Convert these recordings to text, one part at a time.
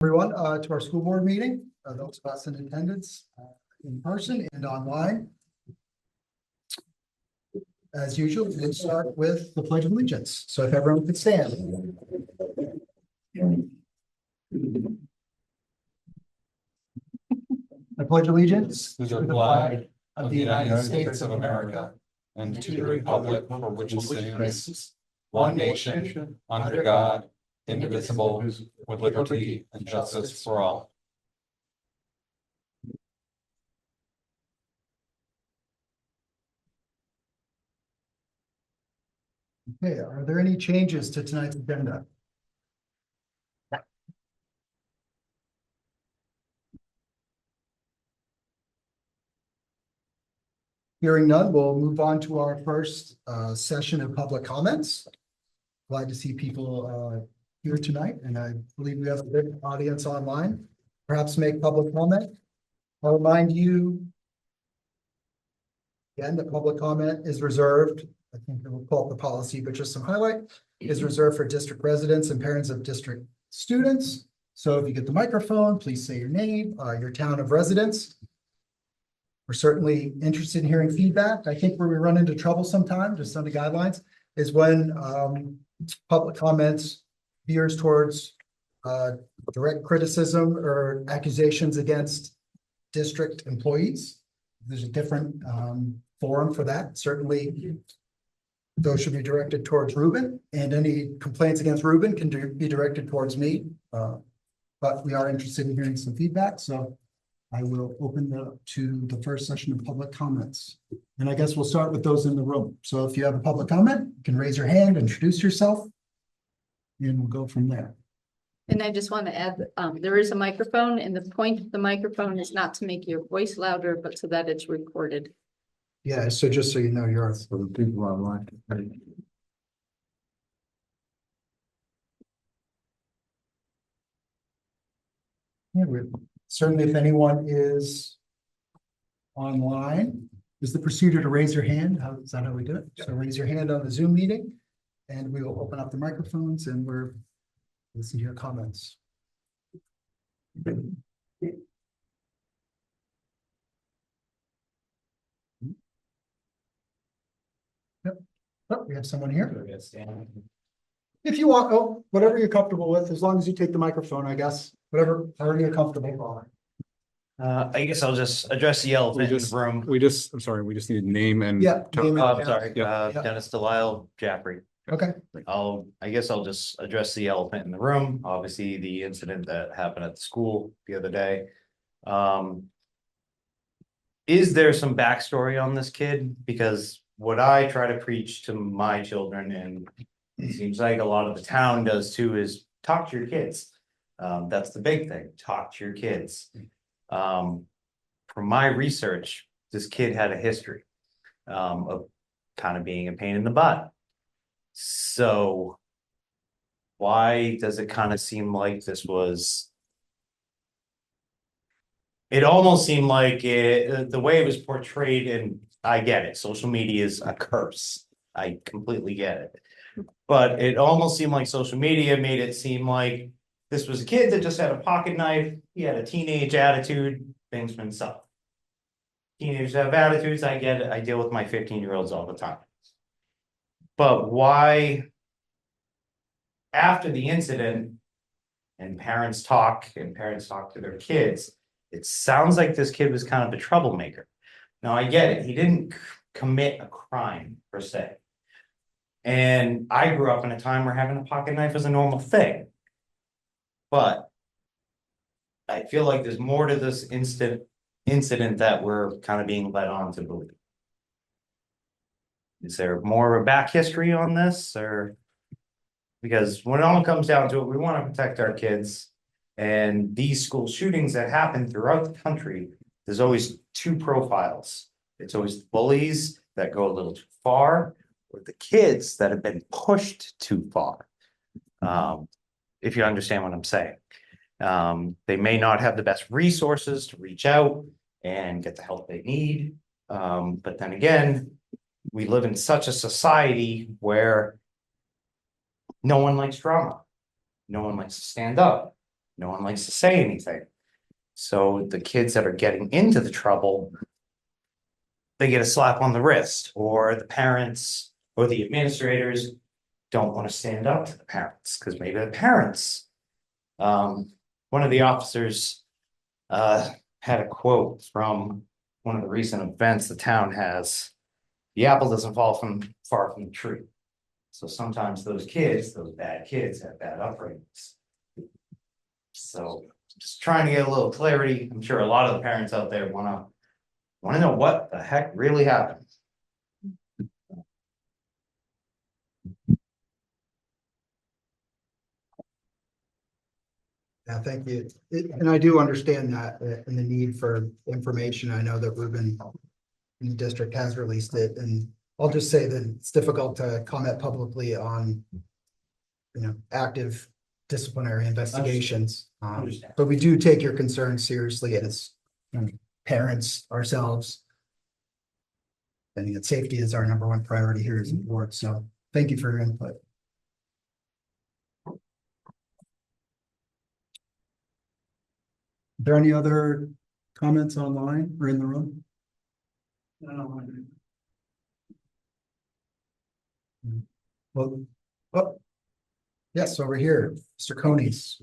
Everyone, to our school board meeting, those of us in attendance in person and online. As usual, we'll start with the Pledge of Allegiance. So if everyone could stand. I pledge allegiance to the flag of the United States of America and to the republic for which it stands, one nation, under God, indivisible, with liberty and justice for all. Okay, are there any changes to tonight's agenda? Hearing none, we'll move on to our first session of public comments. Glad to see people here tonight, and I believe we have a good audience online. Perhaps make public comment. I'll remind you again that public comment is reserved. I think we'll pull up the policy, but just some highlight is reserved for district residents and parents of district students. So if you get the microphone, please say your name, your town of residence. We're certainly interested in hearing feedback. I think where we run into trouble sometimes, just on the guidelines, is when public comments veers towards direct criticism or accusations against district employees. There's a different forum for that. Certainly, those should be directed towards Ruben, and any complaints against Ruben can be directed towards me. But we are interested in hearing some feedback, so I will open to the first session of public comments. And I guess we'll start with those in the room. So if you have a public comment, you can raise your hand, introduce yourself, and we'll go from there. And I just want to add, there is a microphone, and the point of the microphone is not to make your voice louder, but so that it's recorded. Yeah, so just so you know, you're For the people online. yeah, certainly if anyone is online, is the procedure to raise your hand? How is that how we do it? So raise your hand on the Zoom meeting, and we will open up the microphones and we're listening to your comments. Yep. Oh, we have someone here. If you want, oh, whatever you're comfortable with, as long as you take the microphone, I guess, whatever, however you're comfortable. I guess I'll just address the elephant in the room. I'm sorry, we just need name and. Yeah. name and- I'm sorry, Yeah. Dennis Delisle, Jaffrey. Okay, I guess I'll just address the elephant in the room. Obviously, the incident that happened at the school the other day. Is there some backstory on this kid? Because what I try to preach to my children, and it seems like a lot of the town does too, is talk to your kids. That's the big thing, talk to your kids. From my research, this kid had a history of kind of being a pain in the butt. So why does it kind of seem like this was? It almost seemed like the way it was portrayed, and I get it, social media is a curse. I completely get it. But it almost seemed like social media made it seem like this was a kid that just had a pocket knife. He had a teenage attitude, things went south. Teenagers have attitudes, I get it. I deal with my 15-year-olds all the time. But why, after the incident, and parents talk to their kids, it sounds like this kid was kind of a troublemaker. Now, I get it. He didn't commit a crime, per se. And I grew up in a time where having a pocket knife was a normal thing. But I feel like there's more to this incident that we're kind of being led on to believe. Is there more of a back history on this, or because when it all comes down to it, we want to protect our kids, and these school shootings that happen throughout the country, there's always two profiles. It's always the bullies that go a little too far, or the kids that have been pushed too far. If you understand what I'm saying. They may not have the best resources to reach out and get the help they need. But then again, we live in such a society where no one likes drama. No one likes to stand up. no one likes to say anything. So the kids that are getting into the trouble, they get a slap on the wrist, or the parents or the administrators don't want to stand up to the parents because maybe the parents. One of the officers had a quote from one of the recent events the town has. The apple doesn't fall far from the tree. So sometimes those kids, those bad kids, have bad upbringings. So just trying to get a little clarity. I'm sure a lot of the parents out there wanna know what the heck really happened. Yeah, thank you. And I do understand that and the need for information. I know that Ruben in the district has released it, and I'll just say that it's difficult to comment publicly on, active disciplinary investigations. Understand. But we do take your concerns seriously as parents ourselves. I think that safety is our number one priority here as a board. So thank you for your input. Are there any other comments online or in the room? Well, oh, yes, over here, Mr. Conies.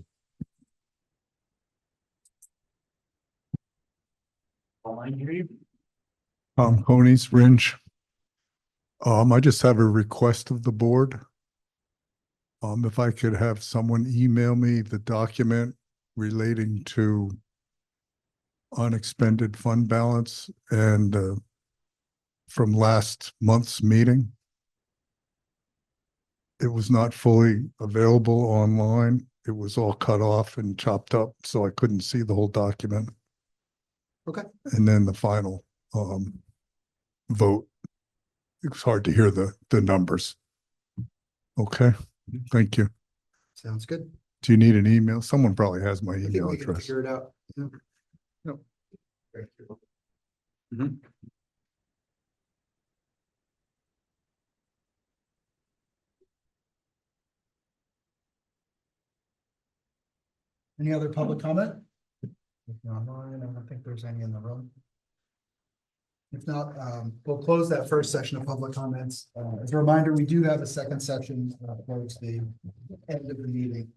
Honey's Ringe. I just have a request of the board. If I could have someone email me the document relating to unexpended fund balance and from last month's meeting. It was not fully available online. It was all cut off and chopped up, so I couldn't see the whole document. Okay. And then the final vote. It was hard to hear the numbers. Okay, thank you. Sounds good. Do you need an email? Someone probably has my I think email we can address. figure it out. Yeah. No. Thank you. Any other public comment? If not online, I don't think there's any in the room. If not, we'll close that first session of public comments. As a reminder, we do have a second session towards the end of the meeting.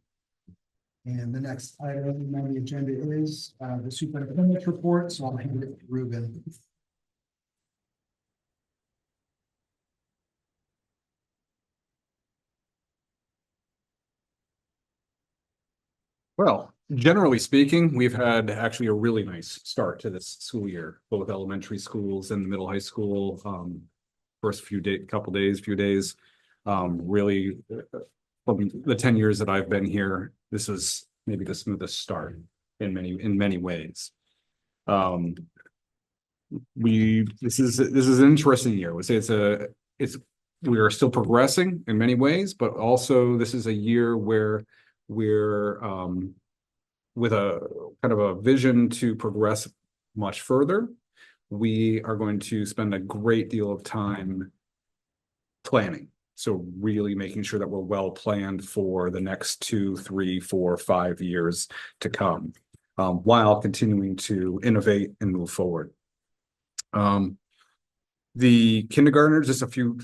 And the next item on the agenda is the superintendent's report, so I'll hand it to Ruben. Well, generally speaking, we've had actually a really nice start to this school year, both elementary schools and the middle high school. First few days, really from the 10 years that I've been here, this is maybe the smoothest start in many ways. This is an interesting year. We say we are still progressing in many ways, but also this is a year where we're with a kind of a vision to progress much further. We are going to spend a great deal of time planning. So really making sure that we're well planned for the next 2, 3, 4, 5 years to come, while continuing to innovate and move forward. The kindergartners, just a few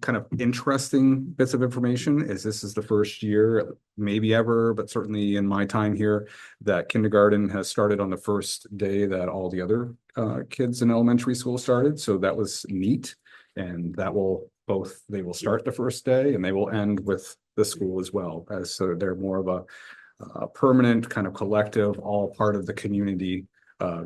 kind of interesting bits of information is this is the first year, maybe ever, but certainly in my time here, that kindergarten has started on the first day that all the other kids in elementary school started. So that was neat. And that they will start the first day and they will end with the school as well. So they're more of a permanent kind of collective, all part of the community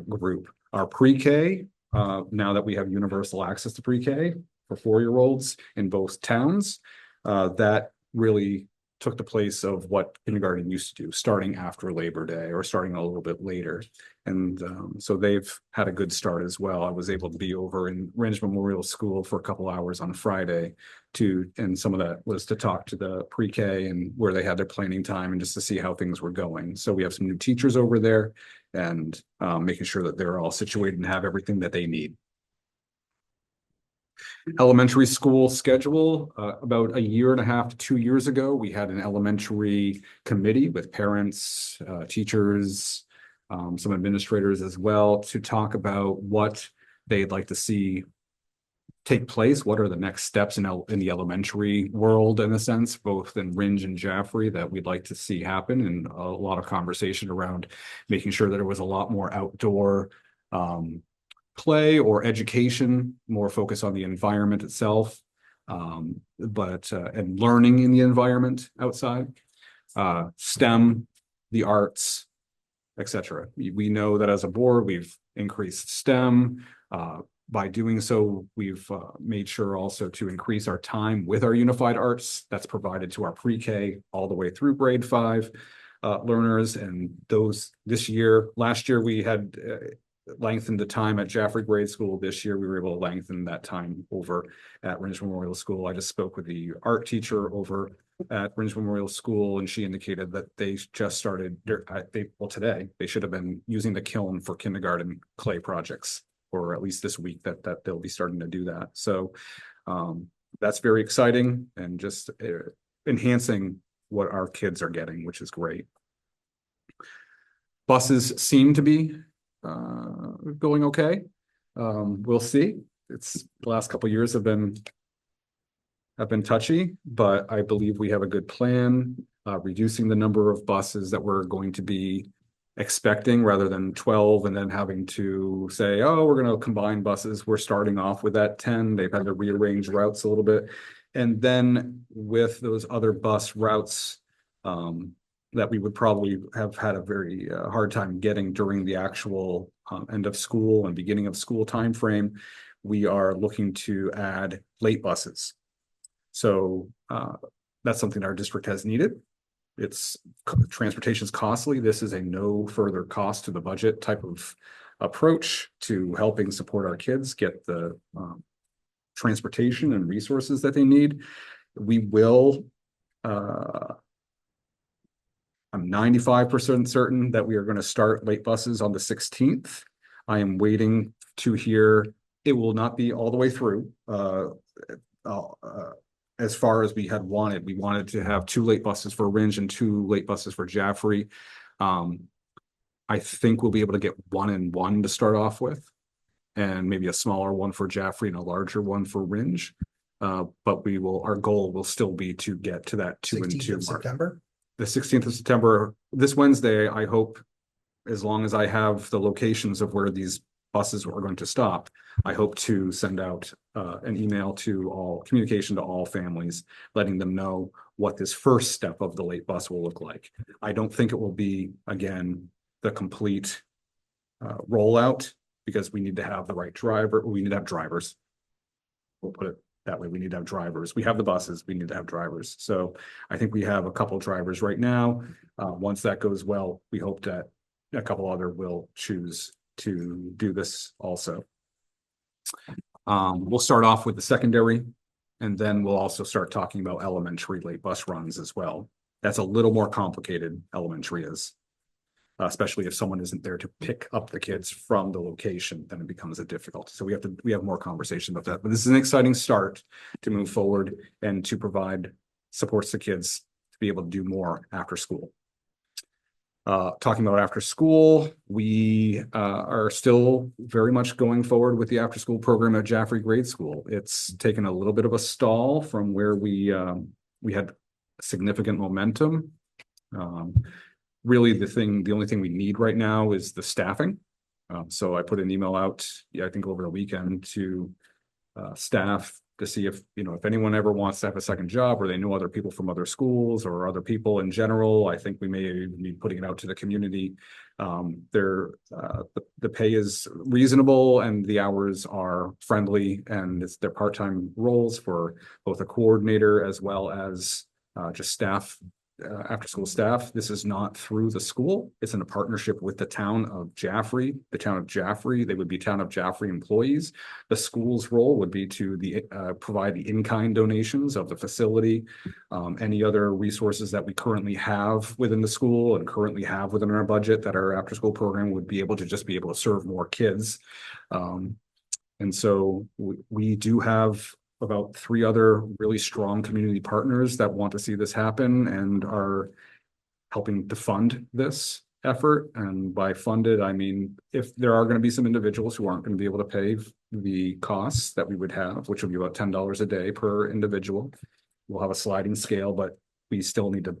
group. Our pre-K, now that we have universal access to pre-K for 4-year-olds in both towns, that really took the place of what kindergarten used to do, starting after Labor Day or starting a little bit later. And so they've had a good start as well. I was able to be over in Ringe Memorial School for a couple hours on Friday and some of that was to talk to the pre-K and where they had their planning time and just to see how things were going. So we have some new teachers over there and making sure that they're all situated and have everything that they need. Elementary school schedule, about a year and a half to 2 years ago, we had an elementary committee with parents, teachers, some administrators as well, to talk about what they'd like to see take place. What are the next steps in the elementary world, in a sense, both in Ringe and Jaffrey, that we'd like to see happen, and a lot of conversation around making sure that there was a lot more outdoor play or education, more focus on the environment itself, and learning in the environment outside, STEM, the arts, etc. We know that as a board, we've increased STEM. By doing so, we've made sure also to increase our time with our unified arts that's provided to our pre-K all the way through grade 5 learners. And last year we had lengthened the time at Jaffrey Grade School. This year we were able to lengthen that time over at Ringe Memorial School. I just spoke with the art teacher over at Ringe Memorial School, and she indicated that they just started today they should have been using the kiln for kindergarten clay projects, or at least this week that they'll be starting to do that. So that's very exciting, and just enhancing what our kids are getting, which is great. Buses seem to be going okay. We'll see. The last couple of years have been touchy, but I believe we have a good plan, reducing the number of buses that we're going to be expecting, rather than 12 and then having to say, oh, we're going to combine buses. We're starting off with that 10. They've had to rearrange routes a little bit. And then with those other bus routes that we would probably have had a very hard time getting during the actual end of school and beginning of school timeframe, we are looking to add late buses. So that's something our district has needed. Transportation is costly. This is a no further cost to the budget type of approach to helping support our kids get the transportation and resources that they need. We will, I'm 95% certain that we are going to start late buses on the 16th. I am waiting to hear. It will not be all the way through. As far as we had wanted. We wanted to have 2 late buses for Ringe and 2 late buses for Jaffrey. I think we'll be able to get 1 and 1 to start off with, and maybe a smaller one for Jaffrey and a larger one for Ringe. But our goal will still be to get to that 2 and 2 mark. September. The 16th of September, this Wednesday, I hope, as long as I have the locations of where these buses are going to stop, I hope to send out an email communication to all families, letting them know what this first step of the late bus will look like. I don't think it will be, again, the complete rollout, because we need to have the right driver. We need to have drivers. We'll put it that way. We need to have drivers. We have the buses. We need to have drivers. So I think we have a couple drivers right now. Once that goes well, we hope that a couple other will choose to do this also. We'll start off with the secondary, and then we'll also start talking about elementary late bus runs as well. That's a little more complicated, elementary is, especially if someone isn't there to pick up the kids from the location, then it becomes a difficult. So we have more conversation about that, but this is an exciting start to move forward and to provide supports to kids to be able to do more after school. Talking about after school, we are still very much going forward with the after school program at Jaffrey Grade School. It's taken a little bit of a stall from where we had significant momentum. Really, the only thing we need right now is the staffing. So I put an email out, I think over the weekend, to staff to see if anyone ever wants to have a second job, or they know other people from other schools or other people in general. I think we may be putting it out to the community. The pay is reasonable and the hours are friendly, and they're part-time roles for both a coordinator as well as just staff, after school staff. This is not through the school. It's in a partnership with the town of Jaffrey. The town of Jaffrey, they would be town of Jaffrey employees. The school's role would be to provide the in-kind donations of the facility, any other resources that we currently have within the school and currently have within our budget, that our after-school program would be able to serve more kids. And so we do have about 3 other really strong community partners that want to see this happen and are helping to fund this effort. And by funded, I mean, if there are going to be some individuals who aren't going to be able to pay the costs that we would have, which would be about $10 a day per individual. We'll have a sliding scale, but we still need to,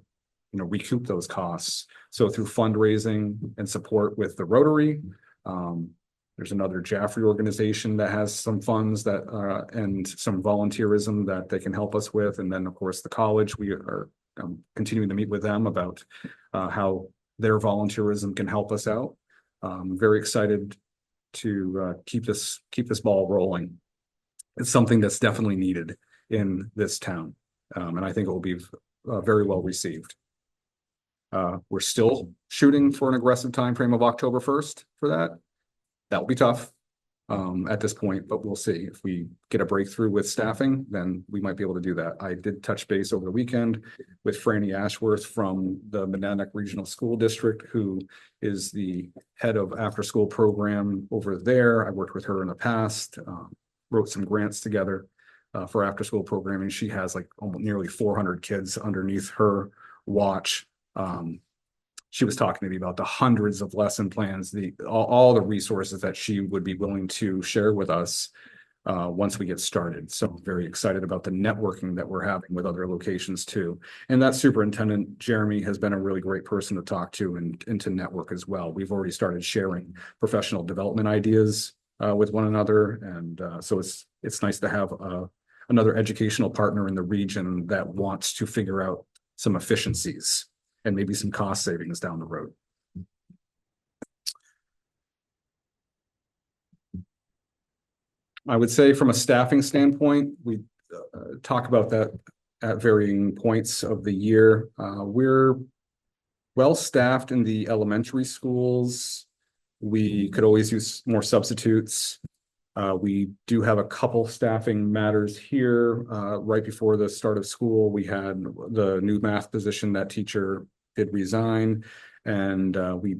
recoup those costs. So through fundraising and support with the Rotary, there's another Jaffrey organization that has some funds that, and some volunteerism that they can help us with. And then, of course, the college, we are continuing to meet with them about how their volunteerism can help us out. Very excited to keep this ball rolling. It's something that's definitely needed in this town, and I think it will be very well received. We're still shooting for an aggressive timeframe of October 1st for that. That will be tough at this point, but we'll see. If we get a breakthrough with staffing, then we might be able to do that. I did touch base over the weekend with Franny Ashworth from the Monadnock Regional School District, who is the head of after-school program over there. I worked with her in the past, wrote some grants together for after-school programming. She has like almost nearly 400 kids underneath her watch. She was talking to me about the hundreds of lesson plans, all the resources that she would be willing to share with us once we get started. So I'm very excited about the networking that we're having with other locations too. And that superintendent, Jeremy, has been a really great person to talk to and to network as well. We've already started sharing professional development ideas with one another. And so it's nice to have another educational partner in the region that wants to figure out some efficiencies and maybe some cost savings down the road. I would say from a staffing standpoint, we talk about that at varying points of the year. We're well staffed in the elementary schools. We could always use more substitutes. We do have a couple staffing matters here. Right before the start of school, we had the new math position. That teacher did resign, and we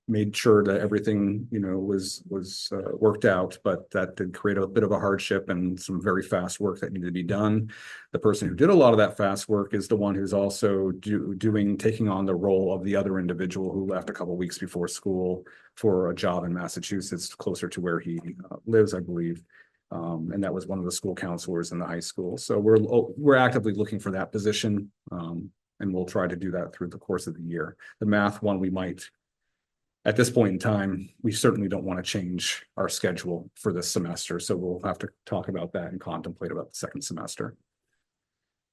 made sure that everything, was worked out, but that did create a bit of a hardship and some very fast work that needed to be done. The person who did a lot of that fast work is the one who's also taking on the role of the other individual who left a couple of weeks before school for a job in Massachusetts, closer to where he lives, I believe. And that was one of the school counselors in the high school. So we're actively looking for that position, and we'll try to do that through the course of the year. The math one, we might, at this point in time, we certainly don't want to change our schedule for this semester. So we'll have to talk about that and contemplate about the second semester.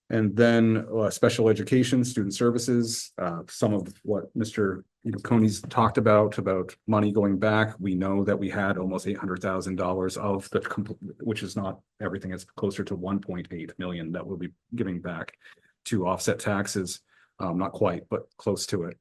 And then special education, student services, some of what Mr. Coney's talked about money going back. We know that we had almost $800,000 of the, which is not everything. It's closer to 1.8 million that we'll be giving back to offset taxes. Not quite, but close to it.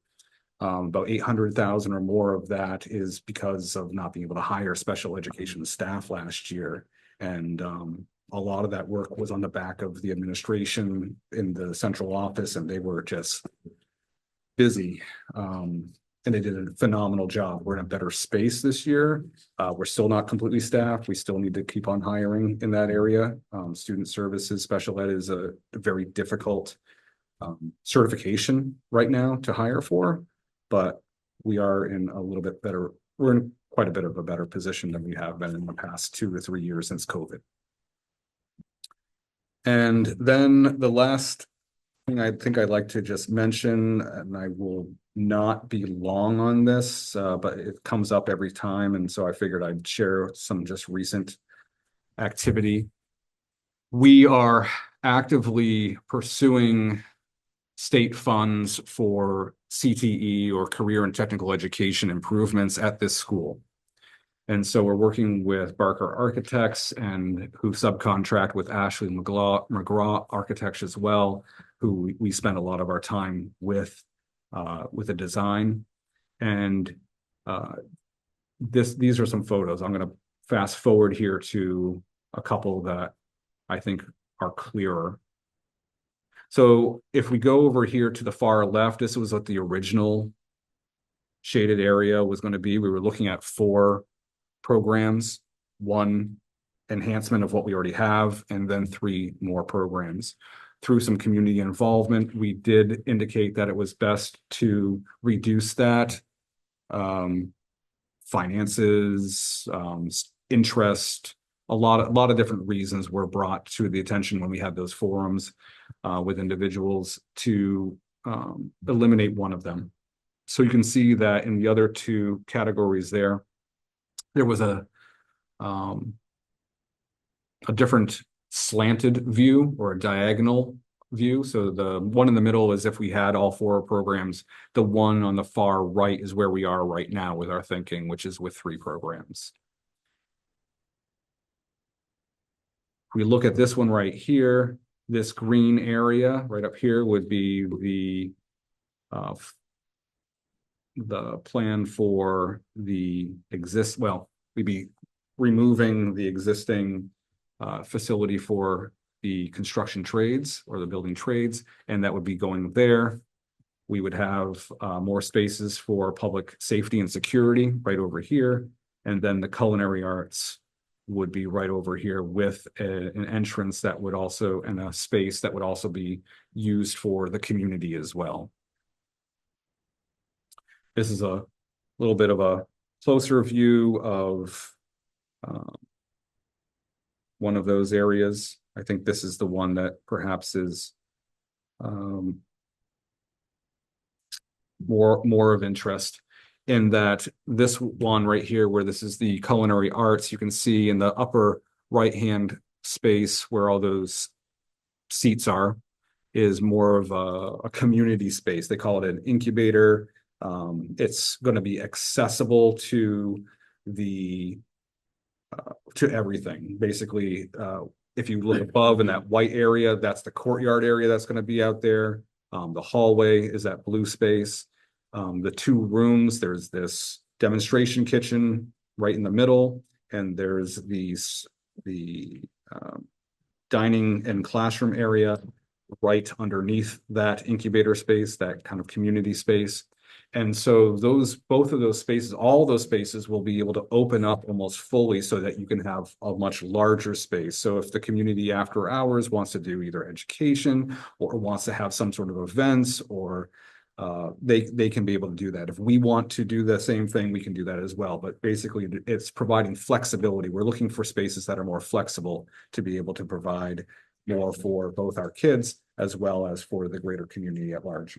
About 800,000 or more of that is because of not being able to hire special education staff last year. And a lot of that work was on the back of the administration in the central office, and they were just busy. And they did a phenomenal job. We're in a better space this year. We're still not completely staffed. We still need to keep on hiring in that area. Student services, special ed is a very difficult certification right now to hire for, but we are in a little bit better, we're in quite a bit of a better position than we have been in the past 2 to 3 years since COVID. And then the last thing I think I'd like to just mention, and I will not be long on this, but it comes up every time. And so I figured I'd share some just recent activity. We are actively pursuing state funds for CTE or career and technical education improvements at this school. And so we're working with Barker Architects, and who subcontract with Ashley McGraw Architects as well, who we spend a lot of our time with the design. And these are some photos. I'm going to fast forward here to a couple that I think are clearer. So if we go over here to the far left, this was what the original shaded area was going to be. We were looking at 4 programs. One enhancement of what we already have, and then 3 more programs. Through some community involvement, we did indicate that it was best to reduce that. Finances, interest, a lot of different reasons were brought to the attention when we had those forums with individuals to eliminate one of them. So you can see that in the other 2 categories there was a different slanted view or a diagonal view. So the one in the middle is if we had all 4 programs. The one on the far right is where we are right now with our thinking, which is with 3 programs. We look at this one right here, this green area right up here would be the plan for we'd be removing the existing facility for the construction trades or the building trades, and that would be going there. We would have more spaces for public safety and security right over here. And then the culinary arts would be right over here with an entrance that would also, and a space that would also be used for the community as well. This is a little bit of a closer view of one of those areas. I think this is the one that perhaps is more of interest, in that this one right here, where this is the culinary arts, you can see in the upper right-hand space where all those seats are, is more of a community space. They call it an incubator. It's going to be accessible to everything. Basically, if you look above in that white area, that's the courtyard area that's going to be out there. The hallway is that blue space. The 2 rooms, there's this demonstration kitchen right in the middle, and there's the dining and classroom area right underneath that incubator space, that kind of community space. And so both of those spaces, all those spaces will be able to open up almost fully so that you can have a much larger space. So if the community after hours wants to do either education or wants to have some sort of events, or they can be able to do that. If we want to do the same thing, we can do that as well. But basically, it's providing flexibility. We're looking for spaces that are more flexible to be able to provide more for both our kids as well as for the greater community at large.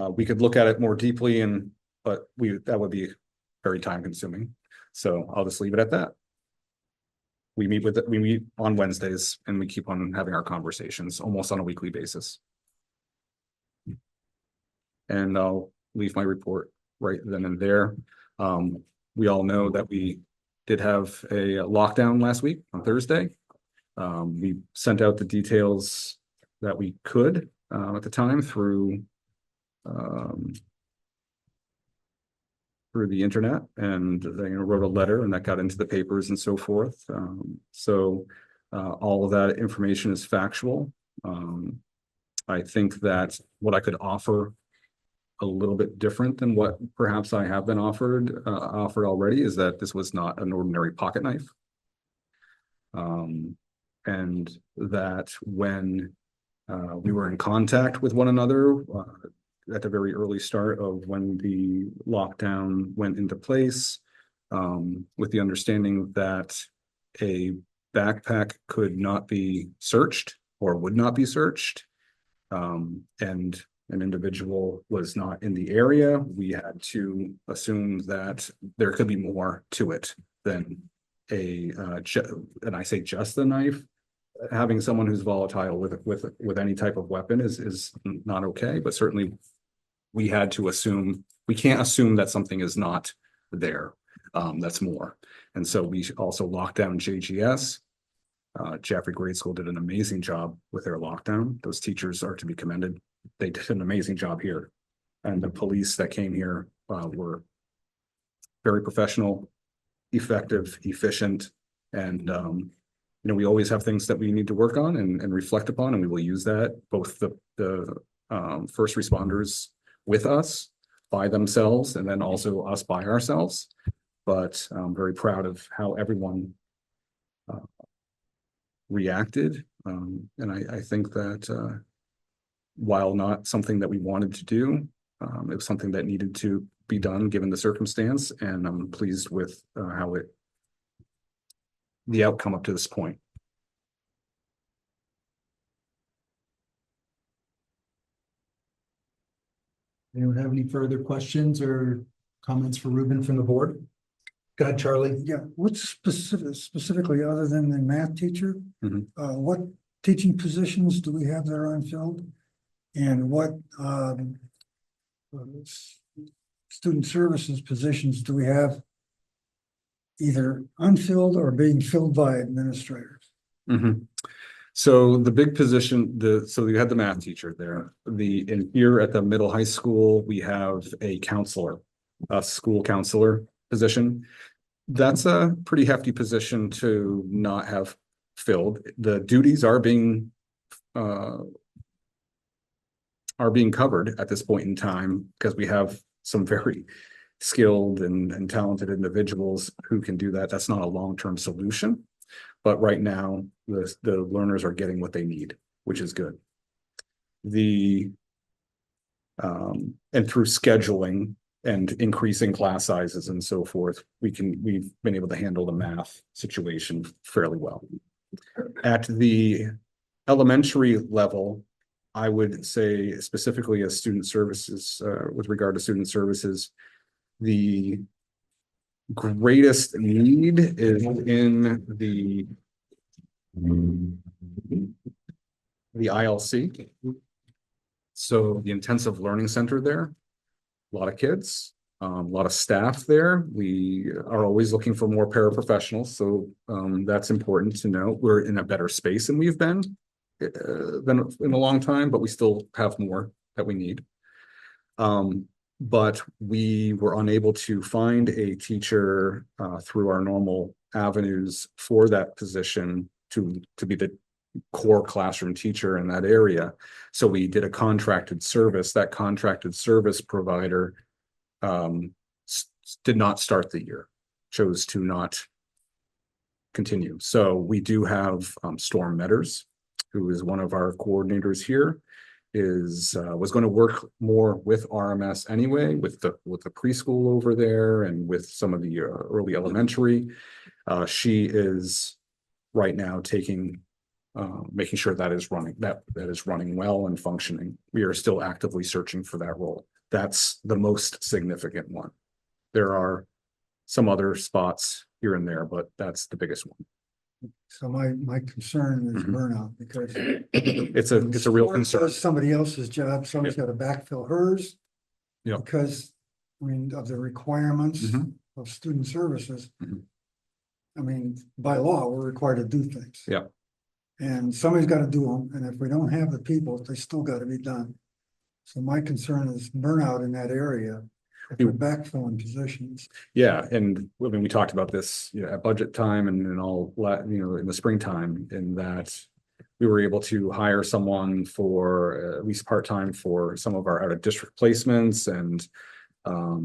We could look at it more deeply, but that would be very time consuming. So I'll just leave it at that. We meet on Wednesdays, and we keep on having our conversations almost on a weekly basis. And I'll leave my report right then and there. We all know that we did have a lockdown last week on Thursday. We sent out the details that we could at the time through the internet, and they wrote a letter, and that got into the papers and so forth. So all of that information is factual. I think that what I could offer a little bit different than what perhaps I have been offered already is that this was not an ordinary pocket knife. And that when we were in contact with one another at the very early start of when the lockdown went into place, with the understanding that a backpack could not be searched or would not be searched, and an individual was not in the area, we had to assume that there could be more to it than and I say just the knife. Having someone who's volatile with any type of weapon is not okay, but certainly we had to assume, we can't assume that something is not there. That's more. And so we also locked down JGS. Jaffrey Grade School did an amazing job with their lockdown. Those teachers are to be commended. They did an amazing job here. And the police that came here were very professional, effective, efficient, and we always have things that we need to work on and reflect upon, and we will use that, both the first responders with us by themselves, and then also us by ourselves. but I'm very proud of how everyone reacted. And I think that while not something that we wanted to do, it was something that needed to be done given the circumstance, and I'm pleased with how the outcome up to this point. Anyone have any further questions or comments for Ruben from the board? Go ahead, Charlie. Yeah, what's specifically other than the math teacher? Mhm. What teaching positions do we have that are unfilled? And what student services positions do we have either unfilled or being filled by administrators? Mhm. So the big position, so you had the math teacher there. In here at the middle high school, we have a counselor, a school counselor position. That's a pretty hefty position to not have filled. The duties are being covered at this point in time because we have some very skilled and talented individuals who can do that. That's not a long-term solution. But right now, the learners are getting what they need, which is good. And through scheduling and increasing class sizes and so forth, we've been able to handle the math situation fairly well. At the elementary level, I would say specifically as student services, with regard to student services, the greatest need is in the ILC. So the intensive learning center there, a lot of kids, a lot of staff there. We are always looking for more paraprofessionals. So that's important to know. We're in a better space than we've been in a long time, but we still have more that we need. But we were unable to find a teacher through our normal avenues for that position to be the core classroom teacher in that area. So we did a contracted service. That contracted service provider did not start the year, chose to not continue. So we do have Storm Metters, who is one of our coordinators here, was going to work more with RMS anyway, with the preschool over there and with some of the early elementary. She is right now making sure that is running well and functioning. We are still actively searching for that role. That's the most significant one. There are some other spots here and there, but that's the biggest one. So my concern is Mhm. burnout because It's a real concern. does somebody else's job, somebody's got to backfill hers. Yeah. Because, I mean, of the requirements Mhm. of student services. Mhm. I mean, by law, we're required to do things. Yeah. And somebody's got to do them, and if we don't have the people, they still got to be done. So my concern is burnout in that area. If we're backfilling positions. Yeah, and I mean, we talked about this, at budget time and in the springtime, in that we were able to hire someone for at least part-time for some of our out-of-district placements and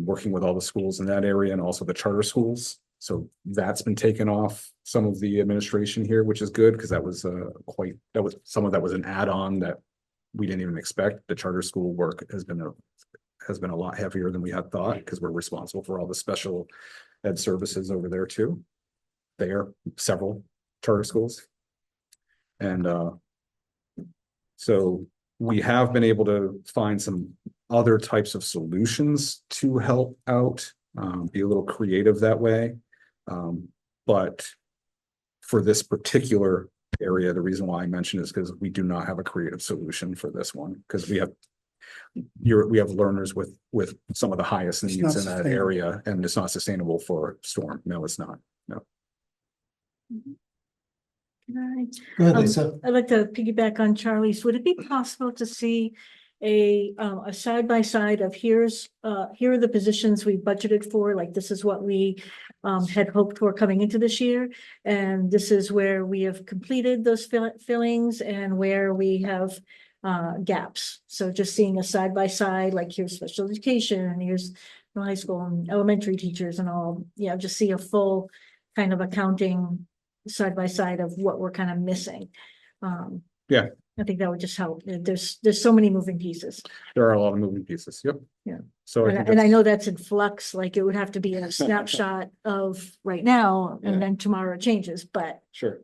working with all the schools in that area and also the charter schools. So that's been taken off some of the administration here, which is good because that was some of that was an add-on that we didn't even expect. The charter school work has been a lot heavier than we had thought because we're responsible for all the special ed services over there too. There are several charter schools. And so we have been able to find some other types of solutions to help out, be a little creative that way. But for this particular area, the reason why I mentioned is because we do not have a creative solution for this one, because we have learners with some of the highest It's needs not in that sustainable. area, and it's not sustainable for Storm. No, it's not. No. Go ahead, Um, Lisa. I'd like to piggyback on Charlie's. Would it be possible to see a side by side of here are the positions we budgeted for, like this is what we had hoped for coming into this year, and this is where we have completed those fillings and where we have gaps. So just seeing a side by side, like here's special education and here's high school and elementary teachers and all, just see a full kind of accounting side by side of what we're kind of missing. Yeah. I think that would just help. There's so many moving pieces. There are a lot of moving pieces. Yep. Yeah. So I And think and I that's- know that's in flux, like it would have to be a snapshot of right now, Yeah. and then tomorrow it changes, but Sure.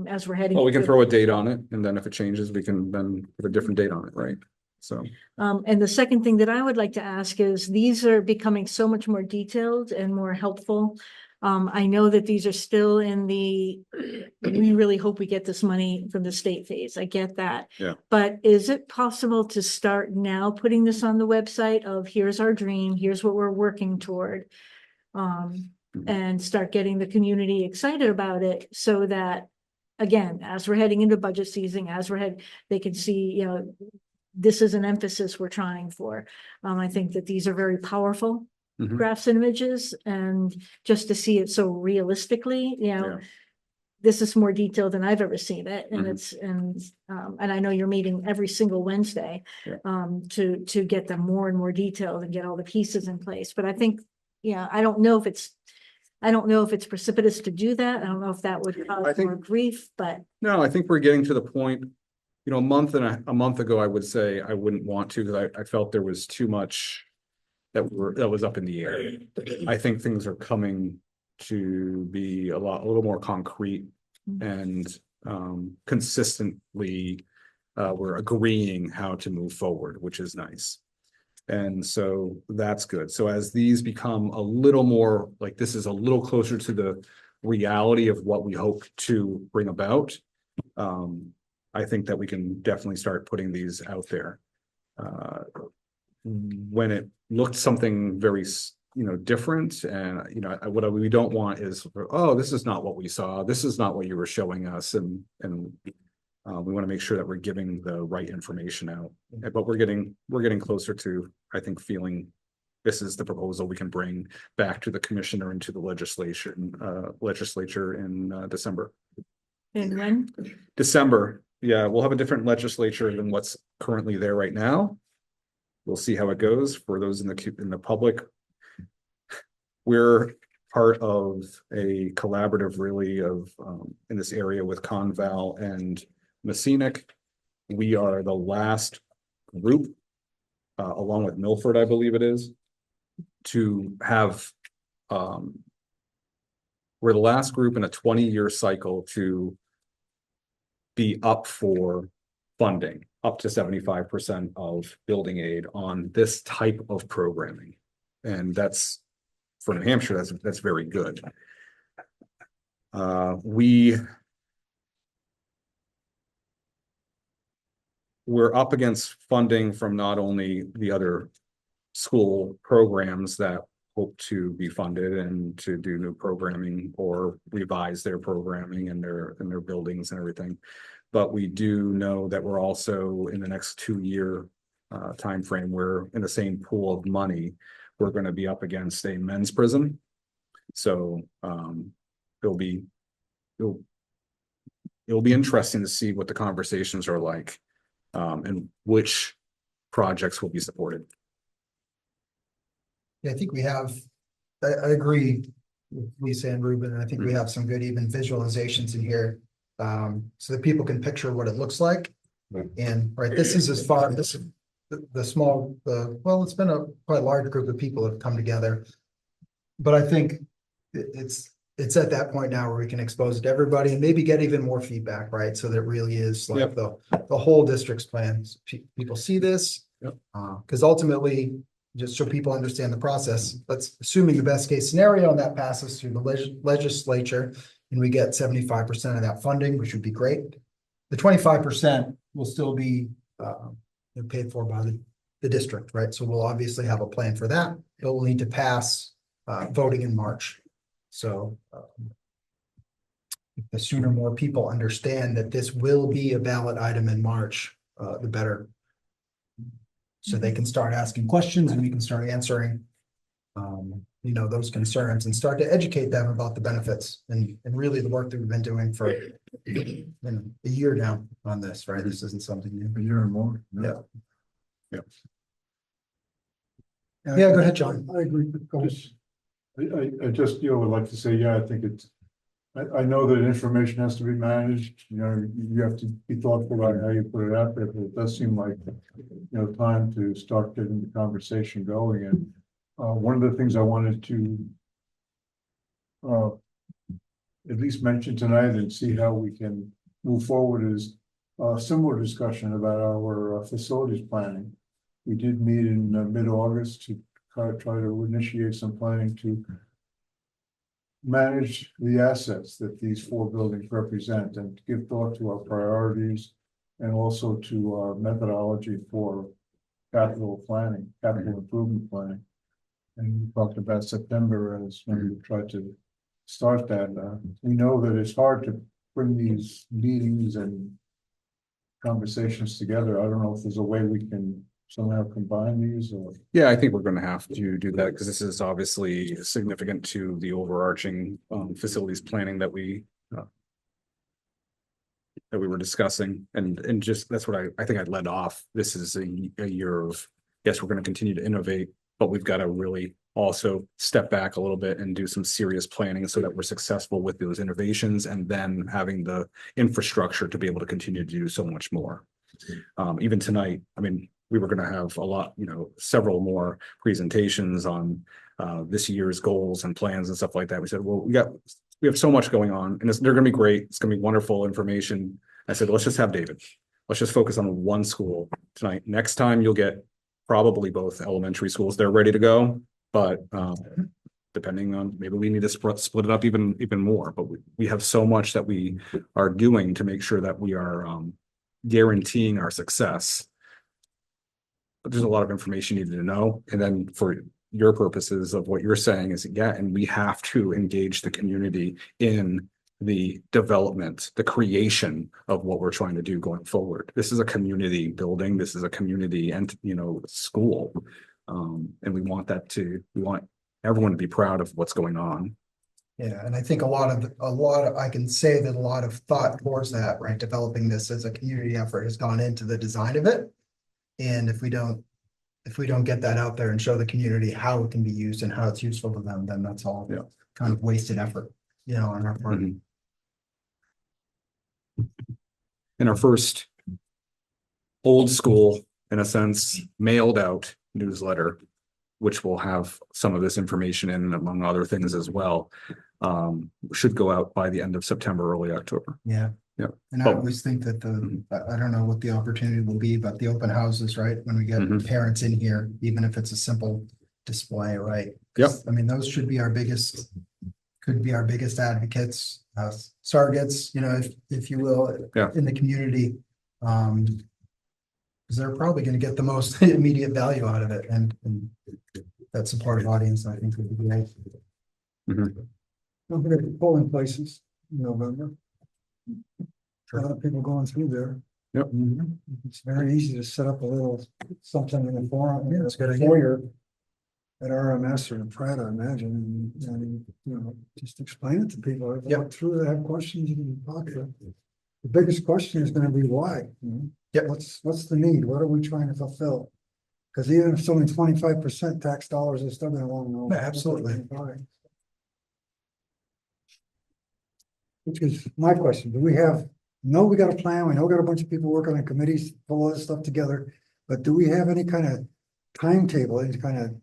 as we're heading. Well, we can into- throw a date on it, and then if it changes, we can then put a different date on it, right? So, And the second thing that I would like to ask is, these are becoming so much more detailed and more helpful. I know that these are still in the, we really hope we get this money from the state phase. I get that. Yeah. But is it possible to start now putting this on the website of, here's our dream, here's what we're working toward? And start getting the community excited about it, so that, again, as we're heading into budget season, they can see, this is an emphasis we're trying for. I think that these are very powerful Mhm. graphs and images, and just to see it so realistically, Yeah. this is more detailed than I've ever seen it, and Mhm. and I know you're meeting every single Wednesday Yeah. to get them more and more detailed and get all the pieces in place. But I think, I don't know if it's precipitous to do that. I don't know if that would I cause think- more grief, but no, I think we're getting to the point, a month ago, I would say I wouldn't want to, because I felt there was too much that was up in the air. I think things are coming to be a little more concrete and consistently we're agreeing how to move forward, which is nice. And so that's good. So as these become a little more, like, this is a little closer to the reality of what we hope to bring about, I think that we can definitely start putting these out there. When it looked something very, different, and, what we don't want is, oh, this is not what we saw, this is not what you were showing us, and we want to make sure that we're giving the right information out. But we're getting closer to, I think, feeling this is the proposal we can bring back to the commissioner and to the legislature in December. and when? December, yeah, we'll have a different legislature than what's currently there right now. We'll see how it goes for those in the public. We're part of a collaborative, really, of in this area with Conval and Messinic. We are the last group, along with Milford, I believe it is, to have. We're the last group in a 20-year cycle to be up for funding, up to 75% of building aid on this type of programming. And that's, for New Hampshire, that's very good. We're up against funding from not only the other school programs that hope to be funded and to do new programming or revise their programming and their buildings and everything. But we do know that we're also in the next 2-year timeframe, we're in the same pool of money. We're going to be up against a men's prison. So it'll be interesting to see what the conversations are like, and which projects will be supported. Yeah, I think we have, I agree with Lisa and Ruben, and I think we have some good even visualizations in here. So that people can picture what it looks like. And this is as far, this is the small, well, it's been quite a large group of people have come together. But I think it's at that point now where we can expose it to everybody and maybe get even more feedback, right? So that really is like the whole district's plan. People see this. Because ultimately, just so people understand the process, let's assuming the best case scenario, and that passes through the legislature, and we get 75% of that funding, which would be great. The 25% will still be paid for by the district, right? So we'll obviously have a plan for that. It will need to pass voting in March. So the sooner more people understand that this will be a ballot item in March, the better. So they can start asking questions and we can start answering those concerns and start to educate them about the benefits and really the work that we've been doing for a year now on this, right? This isn't something new. A year or more. Yeah. Yeah, go ahead, John. I agree. Go ahead. Just, I just, would like to say, yeah, I think it's, I know that information has to be managed, you have to be thoughtful about how you put it out there, but it does seem like, time to start getting the conversation going. And one of the things I wanted to at least mention tonight and see how we can move forward is a similar discussion about our facilities planning. We did meet in mid-August to try to initiate some planning to manage the assets that these 4 buildings represent and give thought to our priorities and also to our methodology for capital planning, capital improvement planning. And we talked about September as when we tried to start that. We know that it's hard to bring these meetings and conversations together. I don't know if there's a way we can somehow combine these or. Yeah, I think we're gonna have to do that because this is obviously significant to the overarching facilities planning that we were discussing, and just that's what I think I led off. This is a year of, yes, we're gonna continue to innovate, but we've got to really also step back a little bit and do some serious planning so that we're successful with those innovations and then having the infrastructure to be able to continue to do so much more. Even tonight, I mean, we were going to have a lot, several more presentations on this year's goals and plans and stuff like that. We said, well, we have so much going on and they're going to be great. It's going to be wonderful information. I said, let's just have David. Let's just focus on one school tonight. Next time you'll get probably both elementary schools. They're ready to go, but depending on, maybe we need to split it up even more, but we have so much that we are doing to make sure that we are guaranteeing our success. But there's a lot of information you need to know. And then for your purposes of what you're saying is, yeah, and we have to engage the community in the development, the creation of what we're trying to do going forward. This is a community building. This is a community and, school. And we want everyone to be proud of what's going on. Yeah, and I think I can say that a lot of thought towards that, right? Developing this as a community effort has gone into the design of it. And if we don't get that out there and show the community how it can be used and how it's useful to them, then that's all kind of wasted effort, on our part. Mm-hmm. In our first old school, in a sense, mailed out newsletter, which will have some of this information in, among other things as well, should go out by the end of September, early October. Yeah. Yeah. And I always think that I don't know what the opportunity will be, but the open houses, right? When we get parents in here, even if it's a simple display, right? Yep. I mean, those could be our biggest advocates, surrogates, if you will, in the community. Because they're probably going to get the most immediate value out of it. And that supportive audience, I think, would be great. Don't forget the polling places in November. A lot of people going through there. Yep. It's very easy to set up a little something in the forum, Yeah, that's a good idea. foyer at RMS or in Pratt, I imagine, and just explain it to people. If they walk through, they have questions, you can talk to them. The biggest question is gonna be why, Yep. What's the need? What are we trying to fulfill? Because even if it's only 25% tax dollars, they're still gonna want to know. Yeah, absolutely. why. Which is my question. Do we we got a plan. We know we got a bunch of people working on committees, pull all this stuff together. But do we have any kind of timetable, any kind of,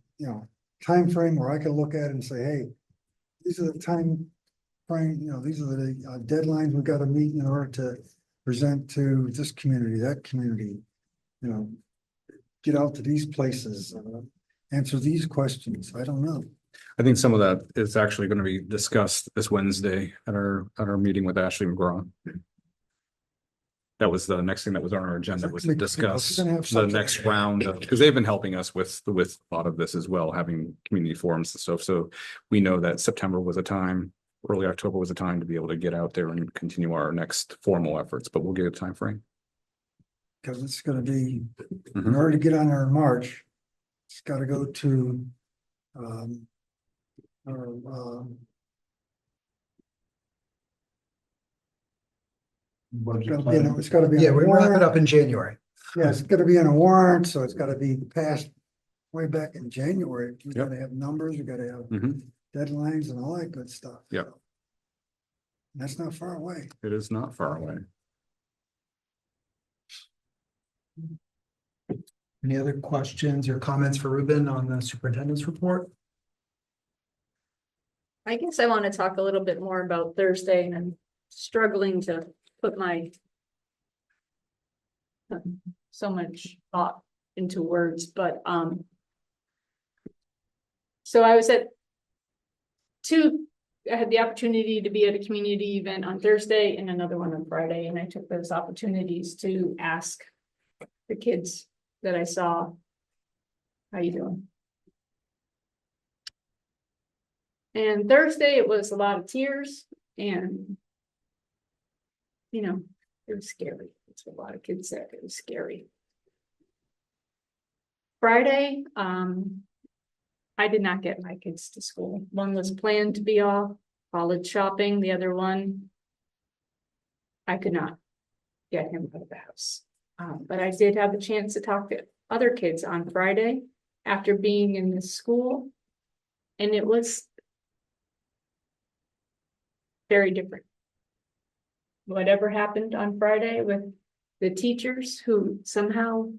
time frame where I can look at and say, hey, these are the time frame, these are the deadlines we got to meet in order to present to this community, that community, get out to these places, answer these questions. I don't know. I think some of that is actually going to be discussed this Wednesday at our meeting with Ashley McGraw. That was the next thing that was on our agenda, was to discuss the next round of, because they've been helping us with a lot of this as well, having community forums and stuff. So we know that September was a time, early October was a time to be able to get out there and continue our next formal efforts, but we'll get a time frame. Because it's going to be, in order to get on there in March, it's got to go to it's got to be. Yeah, we wrap it up in January. Yeah, it's got to be in a warrant, so it's got to be passed way back in January. We Yep. gotta have numbers, we gotta have Mhm. deadlines and all that good stuff. Yep. That's not far away. It is not far away. Any other questions or comments for Ruben on the superintendent's report? I guess I want to talk a little bit more about Thursday, and I'm struggling to put my so much thought into words, but so I was at I had the opportunity to be at a community event on Thursday and another one on Friday, and I took those opportunities to ask the kids that I saw, how you doing? And Thursday, it was a lot of tears and, you know, it was scary. That's what a lot of kids said. It was scary. Friday, I did not get my kids to school. One was planned to be off, college shopping. The other one, I could not get him out of the house. But I did have a chance to talk to other kids on Friday after being in the school. And it was very different. Whatever happened on Friday with the teachers who somehow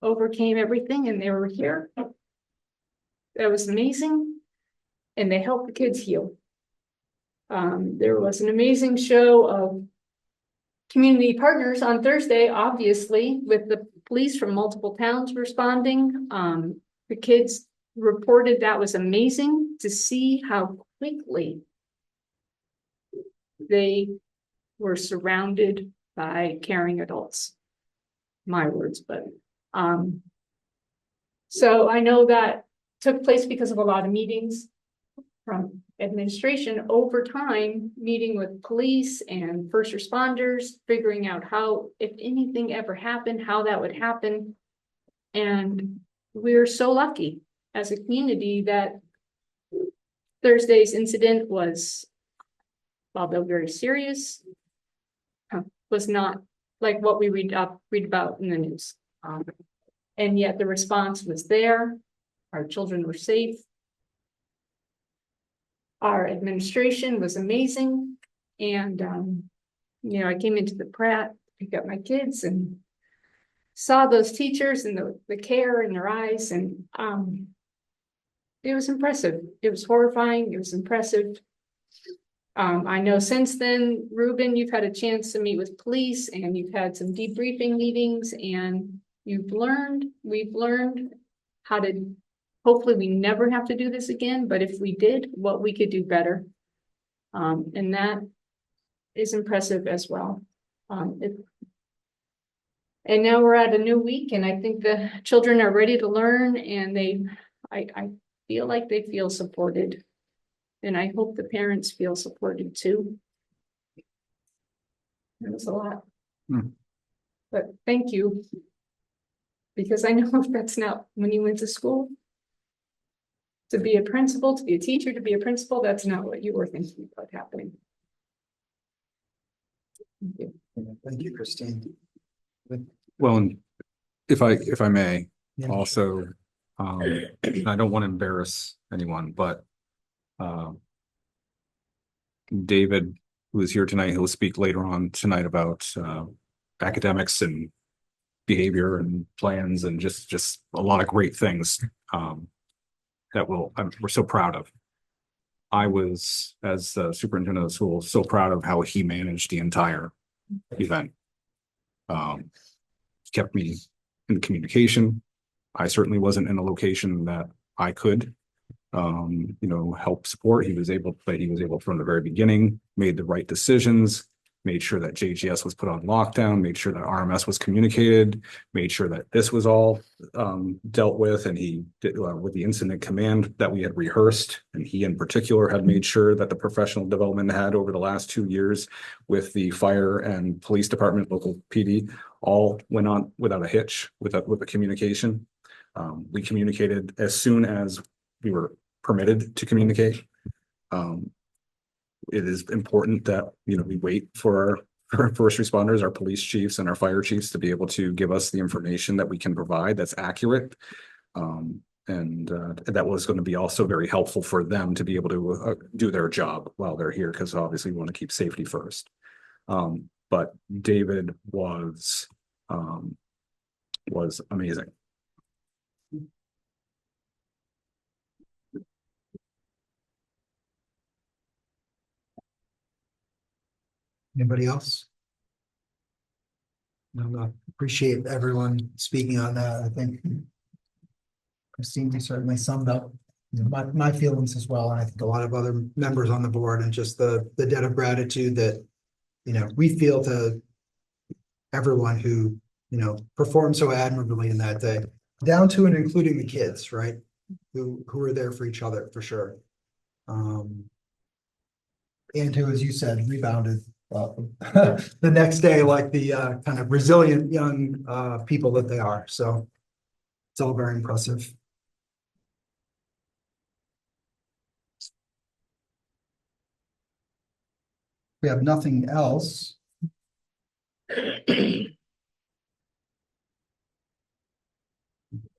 overcame everything and they were here. That was amazing. And they helped the kids heal. There was an amazing show of community partners on Thursday, obviously, with the police from multiple towns responding. The kids reported that was amazing to see how quickly they were surrounded by caring adults. My words, but so I know that took place because of a lot of meetings from administration over time, meeting with police and first responders, figuring out how, if anything ever happened, how that would happen. And we're so lucky as a community that Thursday's incident was, although very serious, was not like what we read about in the news. And yet the response was there. Our children were safe. Our administration was amazing. And, you know, I came into the Pratt, picked up my kids and saw those teachers and the care in their eyes. And it was impressive. It was horrifying. It was impressive. I know since then, Ruben, you've had a chance to meet with police and you've had some debriefing meetings and we've learned how to, hopefully we never have to do this again, but if we did, what we could do better. And that is impressive as well. And now we're at a new week and I think the children are ready to learn and I feel like they feel supported. And I hope the parents feel supported too. It was a lot. But thank you. Because I know that's not when you went to school. To be a principal, to be a teacher, to be a principal, that's not what you were thinking about happening. Thank you. Thank you, Christine. Well, and if I may, Yeah. also, I don't want to embarrass anyone, but David, who is here tonight, he'll speak later on tonight about academics and behavior and plans and just a lot of great things that we're so proud of. I was, as the superintendent of the school, so proud of how he managed the entire event. Kept me in communication. I certainly wasn't in a location that I could, help support. He was able from the very beginning, made the right decisions, made sure that JGS was put on lockdown, made sure that RMS was communicated, made sure that this was all dealt with. And he did with the incident command that we had rehearsed. And he in particular had made sure that the professional development had over the last 2 years with the fire and police department, local PD, all went on without a hitch with the communication. We communicated as soon as we were permitted to communicate. It is important that, we wait for our first responders, our police chiefs and our fire chiefs to be able to give us the information that we can provide that's accurate. And that was going to be also very helpful for them to be able to do their job while they're here, because obviously we want to keep safety first. But David was amazing. Anybody else? No, I appreciate everyone speaking on that. I think Christine, you certainly summed up, you know, my feelings as well. And I think a lot of other members on the board, and just the debt of gratitude that, you know, we feel to everyone who, you know, performed so admirably in that day, down to and including the kids, right? Who are there for each other, for sure. And who, as you said, rebounded the next day, like the kind of resilient young people that they are. So it's all very impressive. We have nothing else.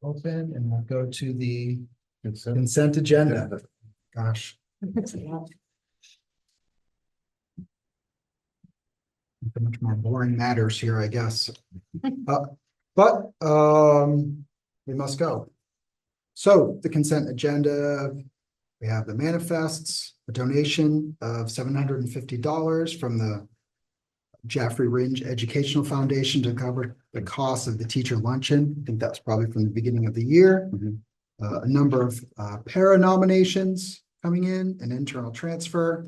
Open, and we'll go to the consent agenda. Gosh. Much more boring matters here, I guess. But we must go. So the consent agenda, we have the manifests, a donation of $750 from the Jaffrey Ringe Educational Foundation to cover the cost of the teacher luncheon. I think that's probably from the beginning of the year. A number of para nominations coming in, an internal transfer,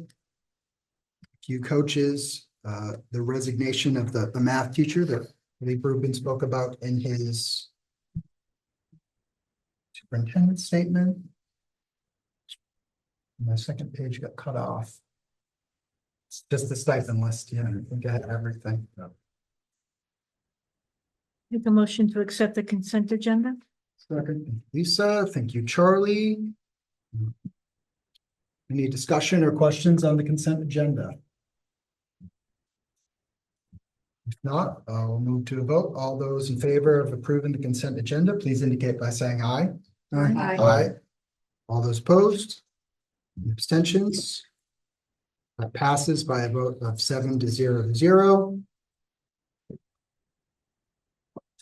a few coaches, the resignation of the math teacher that Lee Rubin spoke about in his superintendent statement. My second page got cut off. It's just the stipend list. Yeah, I think I had everything. Make a motion to accept the consent agenda. Second, Lisa, thank you, Charlie. Any discussion or questions on the consent agenda? If not, we'll move to a vote. All those in favor of approving the consent agenda, please indicate by saying aye. Aye. Aye. All those opposed? Abstentions? That passes by a vote of 7-0.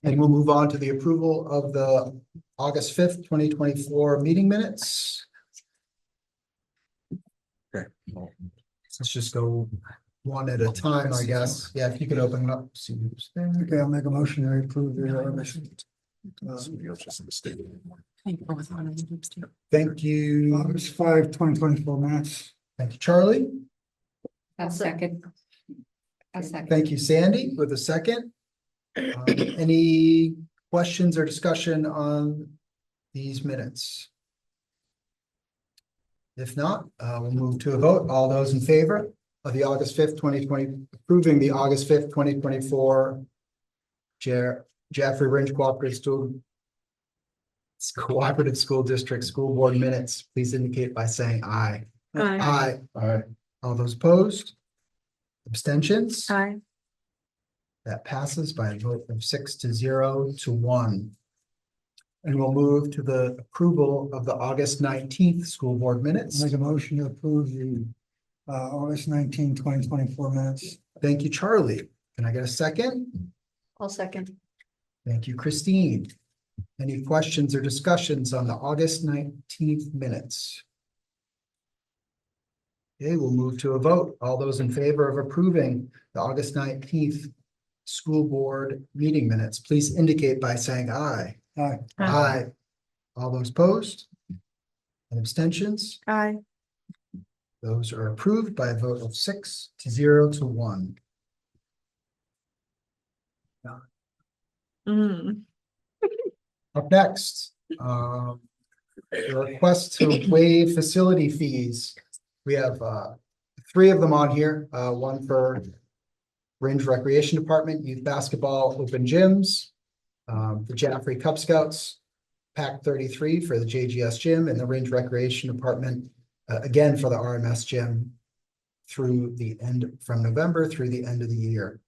And we'll move on to the approval of the August 5th, 2024 meeting minutes. Okay. Let's just go one at a time, I guess. Yeah, if you could open it up, see who's there. Okay, I'll make a motion to approve the mission. Thank you. August 5, 2024 minutes. Thank you, Charlie. A second. A second. Thank you, Sandy, with a second. Any questions or discussion on these minutes? If not, we'll move to a vote. All those in favor of the August 5th, 2020, approving the August 5th, 2024 Jaffrey Ringe Cooperative School District School Board minutes, please indicate by saying aye. Aye. Aye. All those opposed? Abstentions? Aye. That passes by a vote of 6-0 to 1. And we'll move to the approval of the August 19th school board minutes. Make a motion to approve the August 19, 2024 minutes. Thank you, Charlie. Can I get a second? I'll second. Thank you, Christine. Any questions or discussions on the August 19th minutes? Okay, we'll move to a vote. All those in favor of approving the August 19th school board meeting minutes, please indicate by saying aye. Aye. Aye. All those opposed? And abstentions? Aye. Those are approved by a vote of 6-0 to 1. Up next, the request to waive facility fees. We have 3 of them on here, one for Ringe Recreation Department, youth basketball, open gyms, the Jaffrey Cub Scouts, Pack 33 for the JGS gym, and the Ringe Recreation Department, again for the RMS gym through the end, from November through the end of the year.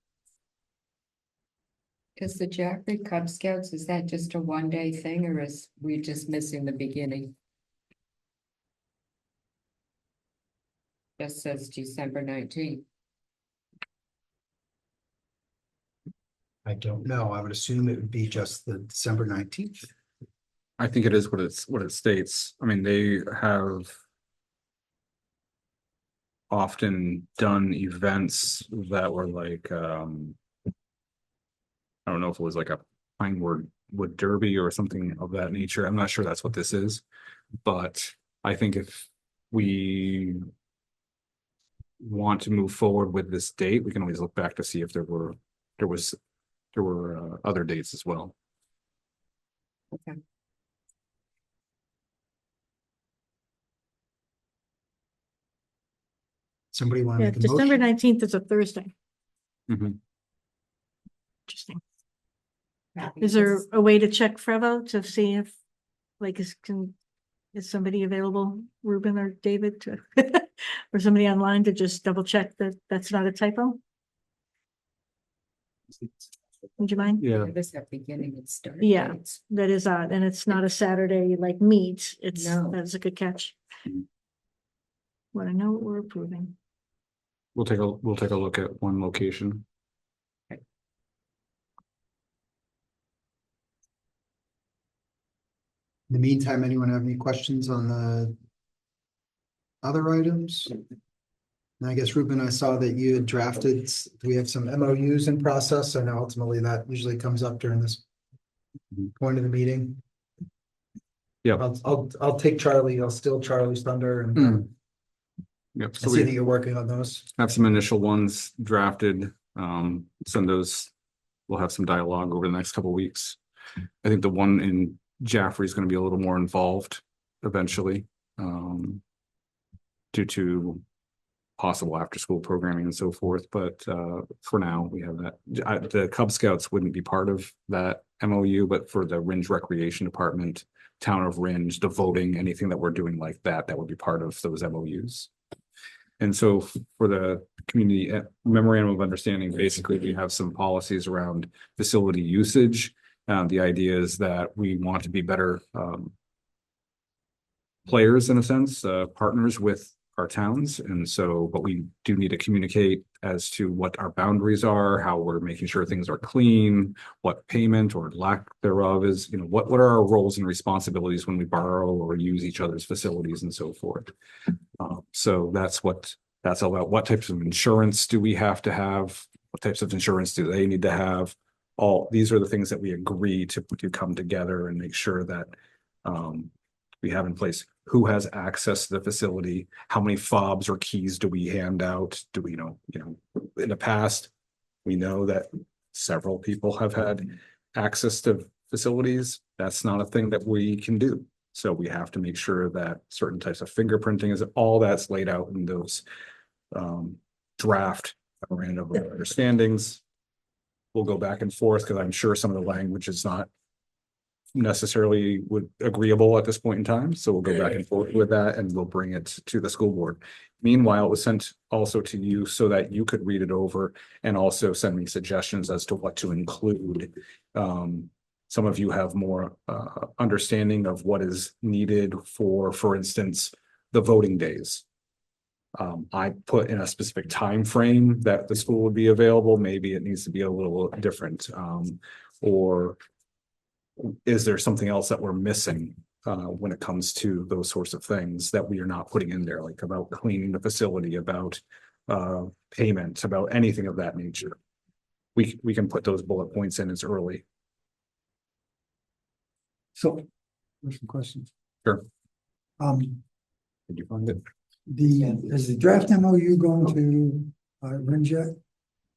Is the Jaffrey Cub Scouts, is that just a one-day thing or is we just missing the beginning? Just says December 19th. I don't know. I would assume it would be just the December 19th. I think it is what it states. I mean, they have often done events that were like, I don't know if it was like a Pinewood Wood Derby or something of that nature. I'm not sure that's what this is. But I think if we want to move forward with this date, we can always look back to see if there were other dates as well. Okay. Somebody want to Yeah, make a December motion? 19th is a Thursday. Mhm. Interesting. Is there a way to check Frevo to see if, like, is somebody available, Ruben or David, to, or somebody online to just double check that that's not a typo? Would you mind? Yeah. This at beginning and start. Yeah. dates. That is odd, and it's not a Saturday like meet, it's, No. that's a good catch. Mhm. Want to know what we're approving. We'll take a look at one location. In the meantime, anyone have any questions on the other items? And I guess Ruben, I saw that you had drafted, we have some MOUs in process, so now ultimately that usually comes up during this point of the meeting. Yeah. I'll take Charlie, I'll steal Charlie's thunder and Mm. Yep, I so see that we you're working on those. have some initial ones drafted, send those. We'll have some dialogue over the next couple of weeks. I think the one in Jaffrey is going to be a little more involved eventually, due to possible after-school programming and so forth, but for now, we have that. The Cub Scouts wouldn't be part of that MOU, but for the Ringe Recreation Department, Town of Ringe, the voting, anything that we're doing like that, that would be part of those MOUs. And so for the community memorandum of understanding, basically, we have some policies around facility usage. The idea is that we want to be better players in a sense, partners with our towns. And so, but we do need to communicate as to what our boundaries are, how we're making sure things are clean, what payment or lack thereof is, what are our roles and responsibilities when we borrow or use each other's facilities and so forth. So that's what that's about. What types of insurance do we have to have? What types of insurance do they need to have? All these are the things that we agree to come together and make sure that we have in place. Who has access to the facility? How many fobs or keys do we hand out? Do we know, in the past, we know that several people have had access to facilities. That's not a thing that we can do. So we have to make sure that certain types of fingerprinting is all that's laid out in those draft memorandum of understandings. We'll go back and forth because I'm sure some of the language is not necessarily agreeable at this point in time. So we'll go back and forth with that and we'll bring it to the school board. Meanwhile, it was sent also to you so that you could read it over and also send me suggestions as to what to include. Some of you have more understanding of what is needed for instance, the voting days. I put in a specific time frame that the school would be available. Maybe it needs to be a little different. Or is there something else that we're missing when it comes to those sorts of things that we are not putting in there, like about cleaning the facility, about payment, about anything of that nature? We can put those bullet points in as early. So, there's some questions. Sure. Did you find it? Is the draft MOU going to Ringe yet?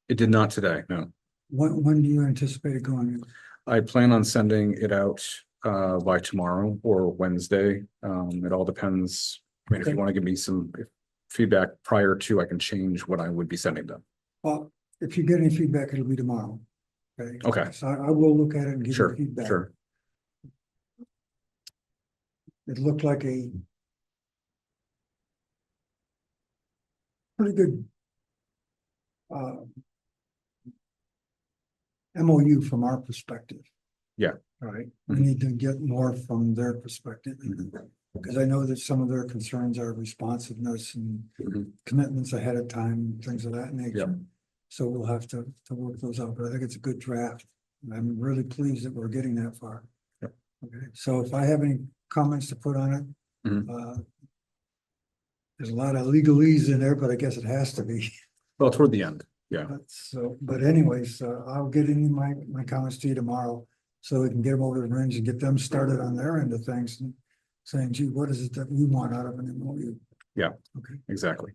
It did not today, no. When do you anticipate it going? I plan on sending it out by tomorrow or Wednesday. It all depends. I mean, if you want to give me some feedback prior to, I can change what I would be sending them. Well, if you get any feedback, it'll be tomorrow. Okay. So I will look at it and give you Sure, feedback. sure. It looked like a pretty good MOU from our perspective. Yeah. All right, we need to get more from their perspective. Because I know that some of their concerns are responsiveness and Mhm. commitments ahead of time, things of that Yep. nature. So we'll have to work those out, but I think it's a good draft. And I'm really pleased that we're getting that far. Yep. Okay, so if I have any comments to put on it. Mhm. There's a lot of legalese in there, but I guess it has to be. Well, toward the end, yeah. But anyways, I'll get in my comments to you tomorrow. So we can get them over to Ringe and get them started on their end of things. And saying, gee, what is it that we want out of an MOU? Yeah. Okay. Exactly.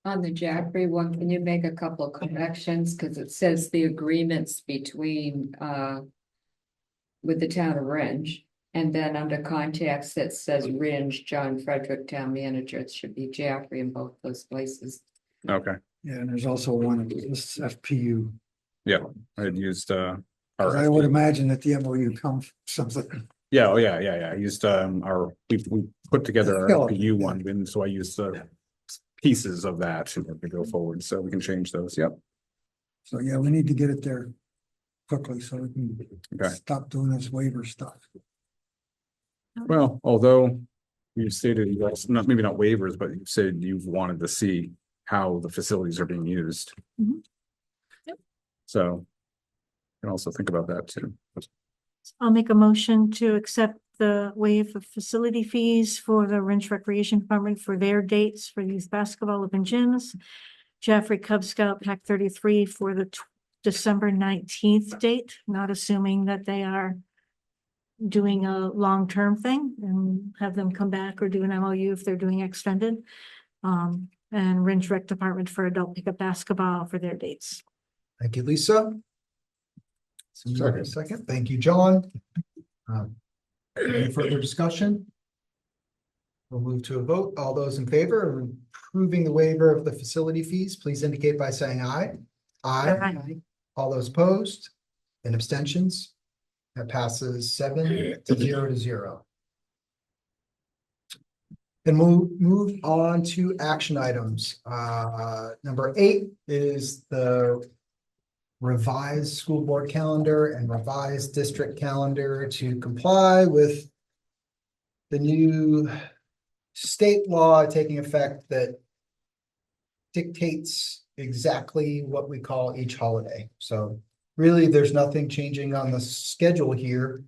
On the Jaffrey one, can you make a couple of corrections? Cause it says the agreements between, with the town of Ringe. And then under contacts, that says Ringe, John Frederick, town manager, it should be Jaffrey in both those places. Okay. Yeah, and there's also one, this FPU. Yeah, I had used, 'Cause I would imagine that the MOU comes from something. yeah, oh, yeah, yeah, yeah. I used, we put together our Philip, FPU yeah. one, and so I used the pieces of that to go forward, so we can change those. Yep. So yeah, we need to get it there quickly so we can Okay. stop doing this waiver stuff. Well, although you stated, you guys, not, maybe not waivers, but you said you've wanted to see how the facilities are being used. Mhm. Yep. So you can also think about that too. I'll make a motion to accept the waive of facility fees for the Ringe Recreation Department for their dates for youth basketball open gyms. Jaffrey Cub Scout Pack 33 for the December 19th date, not assuming that they are doing a long-term thing and have them come back or do an MOU if they're doing extended. And Ringe Rec Department for adult pickup basketball for their dates. Thank you, Lisa. Second. Thank you, John. Any further discussion? We'll move to a vote. All those in favor of approving the waiver of the facility fees, please indicate by saying aye. Aye. All those opposed and abstentions? That passes 7-0. Then we'll move on to action items. Number 8 is the revised school board calendar and revised district calendar to comply with the new state law taking effect that dictates exactly what we call each holiday. So really, there's nothing changing on the schedule here.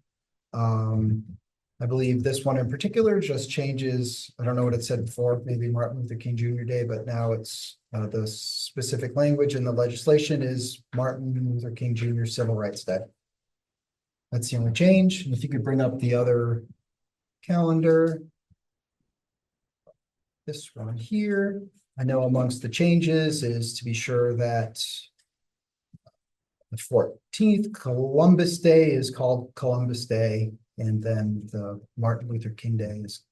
I believe this one in particular just changes, I don't know what it said before, maybe Martin Luther King Jr. Day, but now it's the specific language in the legislation is Martin Luther King Jr. Civil Rights Day. That's the only change. And if you could bring up the other calendar. This one here, I know amongst the changes is to be sure that the 14th, Columbus Day is called Columbus Day. And then the Martin Luther King Day is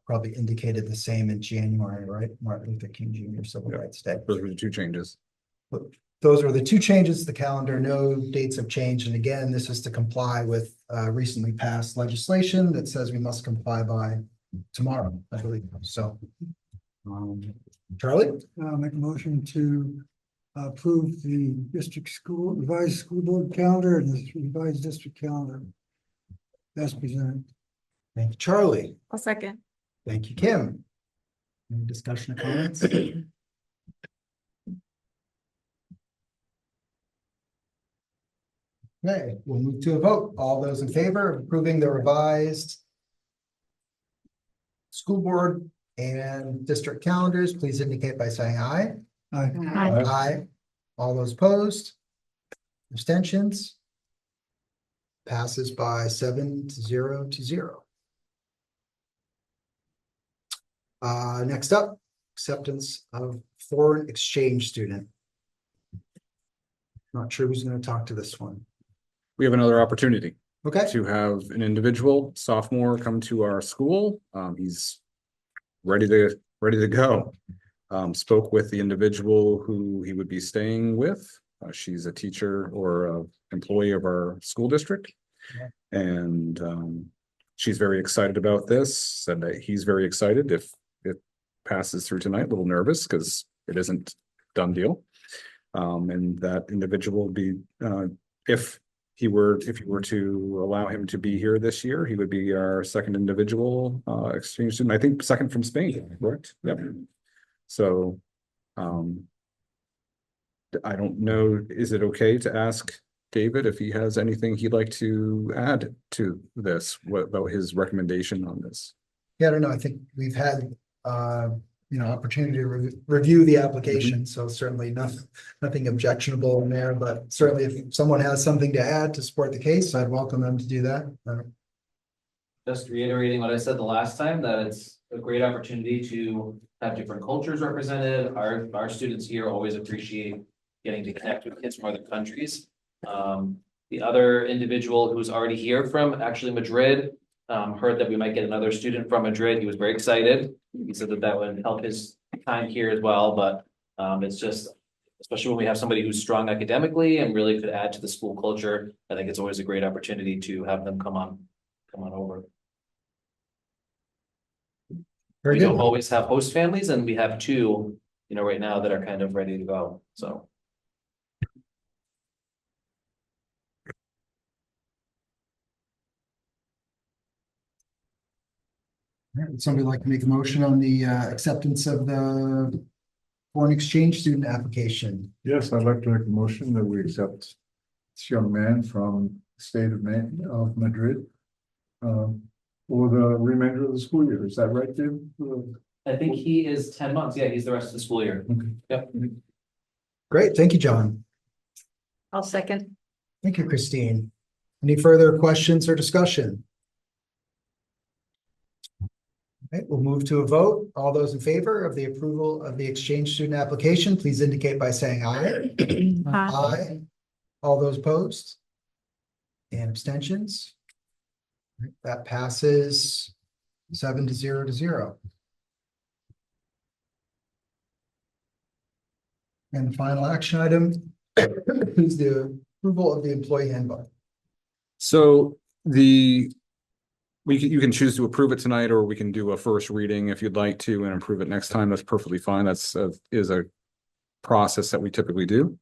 probably indicated the same in January, right? Martin Luther King Jr. Civil Rights Day. Those were the two changes. Those are the two changes to the calendar. No dates have changed. And again, this is to comply with recently passed legislation that says we must comply by tomorrow, I believe. So, Charlie? I'll make a motion to approve the revised school board calendar and the revised district calendar. As presented. Thank you, Charlie. I'll second. Thank you, Kim. Any discussion or comments? Okay, we'll move to a vote. All those in favor of approving the revised school board and district calendars, please indicate by saying aye. Aye. Aye. Aye. All those opposed? Abstentions? Passes by 7-0. Next up, acceptance of foreign exchange student. Not sure who's going to talk to this one. We have another opportunity Okay, to have an individual sophomore come to our school. He's ready to go. Spoke with the individual who he would be staying with. She's a teacher or a employee of our school district. And she's very excited about this, said that he's very excited if it passes through tonight, a little nervous because it isn't done deal. And that individual will be if you were to allow him to be here this year, he would be our second individual exchange student. I think second from Spain, correct? Yep. So, I don't know, is it okay to ask David if he has anything he'd like to add to this, what about his recommendation on this? Yeah, I don't know. I think we've had, opportunity to review the application, so certainly nothing objectionable in there, but certainly if someone has something to add to support the case, I'd welcome them to do that. Just reiterating what I said the last time, that it's a great opportunity to have different cultures represented. Our students here always appreciate getting to connect with kids from other countries. The other individual who's already here from actually Madrid, heard that we might get another student from Madrid. He was very excited. He said that would help his time here as well, but it's just, especially when we have somebody who's strong academically and really could add to the school culture, I think it's always a great opportunity to have them come on over. Very We good. don't always have host families, and we have two, right now that are kind of ready to go, so. All right, would somebody like to make a motion on the acceptance of the foreign exchange student application? Yes, I'd like to make a motion that we accept this young man from the state of Madrid. For the remainder of the school year. Is that right, Dave? I think he is 10 months. Yeah, he's the rest of the school year. Yep. Great, thank you, John. I'll second. Thank you, Christine. Any further questions or discussion? Okay, we'll move to a vote. All those in favor of the approval of the exchange student application, please indicate by saying aye. Aye. All those opposed? And abstentions? That passes 7-0. And the final action item is the approval of the employee handbook. So you can choose to approve it tonight, or we can do a first reading if you'd like to and approve it next time. That's perfectly fine. That's is a process that we typically do.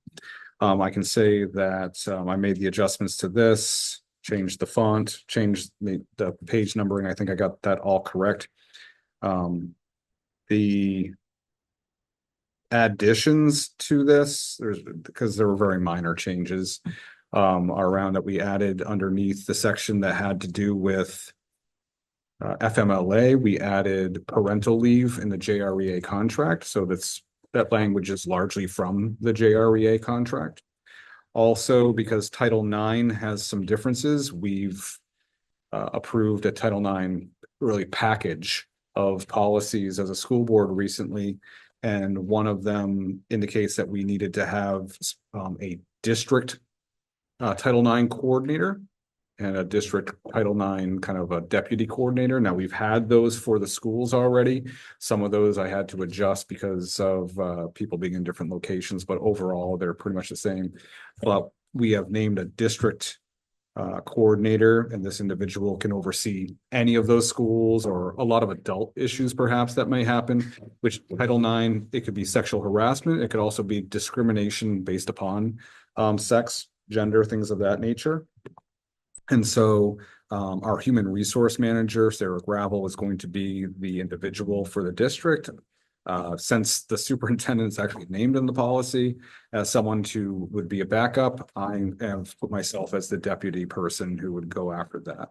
I can say that I made the adjustments to this, changed the font, changed the page numbering. I think I got that all correct. The additions to this, because there were very minor changes around that we added underneath the section that had to do with FMLA. We added parental leave in the JREA contract, so that language is largely from the JREA contract. Also, because Title IX has some differences, we've approved a Title IX really package of policies as a school board recently. And one of them indicates that we needed to have a district Title IX coordinator and a district Title IX kind of a deputy coordinator. Now, we've had those for the schools already. Some of those I had to adjust because of people being in different locations, but overall, they're pretty much the same. But we have named a district coordinator, and this individual can oversee any of those schools or a lot of adult issues perhaps that may happen, which Title IX, it could be sexual harassment. It could also be discrimination based upon sex, gender, things of that nature. And so our human resource manager, Sarah Gravel, is going to be the individual for the district. Since the superintendent's actually named in the policy as someone who would be a backup, I have put myself as the deputy person who would go after that.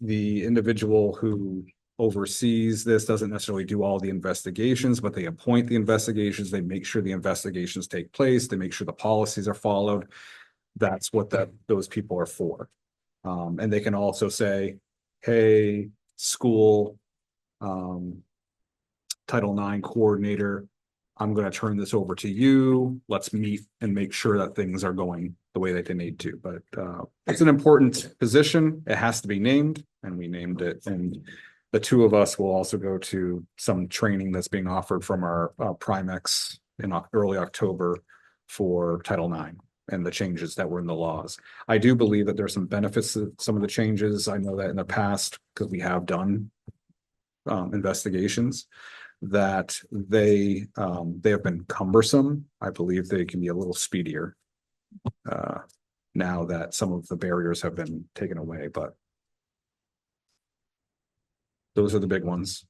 The individual who oversees this doesn't necessarily do all the investigations, but they appoint the investigations. They make sure the investigations take place. They make sure the policies are followed. That's what those people are for. And they can also say, hey, school, Title IX coordinator, I'm going to turn this over to you. Let's meet and make sure that things are going the way that they need to. But it's an important position. It has to be named, and we named it. And the two of us will also go to some training that's being offered from our Primex in early October for Title IX and the changes that were in the laws. I do believe that there's some benefits to some of the changes. I know that in the past, because we have done investigations, that they have been cumbersome. I believe they can be a little speedier now that some of the barriers have been taken away, but those are the big ones.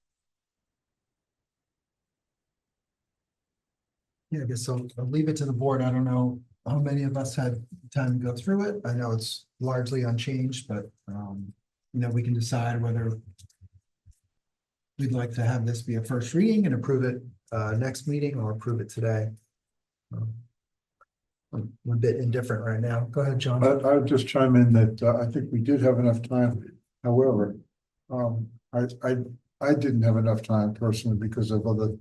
Yeah, I guess I'll leave it to the board. I don't know how many of us had time to go through it. I know it's largely unchanged, but, we can decide whether we'd like to have this be a first reading and approve it, next meeting or approve it today. I'm a bit indifferent right now. Go ahead, John. I would just chime in that I think we did have enough time. However, I didn't have enough time personally because of other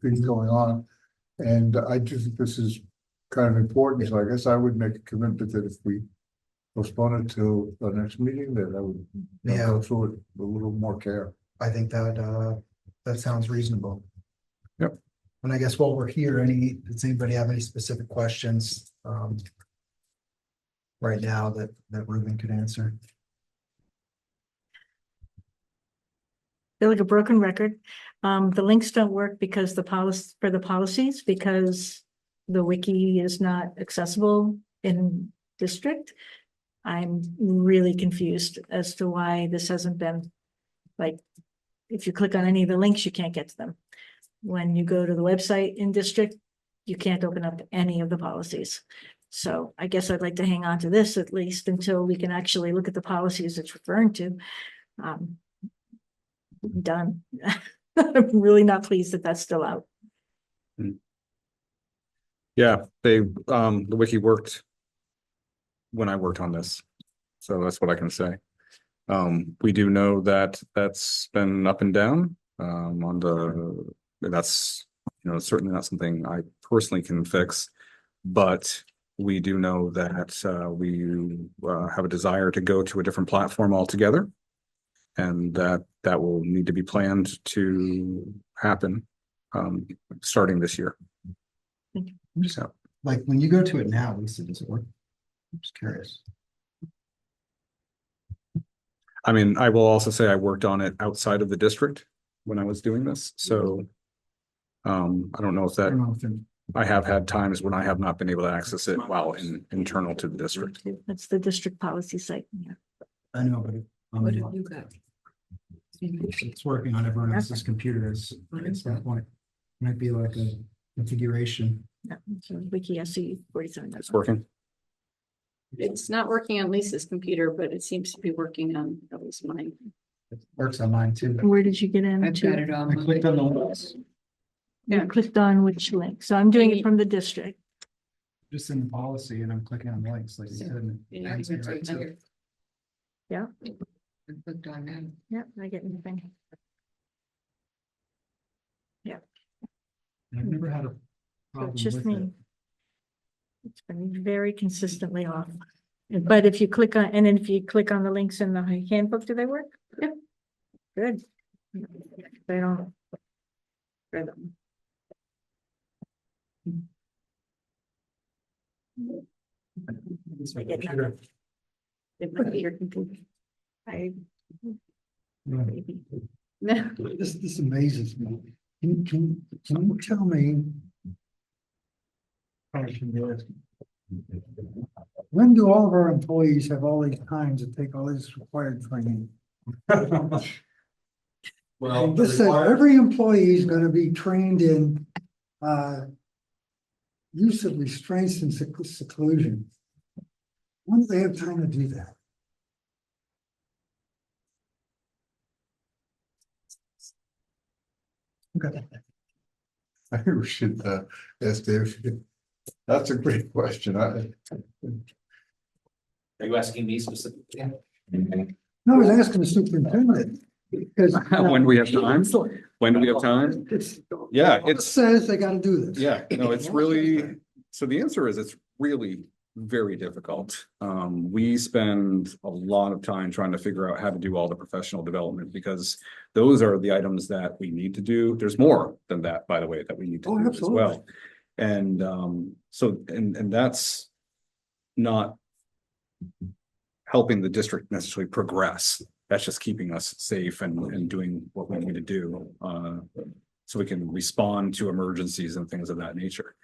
things going on. And I do think this is kind of important. So I guess I would make a commitment that if we postpone it till the next meeting, that I would go through it with a little more care. I think that sounds reasonable. Yep. And I guess while we're here, does anybody have any specific questions? Right now that Ruben could answer? Feel like a broken record. The links don't work because the policies, because the wiki is not accessible in district. I'm really confused as to why this hasn't been, like, if you click on any of the links, you can't get to them. When you go to the website in district, you can't open up any of the policies. So I guess I'd like to hang on to this at least until we can actually look at the policies it's referring to. Done. I'm really not pleased that that's still out. Yeah, the wiki worked when I worked on this. So that's what I can say. We do know that that's been up and down that's, certainly not something I personally can fix, but we do know that we have a desire to go to a different platform altogether. And that will need to be planned to happen starting this year. Thank you. I'm just like, when you go to it now, Lisa, does it work? I'm just curious. I mean, I will also say I worked on it outside of the district when I was doing this, so I don't know if I that, don't know if I have had times when I have not been able to access it while internal to the district. That's the district policy site. Yeah. I know, but What have you got? it's working on everyone else's computers at some point. Might be like a configuration. Yeah, so wiki SC 47. It's working. It's not working on Lisa's computer, but it seems to be working on at least mine. It works on mine too. Where did you get in? I've got it on. I clicked on the links, Yeah, clicked on which link. So I'm doing it from the district. just in the policy, and I'm clicking on links like you said. Yeah, It's right to it. Yeah, I clicked on that. yeah, I get anything. I've never had a So problem it's just with me. it. It's been very consistently off. But if you click on, and then if you click on the links in the handbook, do they work? Yeah. Good. They don't. They're them. I get nothing. It might be your computer. I. Maybe. No. This amazes me. Can you tell me? When do all of our employees have all these times to take all this required training? Well, This says every employee is gonna be trained in, use of restraints and seclusion. When do they have time to do that? Okay. I think we should ask Dave. That's a great question. Are you asking me specifically? No, I was asking the superintendent. Because. When do we have time? When do we have time? Yeah, It it's, says they gotta do this. yeah, no, it's really, so the answer is it's really very difficult. We spend a lot of time trying to figure out how to do all the professional development because those are the items that we need to do. There's more than that, by the way, that we need to Oh, do as absolutely. well. And and that's not helping the district necessarily progress. That's just keeping us safe and doing what we need to do, so we can respond to emergencies and things of that nature.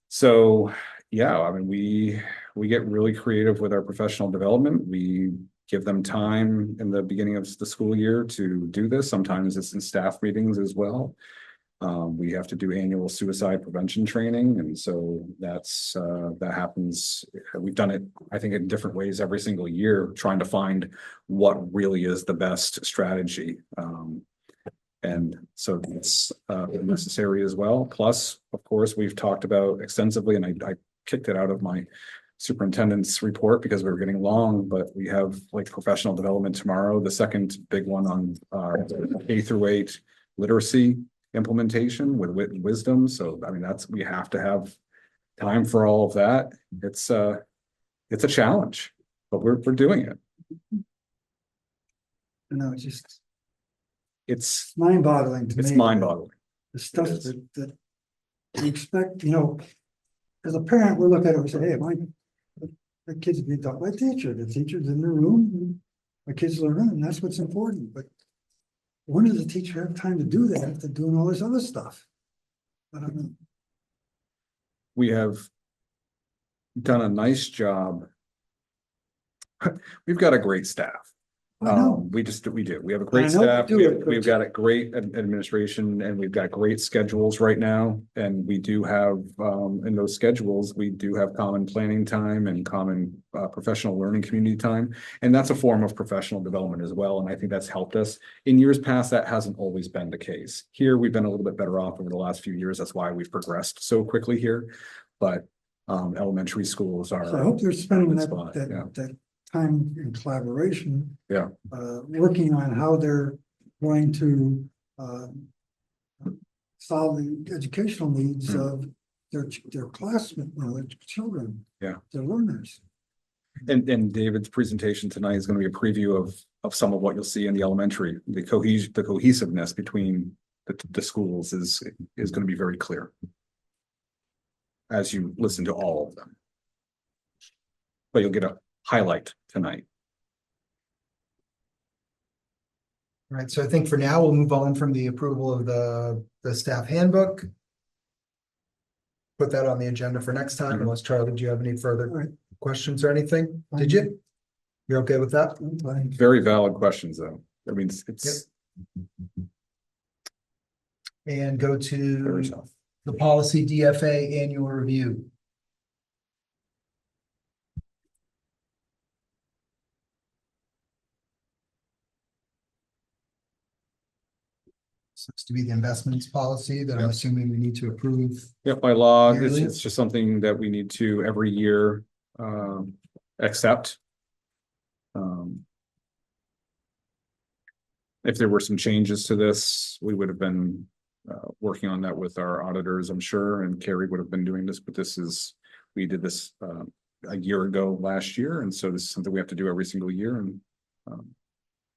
So yeah, I mean, we get really creative with our professional development. We give them time in the beginning of the school year to do this. Sometimes it's in staff meetings as well. We have to do annual suicide prevention training, and so that happens. We've done it, I think, in different ways every single year, trying to find what really is the best strategy. And so it's necessary as well. Plus, of course, we've talked about extensively, and I kicked it out of my superintendent's report because we were getting long, but we have like professional development tomorrow, the second big one on K-8 literacy implementation with wit and wisdom. So I mean, we have to have time for all of that. It's a challenge, but we're doing it. No, it's just It's mind-boggling to me. mind-boggling. The stuff that we expect, as a parent, we look at it and say, hey, my kids being taught by a teacher, the teacher's in the room, and my kids learn, and that's what's important, but when does the teacher have time to do that after doing all this other stuff? I don't know. We have done a nice job. We've got a great staff. I know. We do. We have a I great know we staff. do, We've but- got a great administration, and we've got great schedules right now. And we do have, in those schedules, we do have common planning time and common professional learning community time. And that's a form of professional development as well. And I think that's helped us. In years past, that hasn't always been the case. Here, we've been a little bit better off over the last few years. That's why we've progressed so quickly here. But elementary schools are. So I hope they're spending good that, spot, yeah. that time in collaboration. Yeah. Working on how they're going to, solve the educational needs of their classmates, their children. Yeah. Their learners. And David's presentation tonight is going to be a preview of some of what you'll see in the elementary. The cohesiveness between the schools is going to be very clear as you listen to all of them. But you'll get a highlight tonight. All right, so I think for now, we'll move on from the approval of the staff handbook. Put that on the agenda for next time, unless Charlie, do you have any All further right. questions or anything? Did you? You're okay with that? Fine. Very valid questions, though. I mean, it's And go very to tough. the policy DFA annual review. Seems to be the investments policy that I'm Yep. assuming we need to approve. Yeah, by law, Yearly? it's just something that we need to every year accept. If there were some changes to this, we would have been working on that with our auditors, I'm sure, and Carrie would have been doing this, but we did this a year ago last year, and so this is something we have to do every single year, and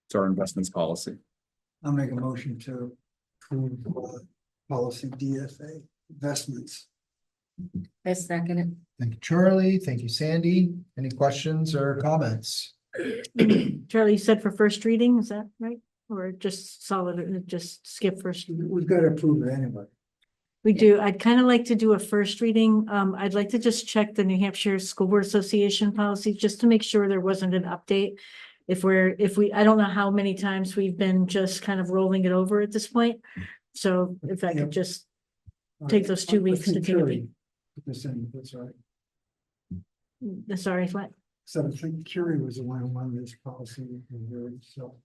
it's our investments policy. I'll make a motion to approve policy DFA investments. I second it. Thank you, Charlie. Thank you, Sandy. Any questions or comments? Charlie, you said for first reading, is that right? Or just just skip first? We've got to approve it anyway. We do. I'd kind of like to do a first reading. I'd like to just check the New Hampshire School Board Association policy just to make sure there wasn't an update. I don't know how many times we've been just kind of rolling it over at this point. So if I could just take those 2 weeks to take a peek. Put this in, that's right. Sorry, what? So I think Curie was the one who wanted this policy, so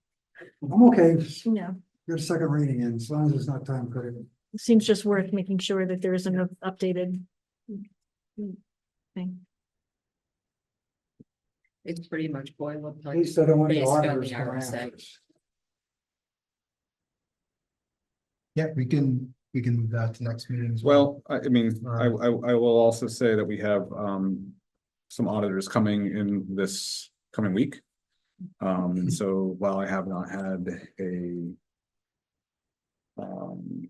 I'm okay. Yeah, Get a second reading in, as long as it's not time critical. it seems just worth making sure that there is an updated thing. It's pretty much At boilerplate. least I don't want the Based on auditors the coming RSA. after us. Yeah, we can move that to next meeting as well. Well, I mean, I will also say that we have some auditors coming in this coming week. And so while I have not had a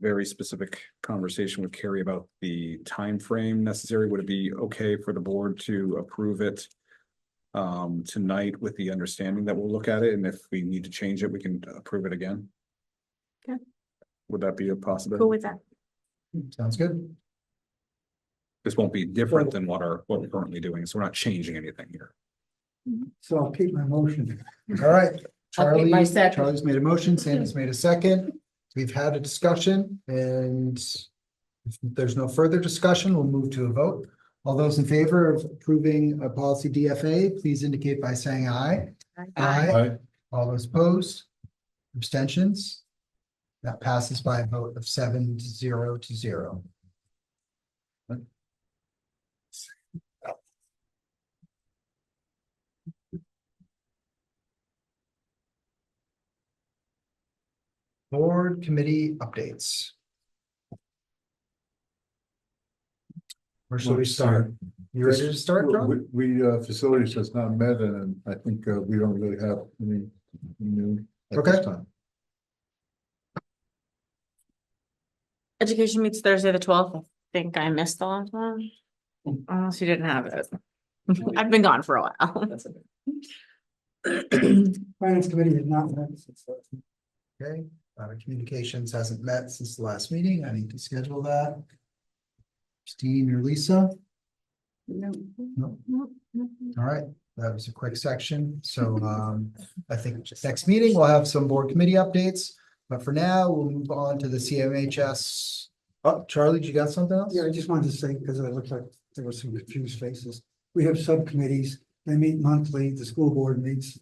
very specific conversation with Carrie about the time frame necessary, would it be okay for the board to approve it tonight with the understanding that we'll look at it, and if we need to change it, we can approve it again? Okay. Would that be a possibility? Go with that. Sounds good. This won't be different than what we're currently doing, so we're not changing anything here. So I'll keep my motion. All right. I'll keep my Charlie, second. Charlie's made a motion, Sandy's made a second. We've had a discussion and if there's no further discussion, we'll move to a vote. All those in favor of approving a policy DFA, please indicate by saying aye. Aye. All those opposed? Abstentions? That passes by a vote of 7-0. Board committee updates. Where should we start? You ready to start, John? Facilities has not met and I think we don't really have any new at Okay. this time. Education meets Thursday, the 12th. I think I missed the last one. Unless you didn't have it. I've been gone for a while. Finance committee has not met since. Okay, communications hasn't met since the last meeting. I need to schedule that. Christine or Lisa? No. No. All right, that was a quick section. So I think next meeting we'll have some board committee updates. But for now, we'll move on to the CMHS. Oh, Charlie, you got something else? Yeah, I just wanted to say, because it looked like there were some confused faces. We have subcommittees. They meet monthly. The school board meets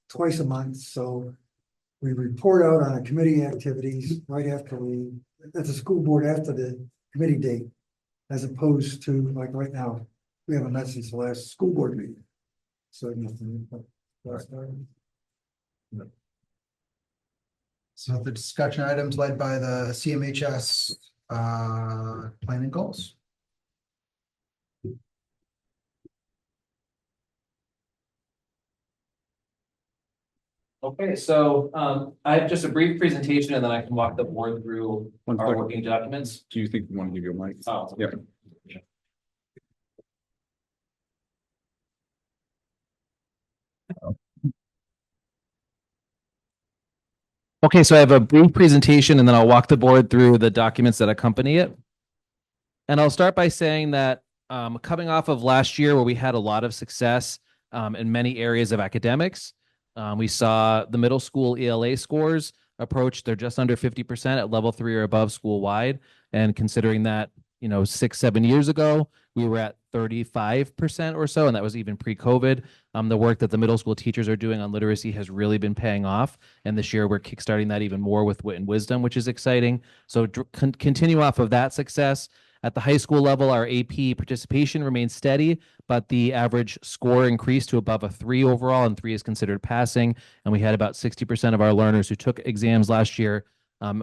twice a month, so we report out on committee activities right after at the school board after the committee date. As opposed to like right now, we haven't met since the last school board meeting. So nothing. So the discussion items led by the CMHS planning goals. Okay, so I have just a brief presentation and then I can walk the board through One our quick- working documents. Do you think we want to give you a mic? Oh. Yep. Okay, so I have a brief presentation and then I'll walk the board through the documents that accompany it. And I'll start by saying that coming off of last year where we had a lot of success in many areas of academics, we saw the middle school ELA scores approach, they're just under 50% at level 3 or above school wide. And considering that, 6-7 years ago, we were at 35% or so, and that was even pre-COVID. The work that the middle school teachers are doing on literacy has really been paying off. And this year we're kickstarting that even more with Wit and Wisdom, which is exciting. So continue off of that success. At the high school level, our AP participation remains steady, but the average score increased to above a 3 overall, and 3 is considered passing. And we had about 60% of our learners who took exams last year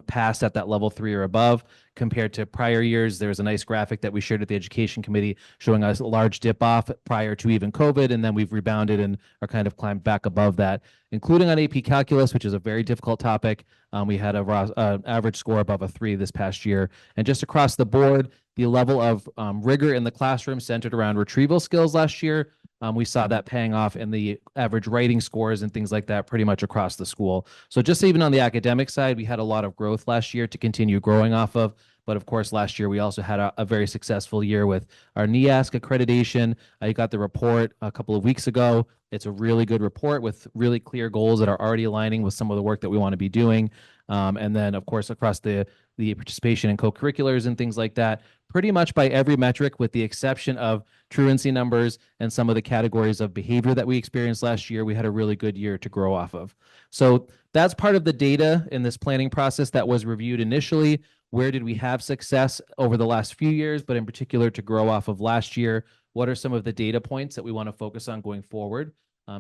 passed at that level 3 or above. Compared to prior years, there's a nice graphic that we shared at the education committee showing us a large dip off prior to even COVID, and then we've rebounded and are kind of climbed back above that, including on AP Calculus, which is a very difficult topic. We had a average score above a 3 this past year. And just across the board, the level of rigor in the classroom centered around retrieval skills last year, we saw that paying off in the average writing scores and things like that pretty much across the school. So just even on the academic side, we had a lot of growth last year to continue growing off of. But of course, last year we also had a very successful year with our NEASC accreditation. I got the report a couple of weeks ago. It's a really good report with really clear goals that are already aligning with some of the work that we want to be doing. And then, of course, across the participation in co-curriculars and things like that, pretty much by every metric, with the exception of truancy numbers and some of the categories of behavior that we experienced last year, we had a really good year to grow off of. So that's part of the data in this planning process that was reviewed initially. Where did we have success over the last few years, but in particular to grow off of last year? What are some of the data points that we want to focus on going forward?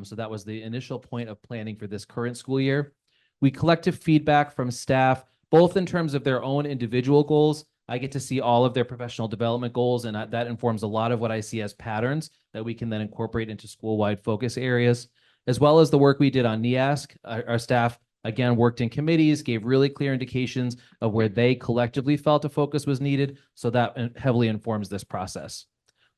So that was the initial point of planning for this current school year. We collected feedback from staff, both in terms of their own individual goals. I get to see all of their professional development goals, and that informs a lot of what I see as patterns that we can then incorporate into school-wide focus areas, as well as the work we did on NEASC. Our staff, again, worked in committees, gave really clear indications of where they collectively felt a focus was needed, so that heavily informs this process.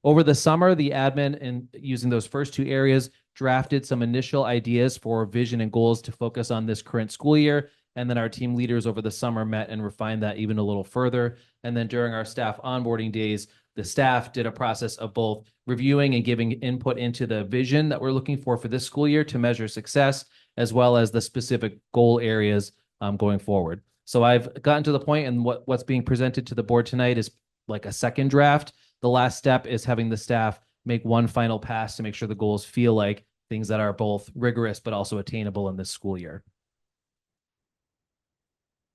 Over the summer, the admin, and using those first 2 areas, drafted some initial ideas for vision and goals to focus on this current school year. And then our team leaders over the summer met and refined that even a little further. And then during our staff onboarding days, the staff did a process of both reviewing and giving input into the vision that we're looking for this school year to measure success, as well as the specific goal areas going forward. So I've gotten to the point, and what's being presented to the board tonight is like a second draft. The last step is having the staff make one final pass to make sure the goals feel like things that are both rigorous but also attainable in this school year.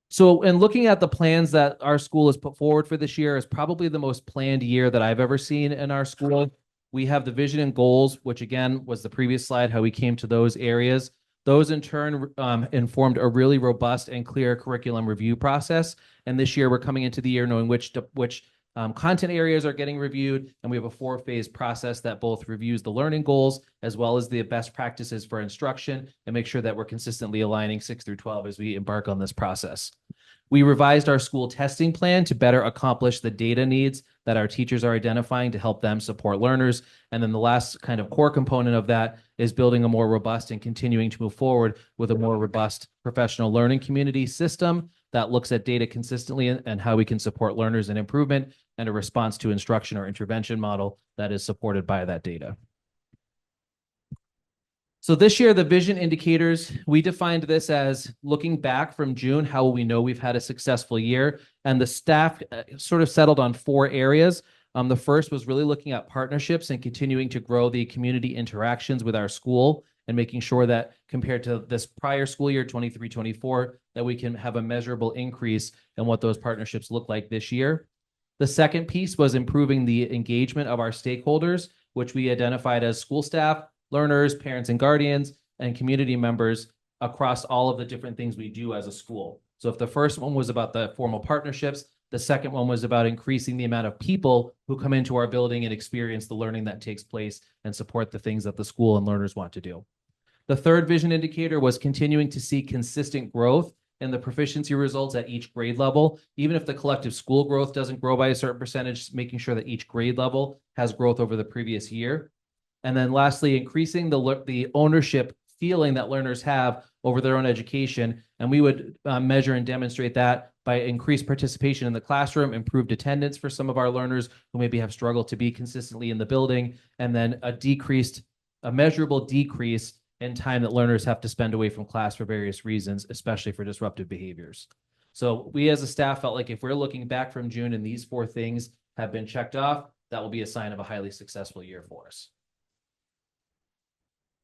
So in looking at the plans that our school has put forward for this year, is probably the most planned year that I've ever seen in our school. We have the vision and goals, which again was the previous slide, how we came to those areas. Those in turn informed a really robust and clear curriculum review process. And this year we're coming into the year knowing which content areas are getting reviewed, and we have a 4-phase process that both reviews the learning goals as well as the best practices for instruction and make sure that we're consistently aligning 6 through 12 as we embark on this process. We revised our school testing plan to better accomplish the data needs that our teachers are identifying to help them support learners. And then the last kind of core component of that is building a more robust and continuing to move forward with a more robust professional learning community system that looks at data consistently and how we can support learners in improvement, and a response to instruction or intervention model that is supported by that data. So this year, the vision indicators, we defined this as looking back from June, how will we know we've had a successful year? And the staff sort of settled on 4 areas. The first was really looking at partnerships and continuing to grow the community interactions with our school and making sure that compared to this prior school year, 23-24, that we can have a measurable increase in what those partnerships look like this year. The second piece was improving the engagement of our stakeholders, which we identified as school staff, learners, parents and guardians, and community members across all of the different things we do as a school. So if the first one was about the formal partnerships, the second one was about increasing the amount of people who come into our building and experience the learning that takes place and support the things that the school and learners want to do. The third vision indicator was continuing to see consistent growth in the proficiency results at each grade level. Even if the collective school growth doesn't grow by a certain percentage, making sure that each grade level has growth over the previous year. And then lastly, increasing the ownership feeling that learners have over their own education. And we would measure and demonstrate that by increased participation in the classroom, improved attendance for some of our learners who maybe have struggled to be consistently in the building, and then a measurable decrease in time that learners have to spend away from class for various reasons, especially for disruptive behaviors. So we as a staff felt like if we're looking back from June and these 4 things have been checked off, that will be a sign of a highly successful year for us.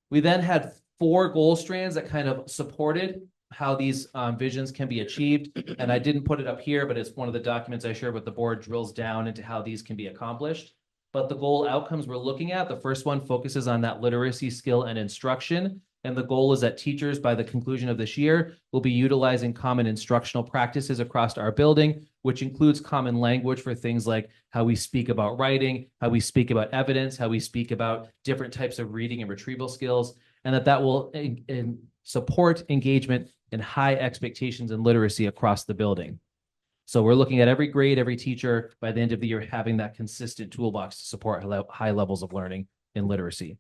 We then had 4 goal strands that kind of supported how these visions can be achieved. And I didn't put it up here, but it's one of the documents I shared with the board drills down into how these can be accomplished. But the goal outcomes we're looking at, the first one focuses on that literacy, skill, and instruction. And the goal is that teachers, by the conclusion of this year, will be utilizing common instructional practices across our building, which includes common language for things like how we speak about writing, how we speak about evidence, how we speak about different types of reading and retrieval skills, and that will support engagement in high expectations and literacy across the building. So we're looking at every grade, every teacher, by the end of the year, having that consistent toolbox to support high levels of learning in literacy.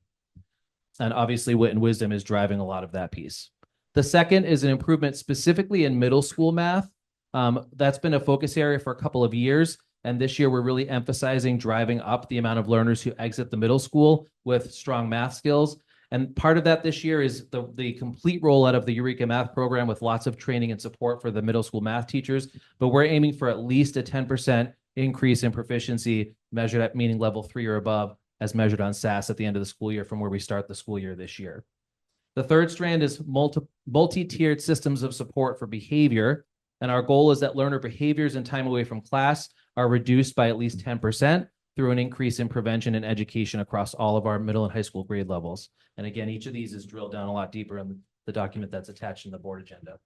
And obviously, wit and wisdom is driving a lot of that piece. The second is an improvement specifically in middle school math. That's been a focus area for a couple of years. And this year, we're really emphasizing driving up the amount of learners who exit the middle school with strong math skills. And part of that this year is the complete rollout of the Eureka Math program with lots of training and support for the middle school math teachers. But we're aiming for at least a 10% increase in proficiency measured at meaning level 3 or above, as measured on SAS at the end of the school year from where we start the school year this year. The third strand is multi-tiered systems of support for behavior. And our goal is that learner behaviors and time away from class are reduced by at least 10% through an increase in prevention and education across all of our middle and high school grade levels. And again, each of these is drilled down a lot deeper in the document that's attached in the board agenda.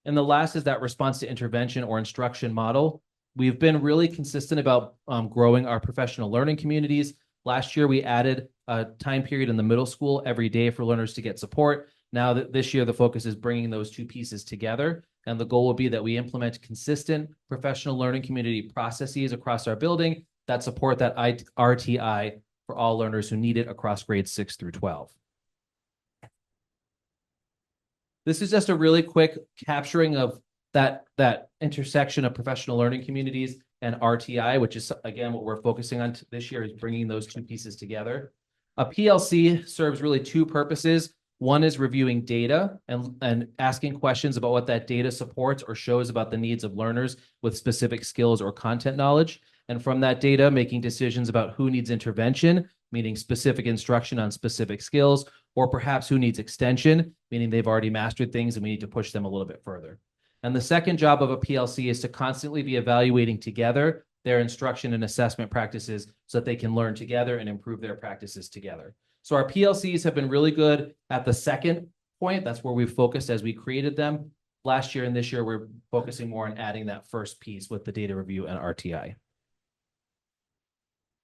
And the last is that response to intervention or instruction model. We've been really consistent about growing our professional learning communities. Last year, we added a time period in the middle school every day for learners to get support. Now that this year, the focus is bringing those 2 pieces together. And the goal will be that we implement consistent professional learning community processes across our building that support that RTI for all learners who need it across grades 6 through 12. This is just a really quick capturing of that intersection of professional learning communities and RTI, which is again, what we're focusing on this year is bringing those two pieces together. A PLC serves really two purposes. One is reviewing data and asking questions about what that data supports or shows about the needs of learners with specific skills or content knowledge. And from that data, making decisions about who needs intervention, meaning specific instruction on specific skills, or perhaps who needs extension, meaning they've already mastered things and we need to push them a little bit further. And the second job of a PLC is to constantly be evaluating together their instruction and assessment practices so that they can learn together and improve their practices together. So our PLCs have been really good at the second point. That's where we've focused as we created them. Last year and this year, we're focusing more on adding that first piece with the data review and RTI.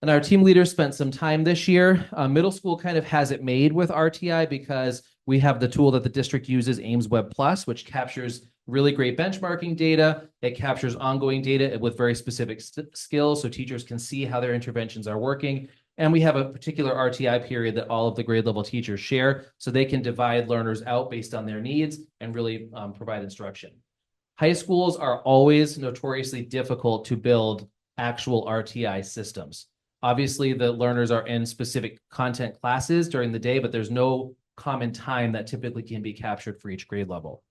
And our team leaders spent some time this year. Middle school kind of has it made with RTI because we have the tool that the district uses, Ames Web Plus, which captures really great benchmarking data. It captures ongoing data with very specific skills so teachers can see how their interventions are working. And we have a particular RTI period that all of the grade level teachers share so they can divide learners out based on their needs and really provide instruction. High schools are always notoriously difficult to build actual RTI systems. Obviously, the learners are in specific content classes during the day, but there's no common time that typically can be captured for each grade level.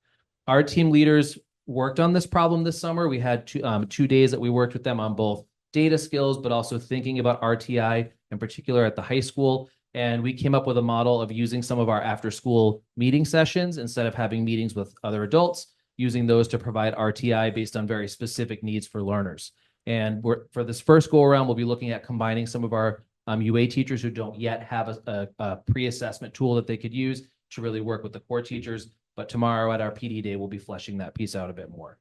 Our team leaders worked on this problem this summer. We had 2 days that we worked with them on both data skills, but also thinking about RTI in particular at the high school. And we came up with a model of using some of our after school meeting sessions instead of having meetings with other adults, using those to provide RTI based on very specific needs for learners. And for this first go around, we'll be looking at combining some of our UA teachers who don't yet have a pre-assessment tool that they could use to really work with the core teachers. But tomorrow at our PD day, we'll be fleshing that piece out a bit more.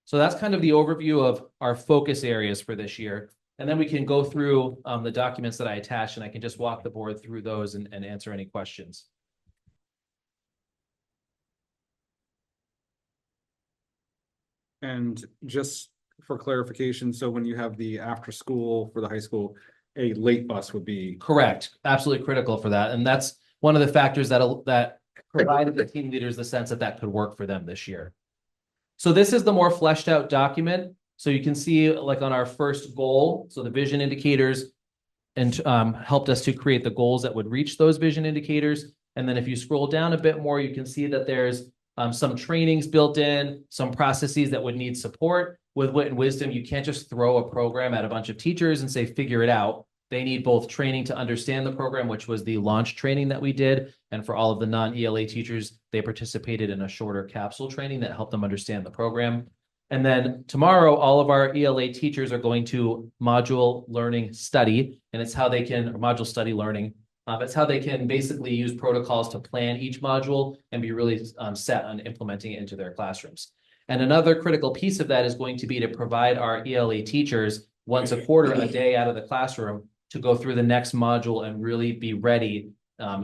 So that's kind of the overview of our focus areas for this year. And then we can go through the documents that I attached, and I can just walk the board through those and answer any questions. And just for clarification, so when you have the after school for the high school, a late bus would be correct. Absolutely critical for that. And that's one of the factors that provided the team leaders the sense that that could work for them this year. So this is the more fleshed out document. So you can see like on our first goal, so the vision indicators and helped us to create the goals that would reach those vision indicators. And then if you scroll down a bit more, you can see that there's some trainings built in, some processes that would need support. With Wit and Wisdom, you can't just throw a program at a bunch of teachers and say, figure it out. They need both training to understand the program, which was the launch training that we did. And for all of the non-ELA teachers, they participated in a shorter capsule training that helped them understand the program. And then tomorrow, all of our ELA teachers are going to module learning study, and it's how they can, or module study learning. It's how they can basically use protocols to plan each module and be really set on implementing it into their classrooms. And another critical piece of that is going to be to provide our ELA teachers once a quarter, a day out of the classroom to go through the next module and really be ready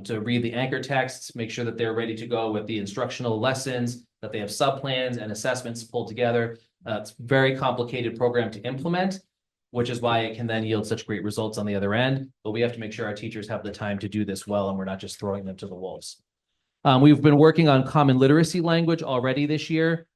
to read the anchor texts, make sure that they're ready to go with the instructional lessons, that they have subplans and assessments pulled together. It's a very complicated program to implement, which is why it can then yield such great results on the other end. But we have to make sure our teachers have the time to do this well, and we're not just throwing them to the wolves. We've been working on common literacy language already this year.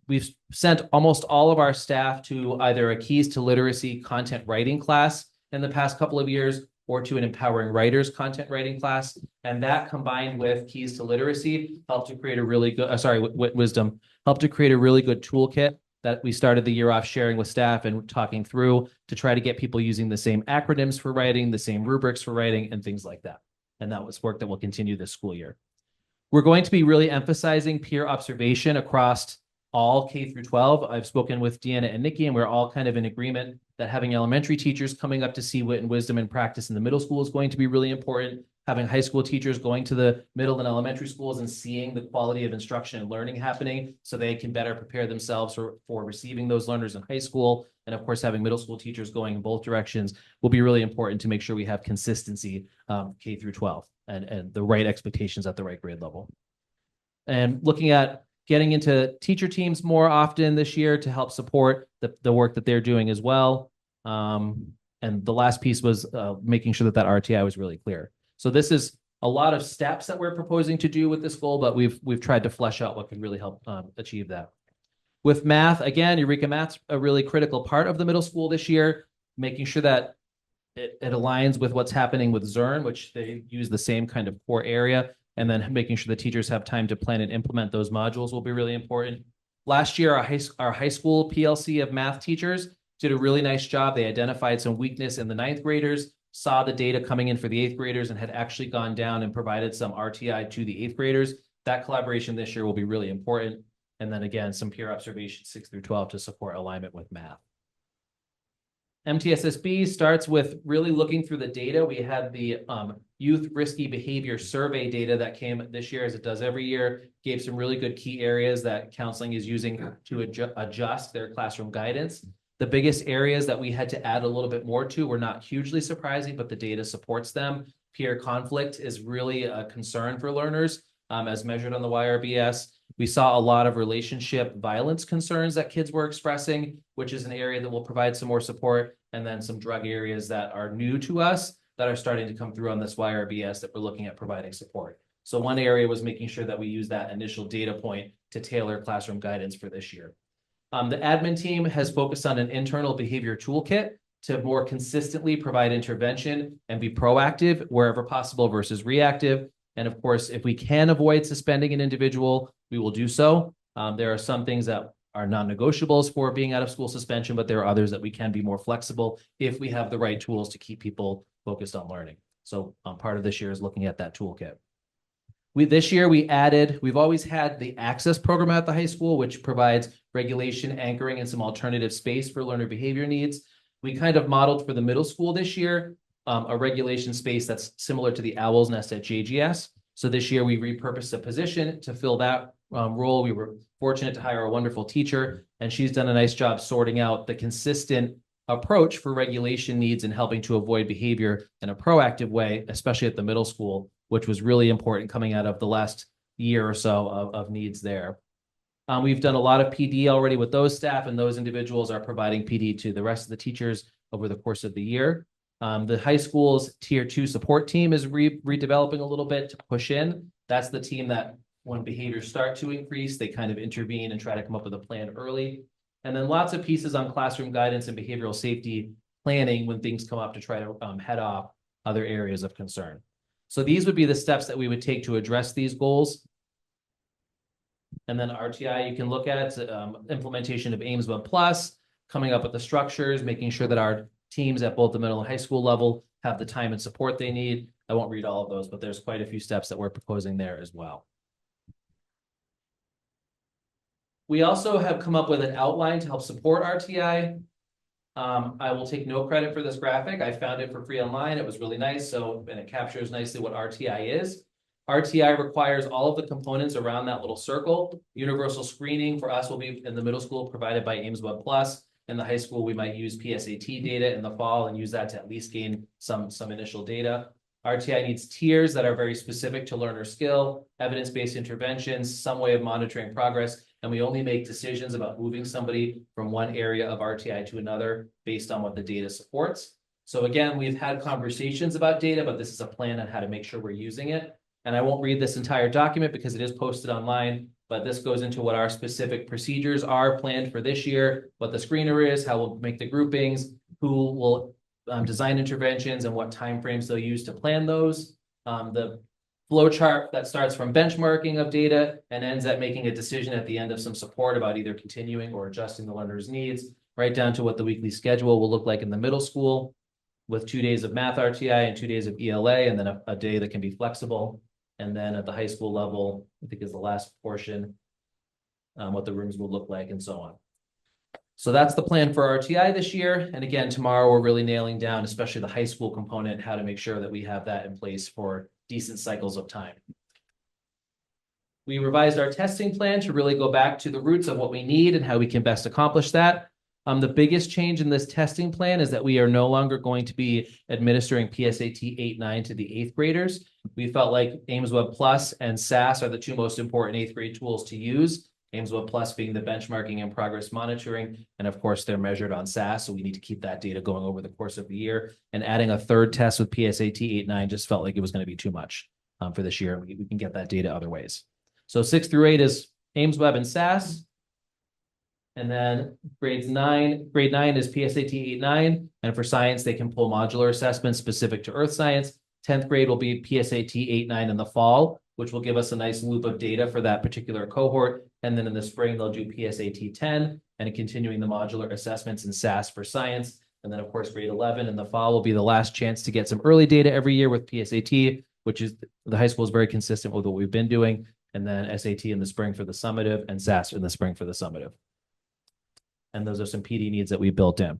We've sent almost all of our staff to either a Keys to Literacy content writing class in the past couple of years, or to an Empowering Writers content writing class. And that combined with Keys to Literacy helped to create a really good, Wisdom, helped to create a really good toolkit that we started the year off sharing with staff and talking through to try to get people using the same acronyms for writing, the same rubrics for writing, and things like that. And that was work that will continue this school year. We're going to be really emphasizing peer observation across all K through 12. I've spoken with Deanna and Nikki, and we're all kind of in agreement that having elementary teachers coming up to see Wit and Wisdom in practice in the middle school is going to be really important. Having high school teachers going to the middle and elementary schools and seeing the quality of instruction and learning happening so they can better prepare themselves for receiving those learners in high school. And of course, having middle school teachers going in both directions will be really important to make sure we have consistency K through 12 and the right expectations at the right grade level. And looking at getting into teacher teams more often this year to help support the work that they're doing as well. And the last piece was making sure that RTI was really clear. So this is a lot of steps that we're proposing to do with this goal, but we've tried to flesh out what can really help achieve that. With math, again, Eureka Math's a really critical part of the middle school this year, making sure that it aligns with what's happening with Zern, which they use the same kind of core area, and then making sure the teachers have time to plan and implement those modules will be really important. Last year, our high school PLC of math teachers did a really nice job. They identified some weakness in the ninth graders, saw the data coming in for the eighth graders, and had actually gone down and provided some RTI to the eighth graders. That collaboration this year will be really important. And then again, some peer observation 6 through 12 to support alignment with math. MTSSB starts with really looking through the data. We had the youth risky behavior survey data that came this year, as it does every year, gave some really good key areas that counseling is using to adjust their classroom guidance. The biggest areas that we had to add a little bit more to were not hugely surprising, but the data supports them. Peer conflict is really a concern for learners, as measured on the YRBS. We saw a lot of relationship violence concerns that kids were expressing, which is an area that will provide some more support, and then some drug areas that are new to us that are starting to come through on this YRBS that we're looking at providing support. So one area was making sure that we use that initial data point to tailor classroom guidance for this year. The admin team has focused on an internal behavior toolkit to more consistently provide intervention and be proactive wherever possible versus reactive. And of course, if we can avoid suspending an individual, we will do so. There are some things that are non-negotiables for being out of school suspension, but there are others that we can be more flexible if we have the right tools to keep people focused on learning. So part of this year is looking at that toolkit. This year we've always had the Access program at the high school, which provides regulation, anchoring, and some alternative space for learner behavior needs. We kind of modeled for the middle school this year, a regulation space that's similar to the Owl's Nest at JGS. So this year we repurposed a position to fill that role. We were fortunate to hire a wonderful teacher, and she's done a nice job sorting out the consistent approach for regulation needs and helping to avoid behavior in a proactive way, especially at the middle school, which was really important coming out of the last year or so of needs there. We've done a lot of PD already with those staff, and those individuals are providing PD to the rest of the teachers over the course of the year. The high school's tier 2 support team is redeveloping a little bit to push in. That's the team that when behaviors start to increase, they kind of intervene and try to come up with a plan early. And then lots of pieces on classroom guidance and behavioral safety planning when things come up to try to head off other areas of concern. So these would be the steps that we would take to address these goals. And then RTI, you can look at implementation of AIMSweb Plus, coming up with the structures, making sure that our teams at both the middle and high school level have the time and support they need. I won't read all of those, but there's quite a few steps that we're proposing there as well. We also have come up with an outline to help support RTI. I will take no credit for this graphic. I found it for free online. It was really nice. And it captures nicely what RTI is. RTI requires all of the components around that little circle. Universal screening for us will be in the middle school provided by AIMSweb Plus. In the high school, we might use PSAT data in the fall and use that to at least gain some initial data. RTI needs tiers that are very specific to learner skill, evidence-based interventions, some way of monitoring progress, and we only make decisions about moving somebody from one area of RTI to another based on what the data supports. So again, we've had conversations about data, but this is a plan on how to make sure we're using it. And I won't read this entire document because it is posted online, but this goes into what our specific procedures are planned for this year, what the screener is, how we'll make the groupings, who will design interventions, and what timeframes they'll use to plan those. The flow chart that starts from benchmarking of data and ends at making a decision at the end of some support about either continuing or adjusting the learner's needs, right down to what the weekly schedule will look like in the middle school with 2 days of math RTI and 2 days of ELA, and then a day that can be flexible. And then at the high school level, I think is the last portion, what the rooms will look like and so on. So that's the plan for RTI this year. And again, tomorrow we're really nailing down, especially the high school component, how to make sure that we have that in place for decent cycles of time. We revised our testing plan to really go back to the roots of what we need and how we can best accomplish that. The biggest change in this testing plan is that we are no longer going to be administering PSAT 8-9 to the 8th graders. We felt like AIMSweb Plus and SAS are the 2 most important 8th grade tools to use. AIMSweb Plus being the benchmarking and progress monitoring. And of course, they're measured on SAS. So we need to keep that data going over the course of the year. And adding a 3rd test with PSAT 8-9 just felt like it was going to be too much for this year. We can get that data other ways. So 6 through 8 is AIMSweb and SAS. And then grade 9 is PSAT 8-9, and for science, they can pull modular assessments specific to earth science. 10th grade will be PSAT 8-9 in the fall, which will give us a nice loop of data for that particular cohort. And then in the spring, they'll do PSAT 10 and continuing the modular assessments in SAS for science. And then, of course, grade 11 in the fall will be the last chance to get some early data every year with PSAT, which is the high school is very consistent with what we've been doing. And then SAT in the spring for the summative and SAS in the spring for the summative. And those are some PD needs that we built in.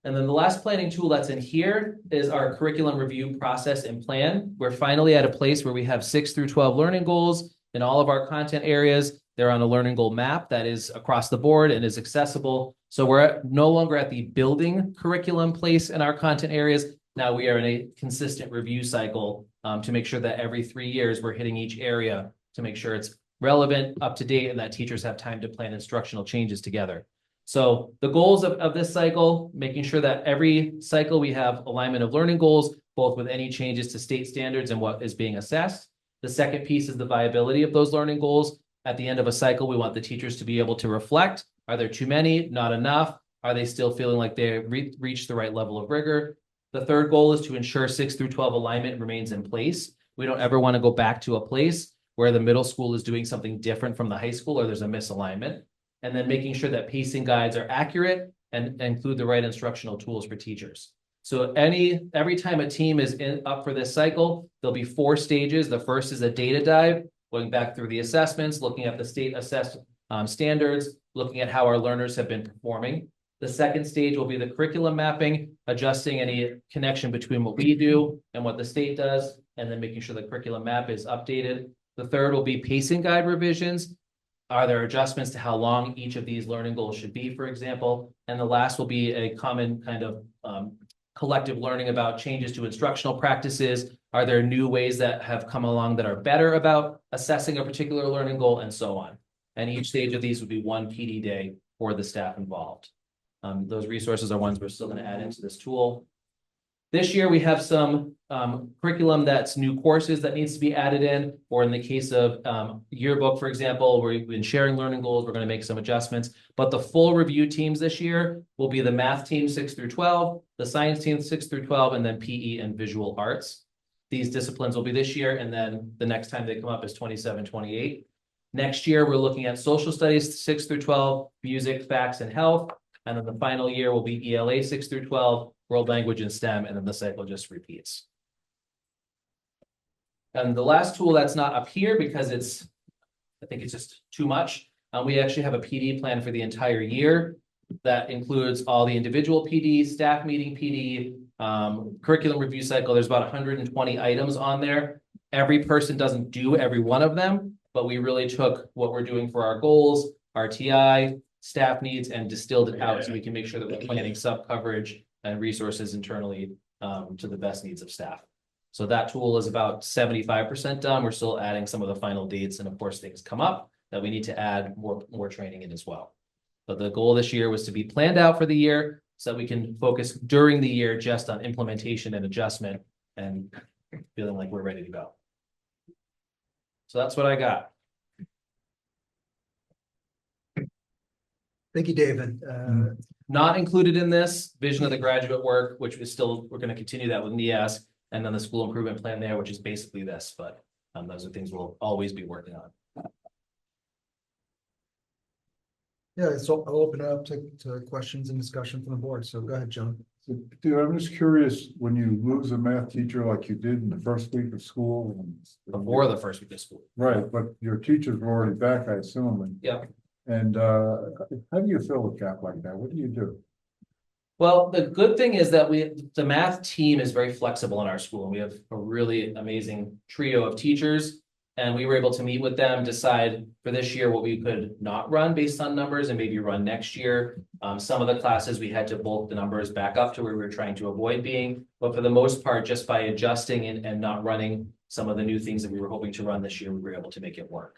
And then the last planning tool that's in here is our curriculum review process and plan. We're finally at a place where we have 6 through 12 learning goals in all of our content areas. They're on a learning goal map that is across the board and is accessible. So we're no longer at the building curriculum place in our content areas. Now we are in a consistent review cycle to make sure that every 3 years we're hitting each area to make sure it's relevant, up to date, and that teachers have time to plan instructional changes together. So the goals of this cycle, making sure that every cycle we have alignment of learning goals, both with any changes to state standards and what is being assessed. The second piece is the viability of those learning goals. At the end of a cycle, we want the teachers to be able to reflect. Are there too many? Not enough? Are they still feeling like they reached the right level of rigor? The third goal is to ensure 6 through 12 alignment remains in place. We don't ever want to go back to a place where the middle school is doing something different from the high school or there's a misalignment. And then making sure that pacing guides are accurate and include the right instructional tools for teachers. So every time a team is up for this cycle, there'll be 4 stages. The first is a data dive, going back through the assessments, looking at the state assessed standards, looking at how our learners have been performing. The second stage will be the curriculum mapping, adjusting any connection between what we do and what the state does, and then making sure the curriculum map is updated. The third will be pacing guide revisions. Are there adjustments to how long each of these learning goals should be, for example? And the last will be a common kind of collective learning about changes to instructional practices. Are there new ways that have come along that are better about assessing a particular learning goal, and so on? And each stage of these would be 1 PD day for the staff involved. Those resources are ones we're still going to add into this tool. This year, we have some curriculum that's new courses that needs to be added in, or in the case of yearbook, for example, where we've been sharing learning goals, we're going to make some adjustments. But the full review teams this year will be the math team 6 through 12, the science team 6 through 12, and then PE and visual arts. These disciplines will be this year, and then the next time they come up is 27, 28. Next year, we're looking at social studies 6 through 12, music, facts, and health. And then the final year will be ELA 6 through 12, world language and STEM, and then the cycle just repeats. And the last tool that's not up here because I think it's just too much. We actually have a PD plan for the entire year that includes all the individual PD, staff meeting PD, curriculum review cycle. There's about 120 items on there. Every person doesn't do every one of them, but we really took what we're doing for our goals, our TI, staff needs, and distilled it out so we can make sure that we're planning sub coverage and resources internally to the best needs of staff. So that tool is about 75% done. We're still adding some of the final dates, and of course things come up that we need to add more training in as well. But the goal this year was to be planned out for the year so that we can focus during the year just on implementation and adjustment and feeling like we're ready to go. So that's what I got. Thank you, David. Not included in this, vision of the graduate work, which we're going to continue that with NIASC, and then the school improvement plan there, which is basically this, but those are things we'll always be working on. Yeah, so I'll open it up to questions and discussion from the board. So go ahead, John. So, dude, I'm just curious, when you lose a math teacher like you did in the first week of school. Before the first week of school. Right, but your teachers were already back, I assume. Yep. And how do you fill a gap like that? What do you do? Well, the good thing is that the math team is very flexible in our school. We have a really amazing trio of teachers, and we were able to meet with them, decide for this year what we could not run based on numbers and maybe run next year. Some of the classes we had to bulk the numbers back up to where we were trying to avoid being, but for the most part, just by adjusting and not running some of the new things that we were hoping to run this year, we were able to make it work.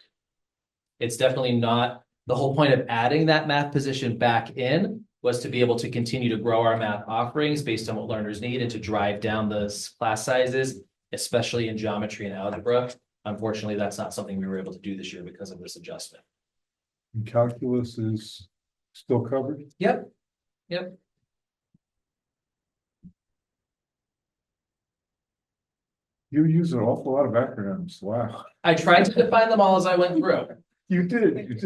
It's definitely not the whole point of adding that math position back in was to be able to continue to grow our math offerings based on what learners need and to drive down the class sizes, especially in geometry and algebra. Unfortunately, that's not something we were able to do this year because of this adjustment. And calculus is still covered? Yep. Yep. You use an awful lot of acronyms, wow. I tried to define them all as I went through. You did.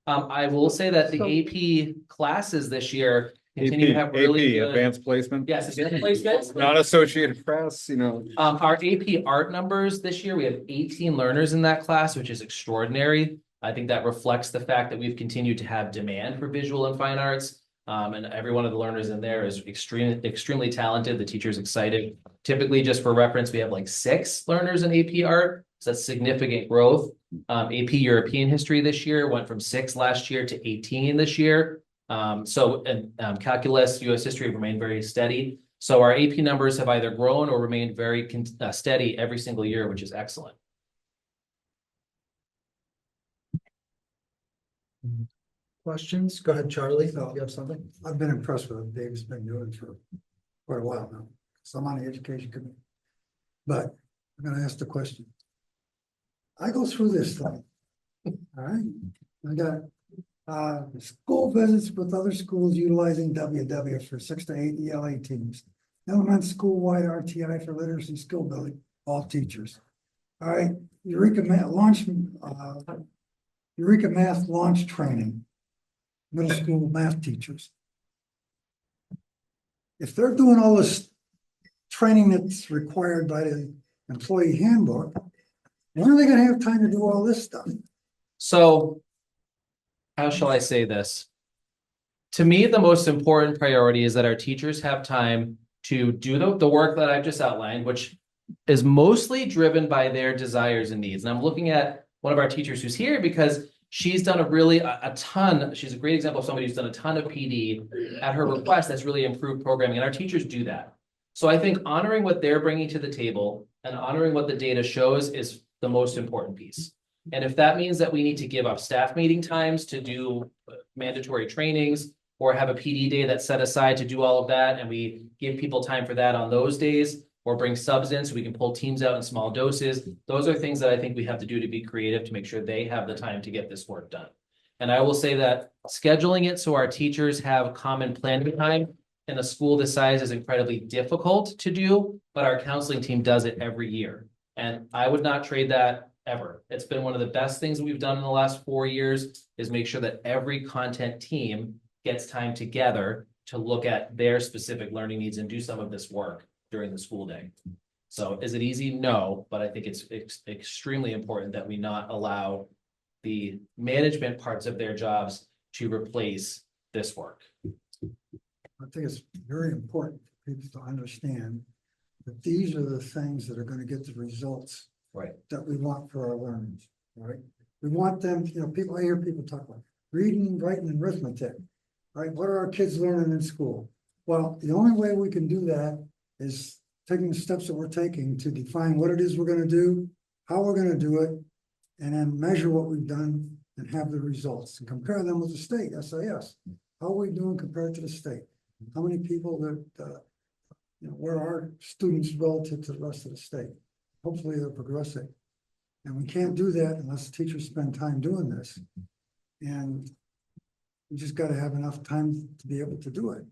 I will say that the AP classes this year continue to have really good. Advanced placement. Yes, advanced placements. Not Associated Press, Our AP art numbers this year, we have 18 learners in that class, which is extraordinary. I think that reflects the fact that we've continued to have demand for visual and fine arts. And every one of the learners in there is extremely talented. The teacher's excited. Typically, just for reference, we have like 6 learners in AP art. So that's significant growth. AP European history this year went from 6 last year to 18 this year. Calculus, US history remained very steady. So our AP numbers have either grown or remained very steady every single year, which is excellent. Questions? Go ahead, Charlie. If you have something. I've been impressed with what Dave's been doing for quite a while now. So I'm on the education committee. But I'm gonna ask the question. I go through this thing. All right, I got school visits with other schools utilizing WW for 6 to 8 ELA teams. Elementary school-wide RTI for literacy skill building, all teachers. All right, Eureka Math launch training. Middle school math teachers. If they're doing all this training that's required by the employee handbook, when are they gonna have time to do all this stuff? So how shall I say this? To me, the most important priority is that our teachers have time to do the work that I've just outlined, which is mostly driven by their desires and needs. And I'm looking at one of our teachers who's here because she's done a ton. She's a great example of somebody who's done a ton of PD at her request that's really improved programming. And our teachers do that. So I think honoring what they're bringing to the table and honoring what the data shows is the most important piece. And if that means that we need to give up staff meeting times to do mandatory trainings or have a PD day that's set aside to do all of that, and we give people time for that on those days, or bring subs in so we can pull teams out in small doses. Those are things that I think we have to do to be creative to make sure they have the time to get this work done. And I will say that scheduling it so our teachers have common planning time in a school this size is incredibly difficult to do, but our counseling team does it every year. And I would not trade that ever. It's been one of the best things that we've done in the last 4 years is make sure that every content team gets time together to look at their specific learning needs and do some of this work during the school day. So is it easy? No, but I think it's extremely important that we not allow the management parts of their jobs to replace this work. I think it's very important for people to understand that these are the things that are going to get the results Right. that we want for our learners, right? We want them, I hear people talk about reading, writing, and arithmetic, right? What are our kids learning in school? Well, the only way we can do that is taking the steps that we're taking to define what it is we're going to do, how we're going to do it, and then measure what we've done and have the results and compare them with the state, SAS. How are we doing compared to the state? How many people that, where are students relative to the rest of the state? Hopefully they're progressing. And we can't do that unless teachers spend time doing this. And we just got to have enough time to be able to do it.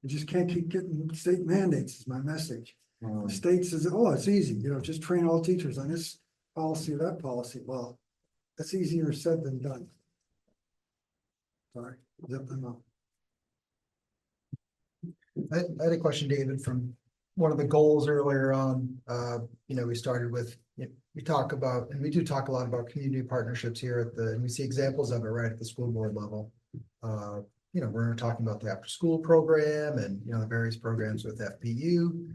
We just can't keep getting state mandates is my message. The state says, oh, it's easy, just train all teachers on this policy or that policy. Well, that's easier said than done. Sorry, zip them up. I had a question, David, from one of the goals earlier on. We started with, we talk about, and we do talk a lot about community partnerships here and we see examples of it right at the school board level. We're talking about the after school program and, the various programs with FPU.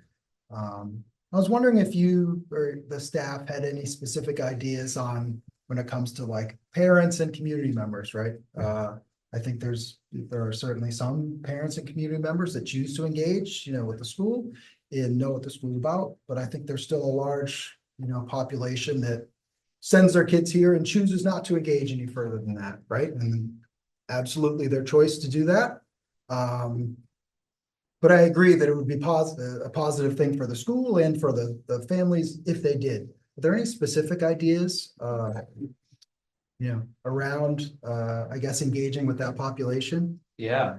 I was wondering if you or the staff had any specific ideas on when it comes to like parents and community members, right? I think there are certainly some parents and community members that choose to engage, with the school and know what the school's about. But I think there's still a large, population that sends their kids here and chooses not to engage any further than that, right? And absolutely their choice to do that. But I agree that it would be a positive thing for the school and for the families if they did. Are there any specific ideas, around, I guess, engaging with that population? Yeah.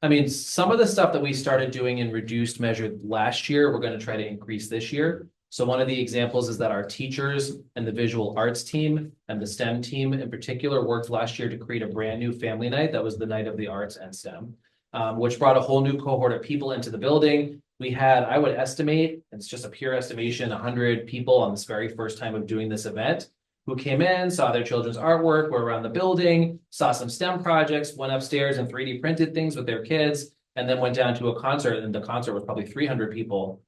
I mean, some of the stuff that we started doing in reduced measure last year, we're gonna try to increase this year. So one of the examples is that our teachers and the visual arts team and the STEM team in particular worked last year to create a brand new family night. That was the night of the arts and STEM, which brought a whole new cohort of people into the building. We had, I would estimate, it's just a pure estimation, 100 people on this very first time of doing this event who came in, saw their children's artwork, were around the building, saw some STEM projects, went upstairs and 3D printed things with their kids, and then went down to a concert, and the concert was probably 300 people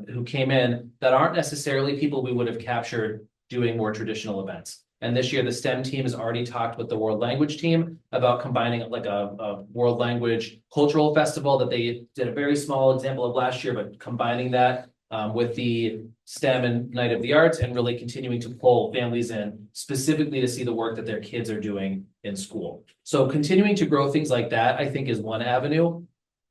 who came in that aren't necessarily people we would have captured doing more traditional events. And this year, the STEM team has already talked with the world language team about combining like a world language cultural festival that they did a very small example of last year, but combining that with the STEM and Night of the Arts and really continuing to pull families in specifically to see the work that their kids are doing in school. So continuing to grow things like that, I think, is one avenue.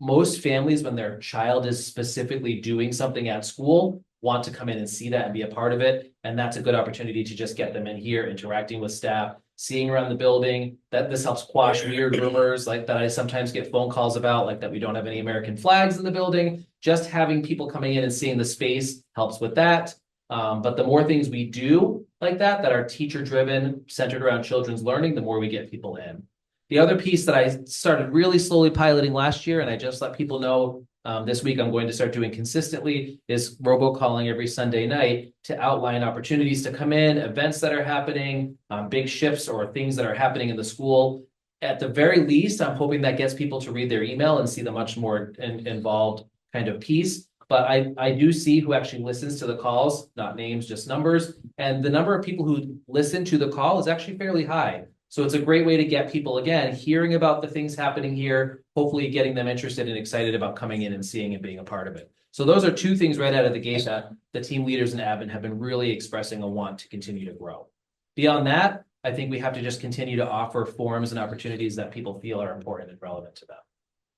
Most families, when their child is specifically doing something at school, want to come in and see that and be a part of it. And that's a good opportunity to just get them in here, interacting with staff, seeing around the building. That this helps quash weird rumors like that I sometimes get phone calls about, like that we don't have any American flags in the building. Just having people coming in and seeing the space helps with that. But the more things we do like that are teacher driven, centered around children's learning, the more we get people in. The other piece that I started really slowly piloting last year, and I just let people know this week I'm going to start doing consistently, is robocalling every Sunday night to outline opportunities to come in, events that are happening, big shifts or things that are happening in the school. At the very least, I'm hoping that gets people to read their email and see the much more involved kind of piece. But I do see who actually listens to the calls, not names, just numbers. And the number of people who listen to the call is actually fairly high. So it's a great way to get people, again, hearing about the things happening here, hopefully getting them interested and excited about coming in and seeing and being a part of it. So those are two things right out of the gate that the team leaders in admin have been really expressing a want to continue to grow. Beyond that, I think we have to just continue to offer forums and opportunities that people feel are important and relevant to them,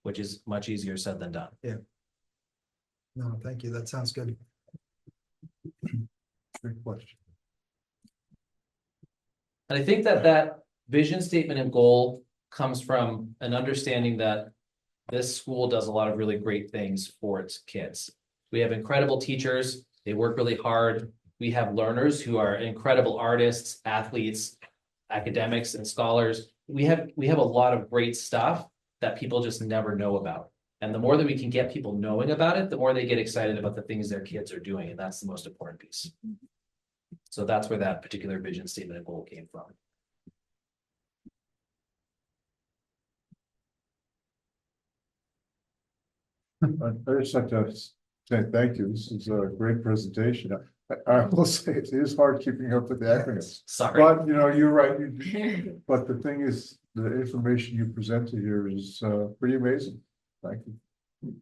which is much easier said than done. Yeah. No, thank you. That sounds good. Great question. And I think that vision statement and goal comes from an understanding that this school does a lot of really great things for its kids. We have incredible teachers. They work really hard. We have learners who are incredible artists, athletes, academics, and scholars. We have a lot of great stuff that people just never know about. And the more that we can get people knowing about it, the more they get excited about the things their kids are doing. And that's the most important piece. So that's where that particular vision statement and goal came from. I just like to say thank you. This is a great presentation. I will say it is hard keeping up with the acronyms. Sorry. But you're right. But the thing is, the information you presented here is pretty amazing. Thank you.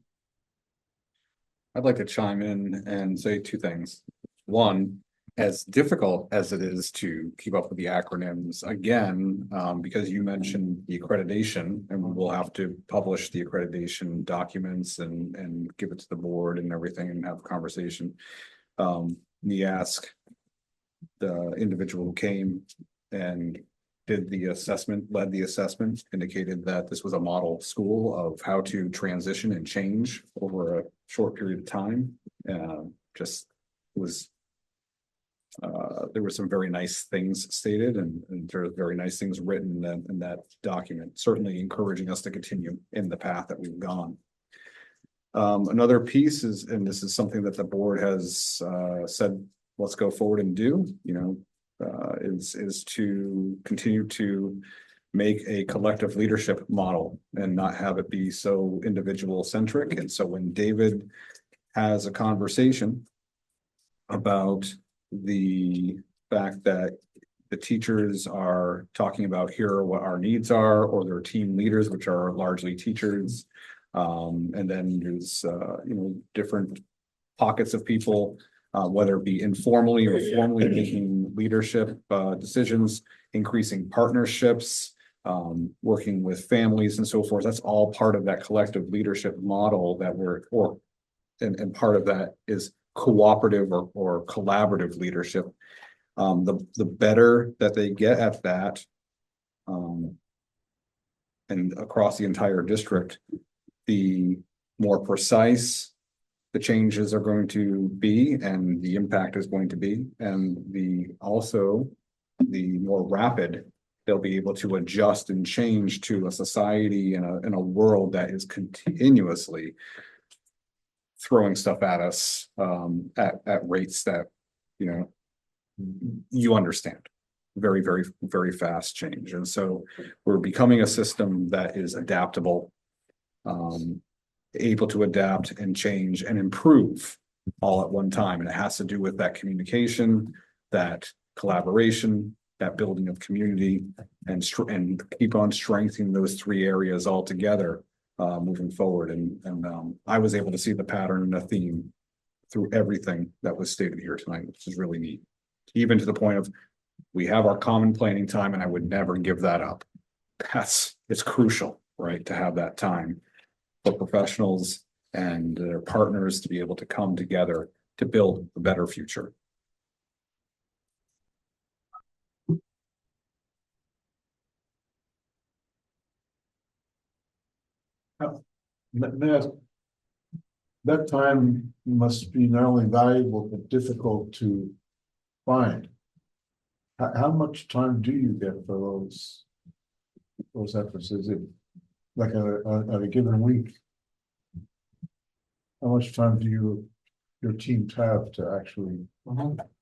I'd like to chime in and say two things. One, as difficult as it is to keep up with the acronyms, again, because you mentioned the accreditation, and we'll have to publish the accreditation documents and give it to the board and everything and have a conversation. We ask the individual who came and did the assessment, led the assessment, indicated that this was a model school of how to transition and change over a short period of time. Just was there were some very nice things stated and there are very nice things written in that document, certainly encouraging us to continue in the path that we've gone. Another piece is, and this is something that the board has said, let's go forward and do, is to continue to make a collective leadership model and not have it be so individual centric. And so when David has a conversation about the fact that the teachers are talking about here are what our needs are, or their team leaders, which are largely teachers. And then there's, different pockets of people, whether it be informally or formally making leadership decisions, increasing partnerships, working with families and so forth. That's all part of that collective leadership model that and part of that is cooperative or collaborative leadership. The better that they get at that. And across the entire district, the more precise the changes are going to be and the impact is going to be, and the more rapid they'll be able to adjust and change to a society and a world that is continuously throwing stuff at us at rates that, you know, you understand. Very, very, very fast change. And so we're becoming a system that is adaptable, able to adapt and change and improve all at one time. And it has to do with that communication, that collaboration, that building of community, and keep on strengthening those three areas all together moving forward. And I was able to see the pattern and the theme through everything that was stated here tonight, which is really neat. Even to the point of, we have our common planning time, and I would never give that up. It's crucial, right, to have that time for professionals and their partners to be able to come together to build a better future. That time must be not only valuable, but difficult to find. How much time do you get for those efforts? Is it like at a given week? How much time do your teams have to actually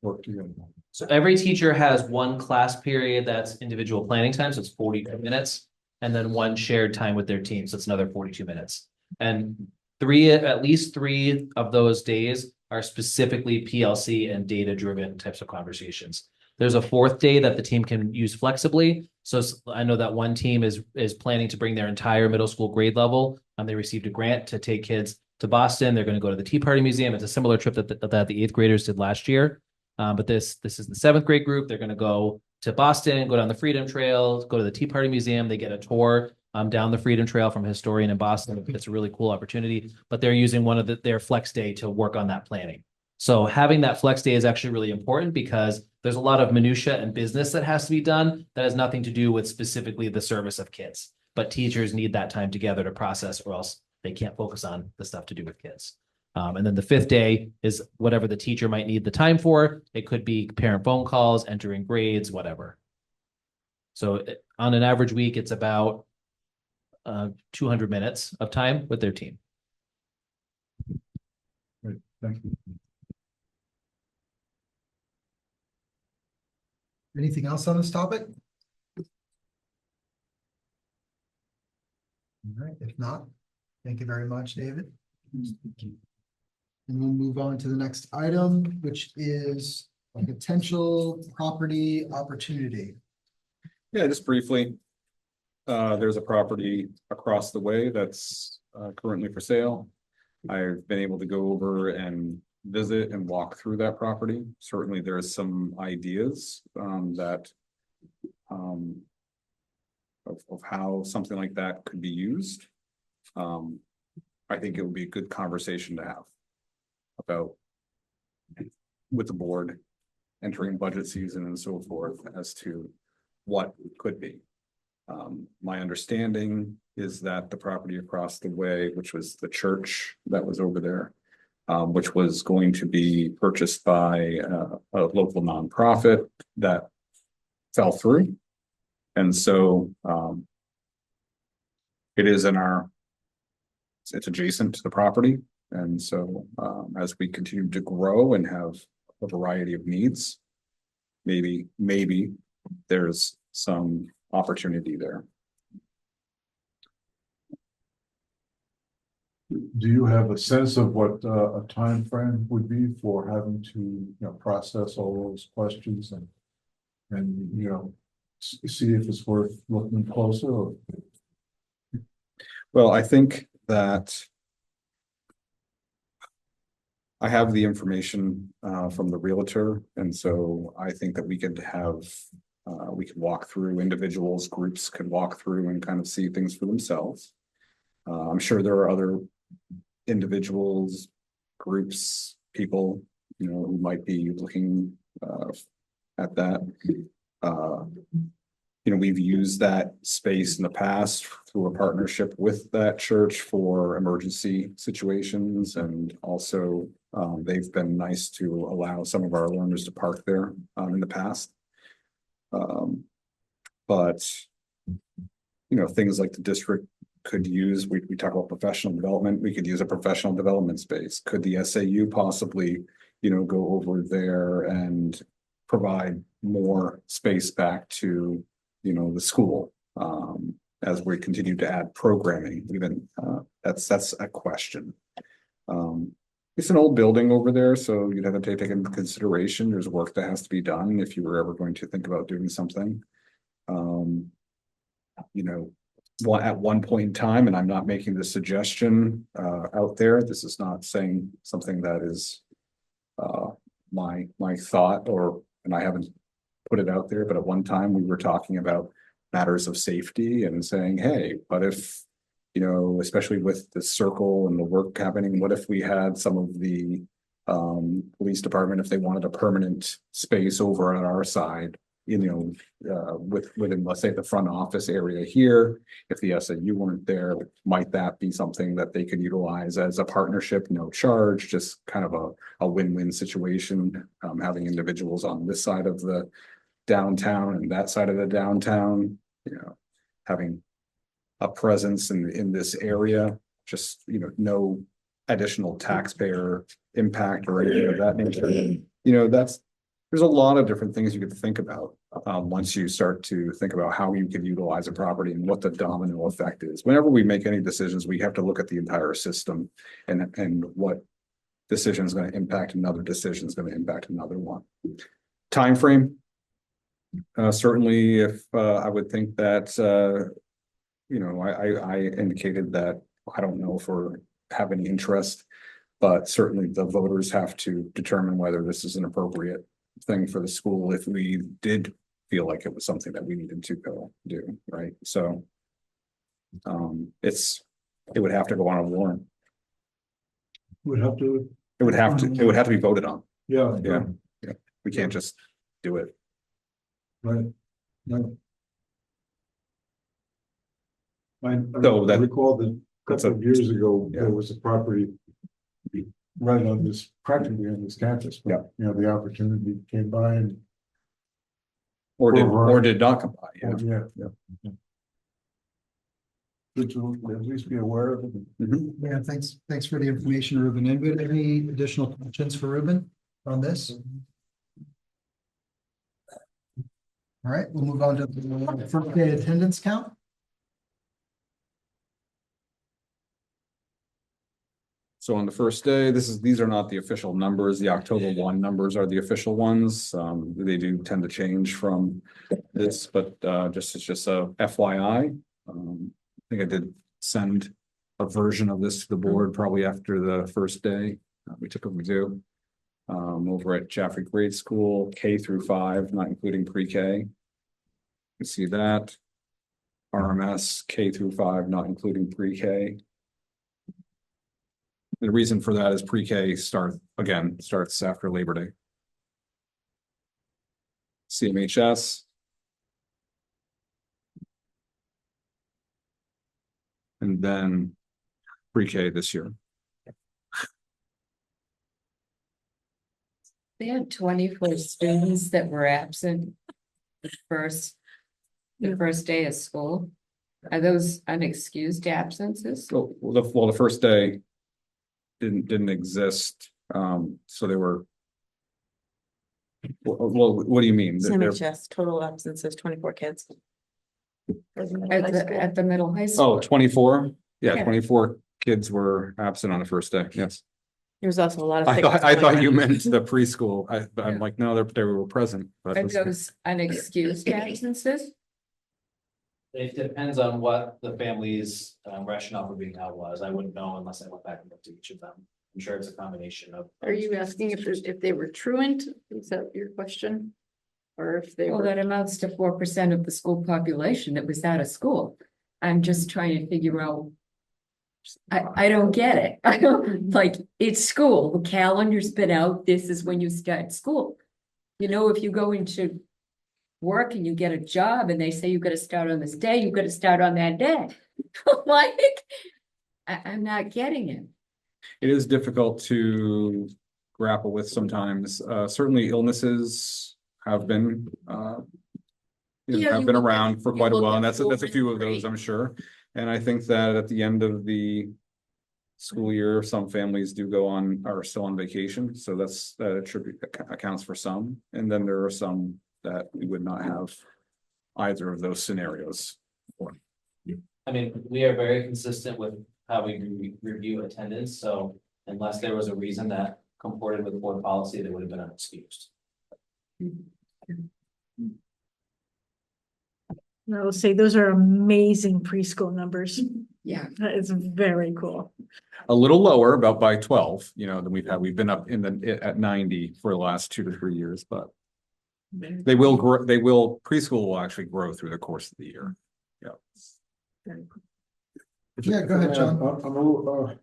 work together? So every teacher has one class period that's individual planning time, so it's 42 minutes, and then one shared time with their team, so it's another 42 minutes. And at least three of those days are specifically PLC and data-driven types of conversations. There's a fourth day that the team can use flexibly. So I know that one team is planning to bring their entire middle school grade level. They received a grant to take kids to Boston. They're going to go to the Tea Party Museum. It's a similar trip that the eighth graders did last year. But this is the seventh grade group. They're going to go to Boston, go down the Freedom Trail, go to the Tea Party Museum. They get a tour down the Freedom Trail from a historian in Boston. It's a really cool opportunity, but they're using one of their flex day to work on that planning. So having that flex day is actually really important because there's a lot of minutia and business that has to be done that has nothing to do with specifically the service of kids. But teachers need that time together to process, or else they can't focus on the stuff to do with kids. And then the fifth day is whatever the teacher might need the time for. It could be parent phone calls, entering grades, whatever. So on an average week, it's about 200 minutes of time with their team. Great, thank you. Anything else on this topic? All right, if not, thank you very much, David. And we'll move on to the next item, which is a potential property opportunity. Yeah, just briefly. There's a property across the way that's currently for sale. I've been able to go over and visit and walk through that property. Certainly there's some ideas of how something like that could be used. I think it would be a good conversation to have about with the board entering budget season and so forth as to what could be. My understanding is that the property across the way, which was the church that was over there, which was going to be purchased by a local nonprofit, that fell through. And so it is it's adjacent to the property. And so as we continue to grow and have a variety of needs, maybe there's some opportunity there. Do you have a sense of what a time frame would be for having to, process all those questions and see if it's worth looking closer? Or... Well, I think that I have the information from the realtor, and so I think that we could walk through, individuals, groups could walk through and kind of see things for themselves. I'm sure there are other individuals, groups, people, who might be looking at that. We've used that space in the past through a partnership with that church for emergency situations, and also they've been nice to allow some of our learners to park there in the past. But things like the district could use, we talk about professional development, we could use a professional development space. Could the SAU possibly, go over there and provide more space back to, the school? As we continue to add programming, even, that's a question. It's an old building over there, so you'd have to take into consideration, there's work that has to be done if you were ever going to think about doing something. At one point in time, and I'm not making this suggestion out there, this is not saying something that is my thought, and I haven't put it out there, but at one time we were talking about matters of safety and saying, hey, what if, especially with the circle and the work happening, what if we had some of the police department, if they wanted a permanent space over on our side, within, let's say, the front office area here, if the SAU weren't there, might that be something that they could utilize as a partnership, no charge, just kind of a win-win situation, having individuals on this side of the downtown and that side of the downtown, having a presence in this area, just, no additional taxpayer impact or anything of that nature. There's a lot of different things you could think about once you start to think about how you could utilize a property and what the domino effect is. Whenever we make any decisions, we have to look at the entire system and what decision is going to impact another decision is going to impact another one. Timeframe. Certainly, if I would think that, I indicated that I don't know if we have any interest, but certainly the voters have to determine whether this is an appropriate thing for the school if we did feel like it was something that we needed to go do, right? So it would have to go on a warrant. Would have to. It would have to be voted on. Yeah. Yeah. We can't just do it. Right. Right. I So that- recall that a that's couple of years ago, yeah. there was a property right on this, practically on this campus. But, the opportunity came by and. Or did not come by. Yeah. Yeah. Good to at least be aware of it. Yeah, thanks for the information, Ruben. Anybody have any additional questions for Ruben on this? All right, we'll move on to the first day attendance count. So on the first day, these are not the official numbers. The October 1 numbers are the official ones. They do tend to change from this, but it's just a FYI. I think I did send a version of this to the board probably after the first day. We typically do. Over at Jaffrey Grade School, K through 5, not including pre-K. You see that. RMS K through 5, not including pre-K. The reason for that is pre-K starts after Labor Day. CMHS. And then pre-K this year. They had 24 students that were absent the first day of school. Are those unexcused absences? Well, the first day didn't exist. So they were. Well, what do you mean? CMHS, total absences, 24 kids. At the middle high school? Oh, 24? Yeah, Yeah. 24 kids were absent on the first day. Yes. There was also a lot of. I thought you meant the preschool. I'm like, no, they were present. But Are those unexcused absences? It depends on what the family's rationale for being out was. I wouldn't know unless I went back and looked at each of them. I'm sure it's a combination of. Are you asking if they were truant? Is that your question? Or if they Well, were? that amounts to 4% of the school population that was out of school. I'm just trying to figure out. I don't get it. I don't, like, it's school, the calendar's been out, this is when you start school. You know, if you go into work and you get a job and they say you gotta start on this day, you gotta start on that day. Like, I'm not getting it. It is difficult to grapple with sometimes. Certainly illnesses have been, Yeah, have you been look at- around for you quite a look while, at and that's a few of children, those, I'm sure. And I think that at the end of the school year, some families do go on, are still on vacation, so that attribute accounts for some. And then there are some that we would not have either of those scenarios. I mean, we are very consistent with how we review attendance, so unless there was a reason that comported with board policy, they would have been excused. I will say those are amazing preschool numbers. Yeah. That is very cool. A little lower, about by 12, than we've been up at 90 for the last 2 to 3 years, but they will grow, preschool will actually grow through the course of the year. Yeah. Yeah, go ahead, John. I'm a little, I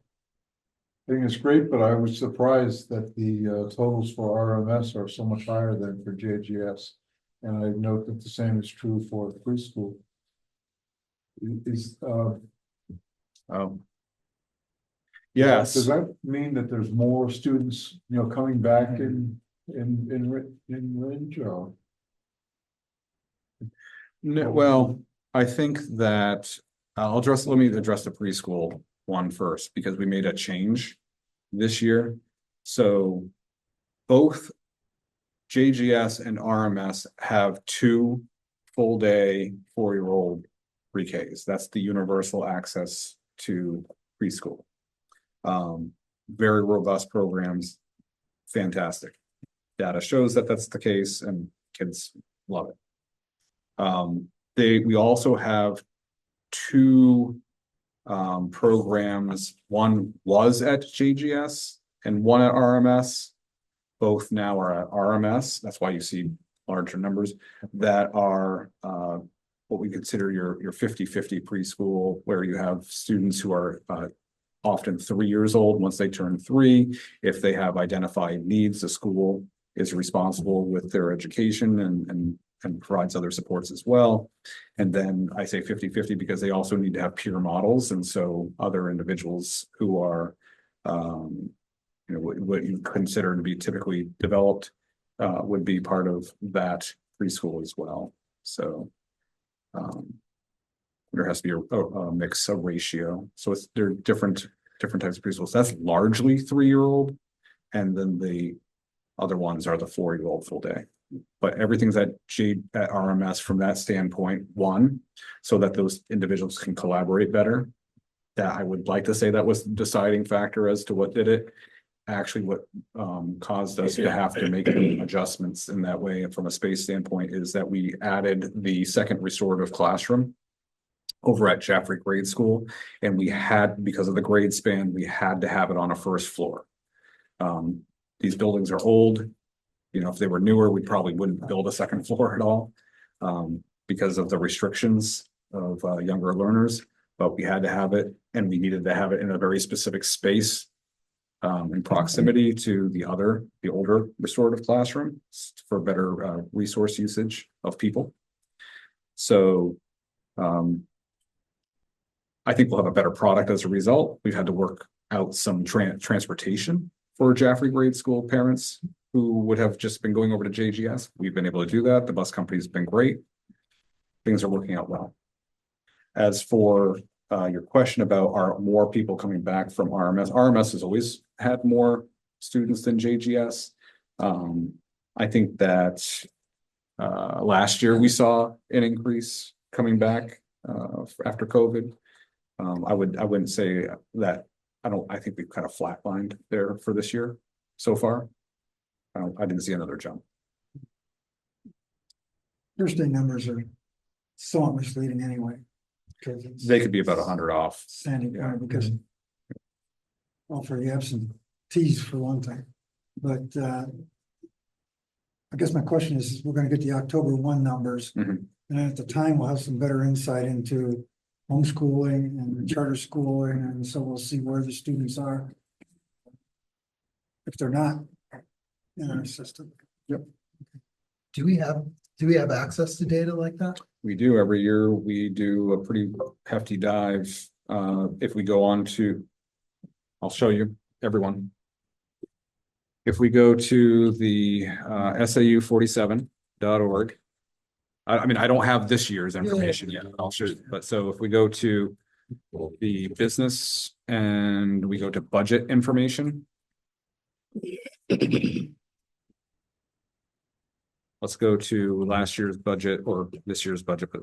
think it's great, but I was surprised that the totals for RMS are so much higher than for JGS. And I note that the same is true for preschool. Yes. Does that mean that there's more students, coming back in range or? No, well, I think that let me address the preschool one first, because we made a change this year. So both JGS and RMS have 2 full-day 4-year-old pre-Ks. That's the universal access to preschool. Very robust programs, fantastic. Data shows that that's the case, and kids love it. We also have 2 programs. One was at JGS and one at RMS. Both now are at RMS. That's why you see larger numbers that are what we consider your 50-50 preschool, where you have students who are often 3 years old. Once they turn 3, if they have identified needs, the school is responsible with their education and provides other supports as well. And then I say 50-50 because they also need to have peer models. And so other individuals who are, what you consider to be typically developed would be part of that preschool as well. So there has to be a mix, a ratio. So they're different types of preschools. That's largely 3-year-old. And then the other ones are the 4-year-old full day. But everything's at RMS from that standpoint, one, so that those individuals can collaborate better. That I would like to say that was the deciding factor as to what did it. Actually, what caused us to have to make adjustments in that way from a space standpoint is that we added the second restorative classroom over at Jaffrey Grade School. And we had, because of the grade span, we had to have it on a first floor. These buildings are old. If they were newer, we probably wouldn't build a second floor at all because of the restrictions of younger learners, but we had to have it, and we needed to have it in a very specific space in proximity to the older restorative classroom for better resource usage of people. So I think we'll have a better product as a result. We've had to work out some transportation for Jaffrey Grade School parents who would have just been going over to JGS. We've been able to do that. The bus company's been great. Things are working out well. As for your question about are more people coming back from RMS, RMS has always had more students than JGS. I think that last year we saw an increase coming back after COVID. I wouldn't say that. I think we've kind of flatlined there for this year so far. I didn't see another jump. Thursday numbers are somewhat misleading anyway. They could be about 100 off. Sandy Point, because well, for the absentees for a long time. But I guess my question is, we're gonna get the October 1 numbers. Mhm. And at the time, we'll have some better insight into homeschooling and charter schooling, and so we'll see where the students are. If they're not in our system. Do we have access to data like that? We do every year. We do a pretty hefty dive. If we go on to, I'll show you everyone. If we go to the SAU47.org. I mean, I don't have this year's information yet. I'll show you. But so if we go to the business and we go to budget information. Let's go to last year's budget or this year's budget, but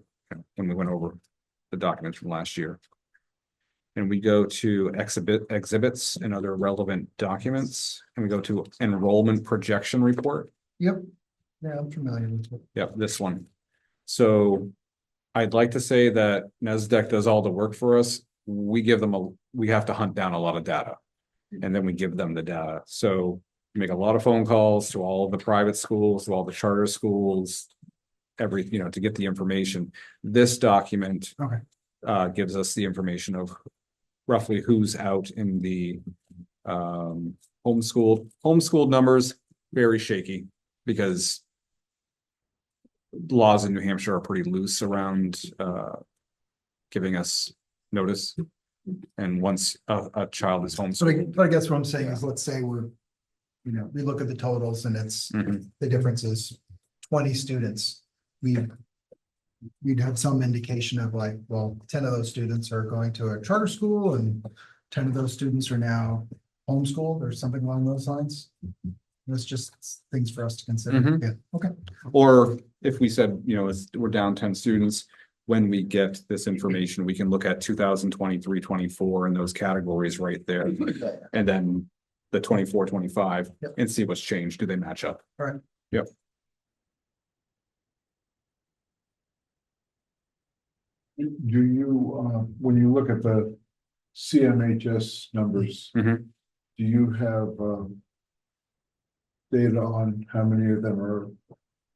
when we went over the documents from last year. And we go to exhibits and other relevant documents, and we go to enrollment projection report. Yep. Yeah, I'm familiar with it. Yep, this one. So I'd like to say that NASDAQ does all the work for us. We give them we have to hunt down a lot of data. And then we give them the data. So we make a lot of phone calls to all of the private schools, to all the charter schools, to get the information. This document gives us the information of roughly who's out in the homeschooled numbers, very shaky because laws in New Hampshire are pretty loose around giving us notice. And once a child is homeschooled. But I guess what I'm saying is, let's say we look at the totals and it's, the difference is 20 students. We'd have some indication of like, well, 10 of those students are going to a charter school and 10 of those students are now homeschooled or something along those lines. It's just things for us to consider. Yeah, okay. Or if we said, we're down 10 students, when we get this information, we can look at 2023, 24 and those categories right there. And then the 24, 25 and see what's changed. Do they match up? All right. Yep. Do you, when you look at the CMHS numbers, do you have data on how many of them are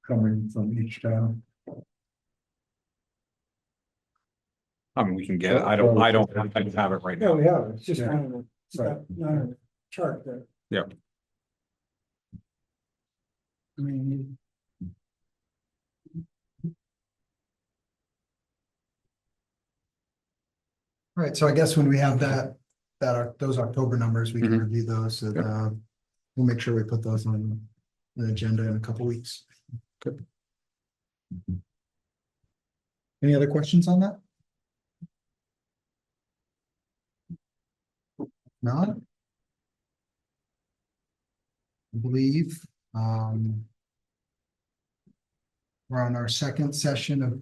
coming from each town? I mean, we can get it. I don't have it right Yeah, now. we have, it's just Yeah. kind of, it's not a chart there. Yeah. I mean. All right, so I guess when we have those October numbers, we can review those and we'll make sure we put those on the agenda in a couple weeks. Good. Any other questions on that? Not? I believe, we're on our second session of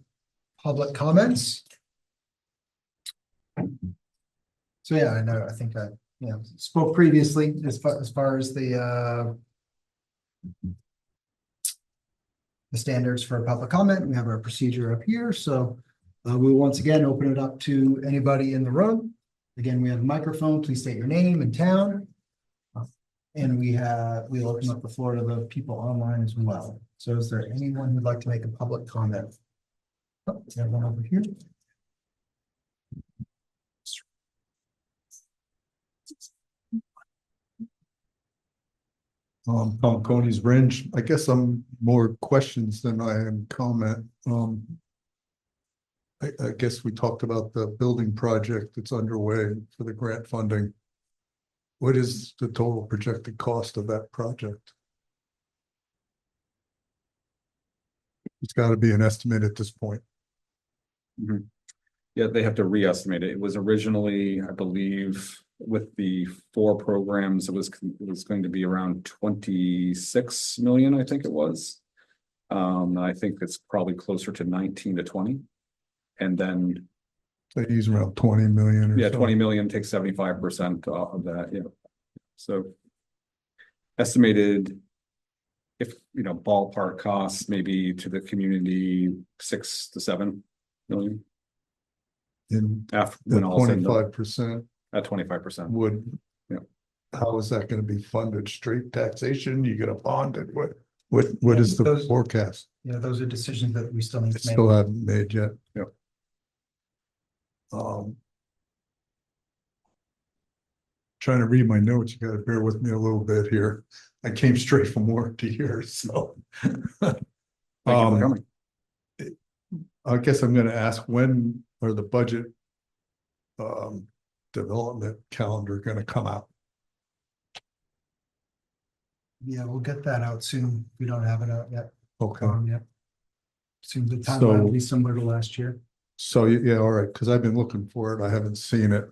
public comments. So yeah, I think I spoke previously as far as the standards for public comment. We have our procedure up here, so we'll once again open it up to anybody in the room. Again, we have a microphone. Please state your name and town. And we'll open up the floor to the people online as well. So is there anyone who'd like to make a public comment? Oh, we have one over here. Coney's Ridge, I guess I'm more questions than I am comment. I guess we talked about the building project that's underway for the grant funding. What is the total projected cost of that project? It's got to be an estimate at this point. Yeah, they have to re-estimate it. It was originally, I believe, with the 4 programs, it was going to be around 26 million, I think it was. I think it's probably closer to 19 to 20. And then They use around 20 million or so. 20 million takes 75% of that, yeah. So estimated, if ballpark costs maybe to the community 6 to 7 million. And After the when all said and done, 25% at 25%. would. Yeah. How is that going to be funded? Straight taxation? You get a bond? What is the those- forecast? Yeah, those are decisions that we still need to make. Still haven't made yet. Yep. Um. Trying to read my notes, you gotta bear with me a little bit here. I came straight from work to here, so. Thank you for coming. I guess I'm gonna ask, when are the budget development calendar gonna come out? Yeah, we'll get that out soon. We don't have it out yet. Okay, Yet. Seems the timeline will be similar to last year. so yeah, all right, because I've been looking for it. I haven't seen it.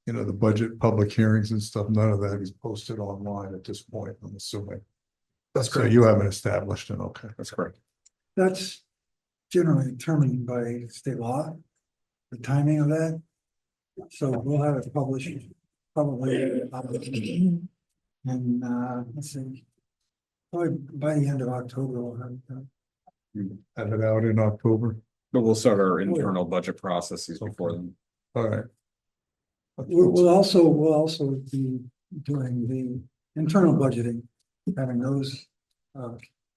You know, the budget public hearings and stuff, none of that is posted online at this point, I'm assuming. That's So correct. you haven't established it, okay. That's correct. That's generally determined by state law, the timing of that. So we'll have it published probably. And let's see. Probably by the end of October, we'll have it done. Have it out in October, But we'll start our internal budget processes before then. all right. We'll also be doing the internal budgeting, having those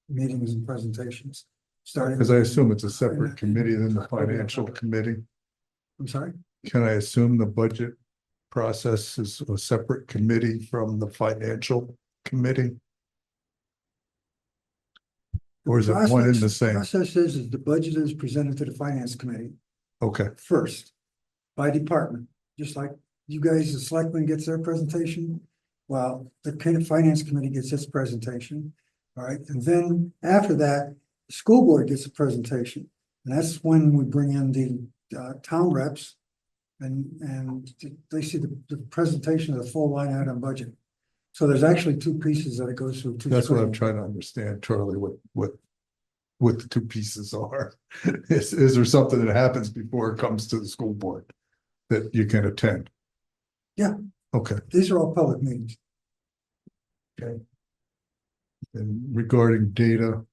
meetings and presentations. Starting. Because I assume it's a separate committee than the financial committee. I'm sorry? Can I assume the budget process is a separate committee from the financial committee? Or is it one and the same? Process is the budget is presented to the finance committee Okay, first by department, just like you guys, the selectmen gets their presentation. Well, the finance committee gets its presentation, all right, and then after that, the school board gets a presentation. And that's when we bring in the town reps and they see the presentation of the full line item budget. So there's actually two pieces that it goes through. that's what I'm trying to understand, Charlie, what the two pieces are. Is there something that happens before it comes to the school board that you can attend? Yeah. Okay, These are all public meetings. and regarding data,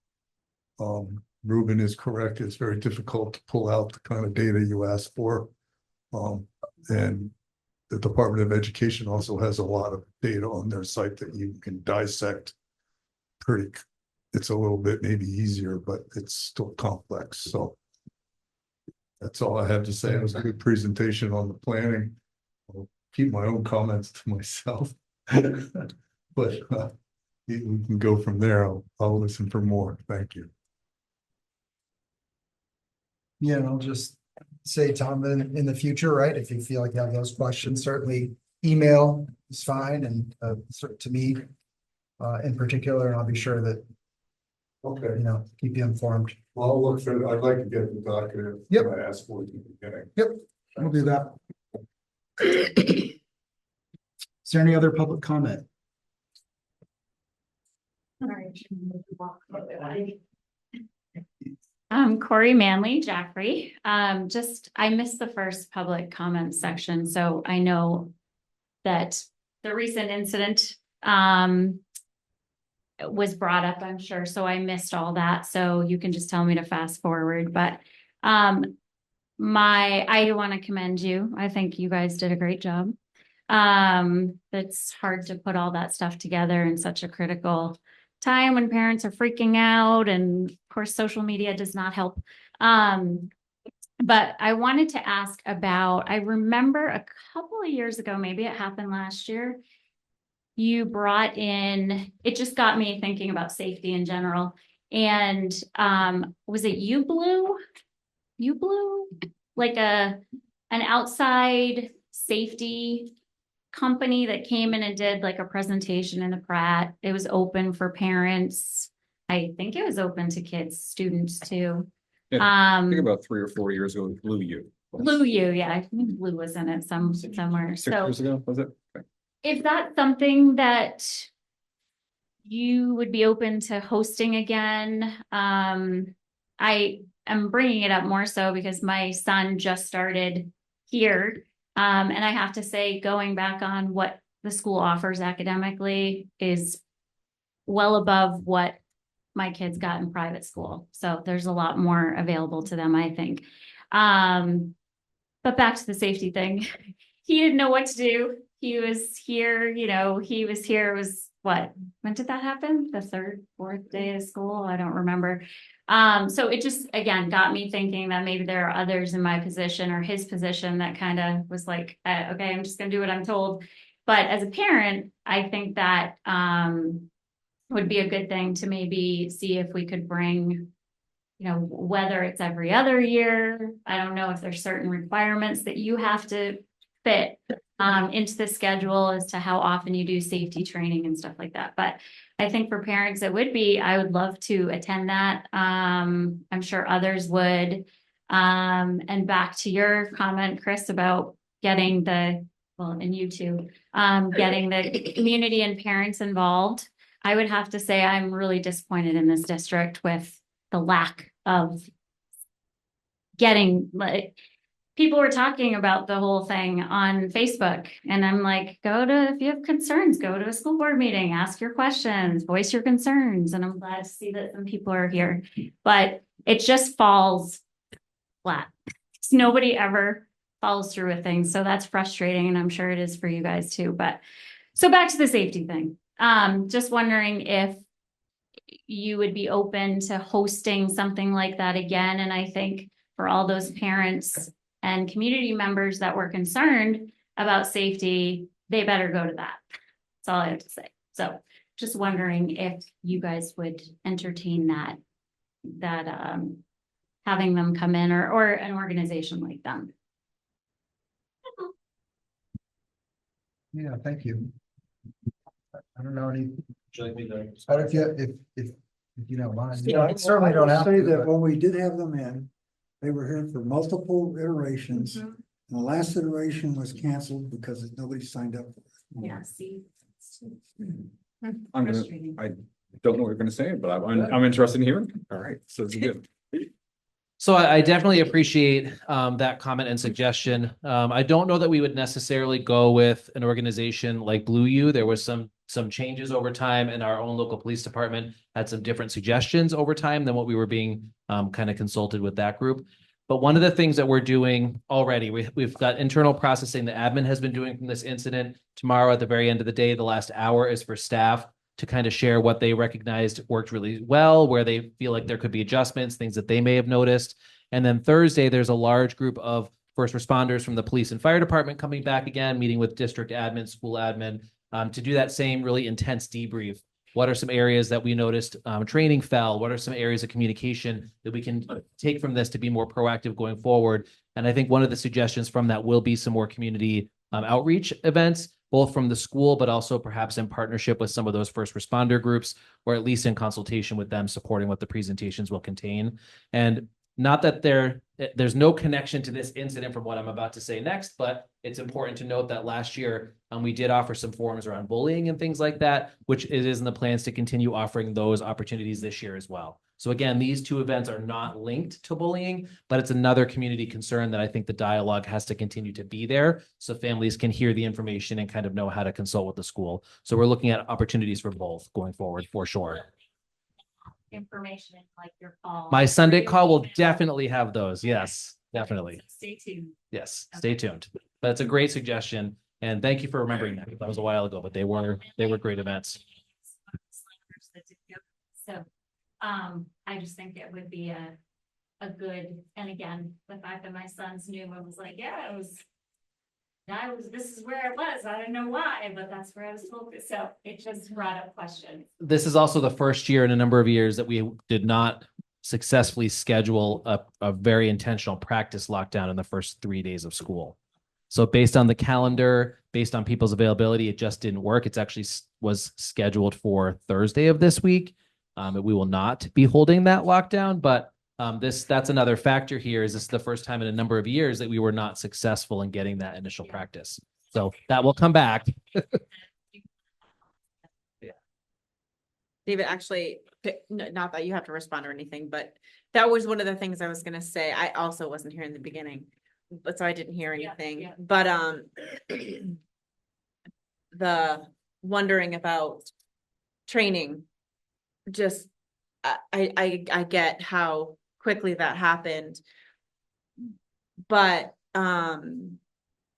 Ruben is correct, it's very difficult to pull out the kind of data you asked for. And the Department of Education also has a lot of data on their site that you can dissect. It's a little bit maybe easier, but it's still complex, so. That's all I have to say. It was a good presentation on the planning. I'll keep my own comments to myself. But we can go from there. I'll listen for more. Thank you. Yeah, and I'll just say, Tom, in the future, right, if you feel like you have those questions, certainly email is fine, and to me in particular, and I'll be sure that, Okay, keep you informed. well, I'll look for, I'd like to get the document. Yep. I asked for at the beginning. Yep, we'll do that. Is there any other public comment? Corey Manley, Jaffrey. I missed the first public comment section, so I know that the recent incident was brought up, I'm sure, so I missed all that, so you can just tell me to fast forward, but I want to commend you. I think you guys did a great job. It's hard to put all that stuff together in such a critical time when parents are freaking out, and of course social media does not help. But I wanted to ask about, I remember a couple of years ago, maybe it happened last year, you brought in, it just got me thinking about safety in general, and was it UBlue, like an outside safety company that came in and did like a presentation in the Pratt. It was open for parents. I think it was open to kids, students too. I think about 3 or 4 years ago, Blue U. Blue U, yeah, I think Blue was in it somewhere. 6 years ago, was it? Okay. Is that something that you would be open to hosting again? I am bringing it up more so because my son just started here. And I have to say, going back on what the school offers academically is well above what my kids got in private school. So there's a lot more available to them, I think. But back to the safety thing, he didn't know what to do. He was here, it was when did that happen? The third, fourth day of school? I don't remember. So it just, again, got me thinking that maybe there are others in my position or his position that kind of was like, okay, I'm just gonna do what I'm told. But as a parent, I think that, would be a good thing to maybe see if we could bring, you know, whether it's every other year. I don't know if there's certain requirements that you have to fit into the schedule as to how often you do safety training and stuff like that. But I think for parents, it would be, I would love to attend that. I'm sure others would. And back to your comment, Chris, about getting and you too, getting the community and parents involved. I would have to say I'm really disappointed in this district with the lack of getting, like, people were talking about the whole thing on Facebook, and I'm like, if you have concerns, go to a school board meeting, ask your questions, voice your concerns. And I'm glad to see that some people are here, but it just falls flat. Nobody ever follows through with things. So that's frustrating. And I'm sure it is for you guys too. But so back to the safety thing. Just wondering if you would be open to hosting something like that again. And I think for all those parents and community members that were concerned about safety, they better go to that. That's all I have to say. So just wondering if you guys would entertain that having them come in or an organization like them. Yeah, thank you. I don't know any, Would you like me to? but if you don't mind, Yeah, I certainly don't have Say to, that but- when we did have them in, they were here for multiple iterations. And the last iteration was canceled because nobody signed up. for it. Yeah, see. I'm gonna, Frustrating. I don't know what you're gonna say, but I'm interested in hearing. All right, so it's good. So I definitely appreciate that comment and suggestion. I don't know that we would necessarily go with an organization like Blue U. There was some changes over time, and our own local police department had some different suggestions over time than what we were being kind of consulted with that group. But one of the things that we're doing already, we've got internal processing the admin has been doing from this incident. Tomorrow at the very end of the day, the last hour is for staff to kind of share what they recognized worked really well, where they feel like there could be adjustments, things that they may have noticed. And then Thursday, there's a large group of first responders from the police and fire department coming back again, meeting with district admin, school admin, to do that same really intense debrief. What are some areas that we noticed training fell? What are some areas of communication that we can take from this to be more proactive going forward? And I think one of the suggestions from that will be some more community outreach events, both from the school, but also perhaps in partnership with some of those first responder groups, or at least in consultation with them, supporting what the presentations will contain. And not that there's no connection to this incident from what I'm about to say next, but it's important to note that last year we did offer some forums around bullying and things like that, which it is in the plans to continue offering those opportunities this year as well. So again, these two events are not linked to bullying, but it's another community concern that I think the dialogue has to continue to be there so families can hear the information and kind of know how to consult with the school. So we're looking at opportunities for both going forward for sure. Information in like your call. My Sunday call will definitely have those. Yes, definitely. Stay tuned. Yes, stay tuned. But it's a great suggestion. And thank you for remembering that. That was a while ago, but they were great events. So, I just think it would be a good, and again, the fact that my sons knew and was like, yeah, this is where it was. I don't know why, but that's where I was told. So it just brought up questions. This is also the first year in a number of years that we did not successfully schedule a very intentional practice lockdown in the first 3 days of school. So based on the calendar, based on people's availability, it just didn't work. It's actually was scheduled for Thursday of this week. We will not be holding that lockdown, but that's another factor here. Is this the first time in a number of years that we were not successful in getting that initial practice? So that will come back. David, actually, not that you have to respond or anything, but that was one of the things I was gonna say. I also wasn't here in the beginning, but so I didn't hear anything. Yeah. But the wondering about training, just I get how quickly that happened, but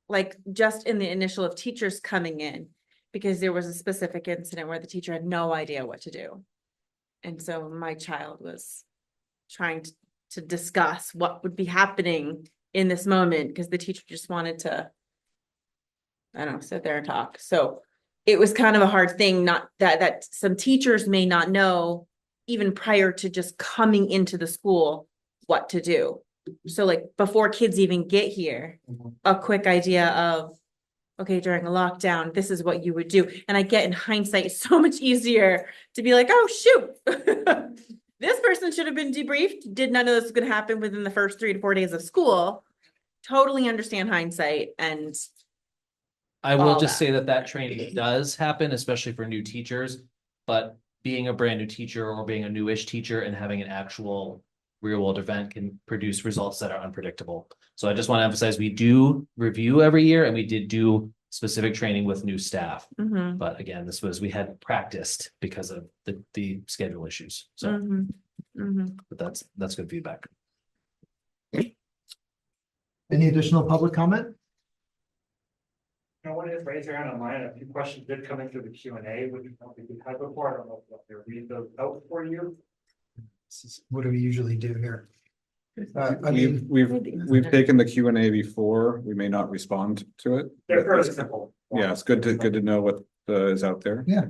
like just in the initial of teachers coming in, because there was a specific incident where the teacher had no idea what to do. And so my child was trying to discuss what would be happening in this moment, because the teacher just wanted to, I don't know, sit there and talk. So it was kind of a hard thing, not that some teachers may not know even prior to just coming into the school what to do. So like before kids even get here, a quick idea of, okay, during a lockdown, this is what you would do. And I get in hindsight, it's so much easier to be like, oh, shoot. This person should have been debriefed, did not know this was going to happen within the first 3 to 4 days of school. Totally understand hindsight. And I will all just that. say that training does happen, especially for new teachers, but being a brand new teacher or being a newish teacher and having an actual real world event can produce results that are unpredictable. So I just want to emphasize, we do review every year and we did do specific training with new staff. Mhm, But again, we had practiced because of the schedule issues. So, mhm, mhm. but that's good feedback. Any additional public comment? No one has raised their hand online. A few questions did come in through the Q&A, which I don't think we've had before. I don't know if they'll read those out for you. What do we usually do here? I mean, We've taken the Q&A before. We may not respond to it. They're fairly simple. Yeah, it's good to know what is out there. yeah,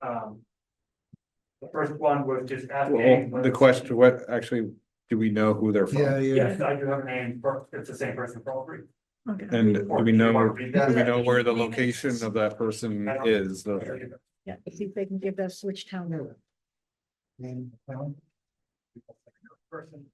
The first one was just asking. Well, the question, what actually, do we know who they're from? yeah. Yes, I do have a name. It's the same person for all three. Okay. And do we know Yeah. where the location of that person is? Yeah, see if they can give us which town they're in. Person.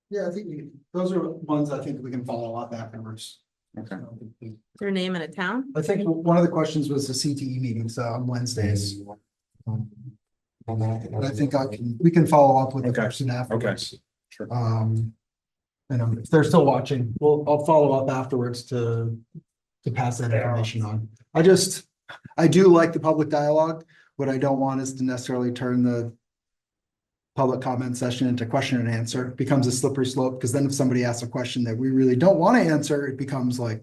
Yeah, I think those are ones I think we can follow up afterwards. Okay. Their name and a town? I think one of the questions was the CTE meetings on Wednesdays. And I think we can follow up with the Okay. person afterwards. Sure. And if they're still watching, I'll follow up afterwards to pass that information on. I do like the public dialogue. What I don't want is to necessarily turn the public comment session into question and answer. It becomes a slippery slope, because then if somebody asks a question that we really don't want to answer, it becomes like,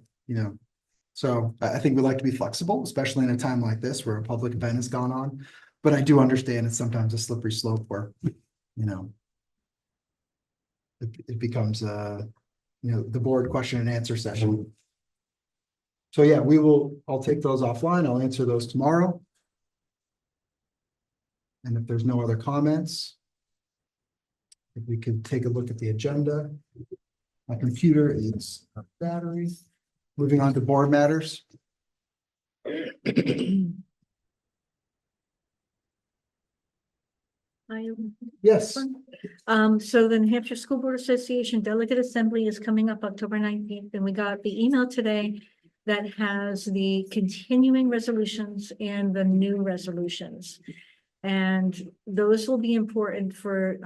so I think we like to be flexible, especially in a time like this where a public event has gone on. But I do understand it's sometimes a slippery slope where, it becomes the board question and answer session. So yeah, I'll take those offline. I'll answer those tomorrow. And if there's no other comments, if we could take a look at the agenda. My computer is a battery. Moving on to board matters. Yes. So the New Hampshire School Board Association Delegate Assembly is coming up October 19th, and we got the email today that has the continuing resolutions and the new resolutions. And those will be important for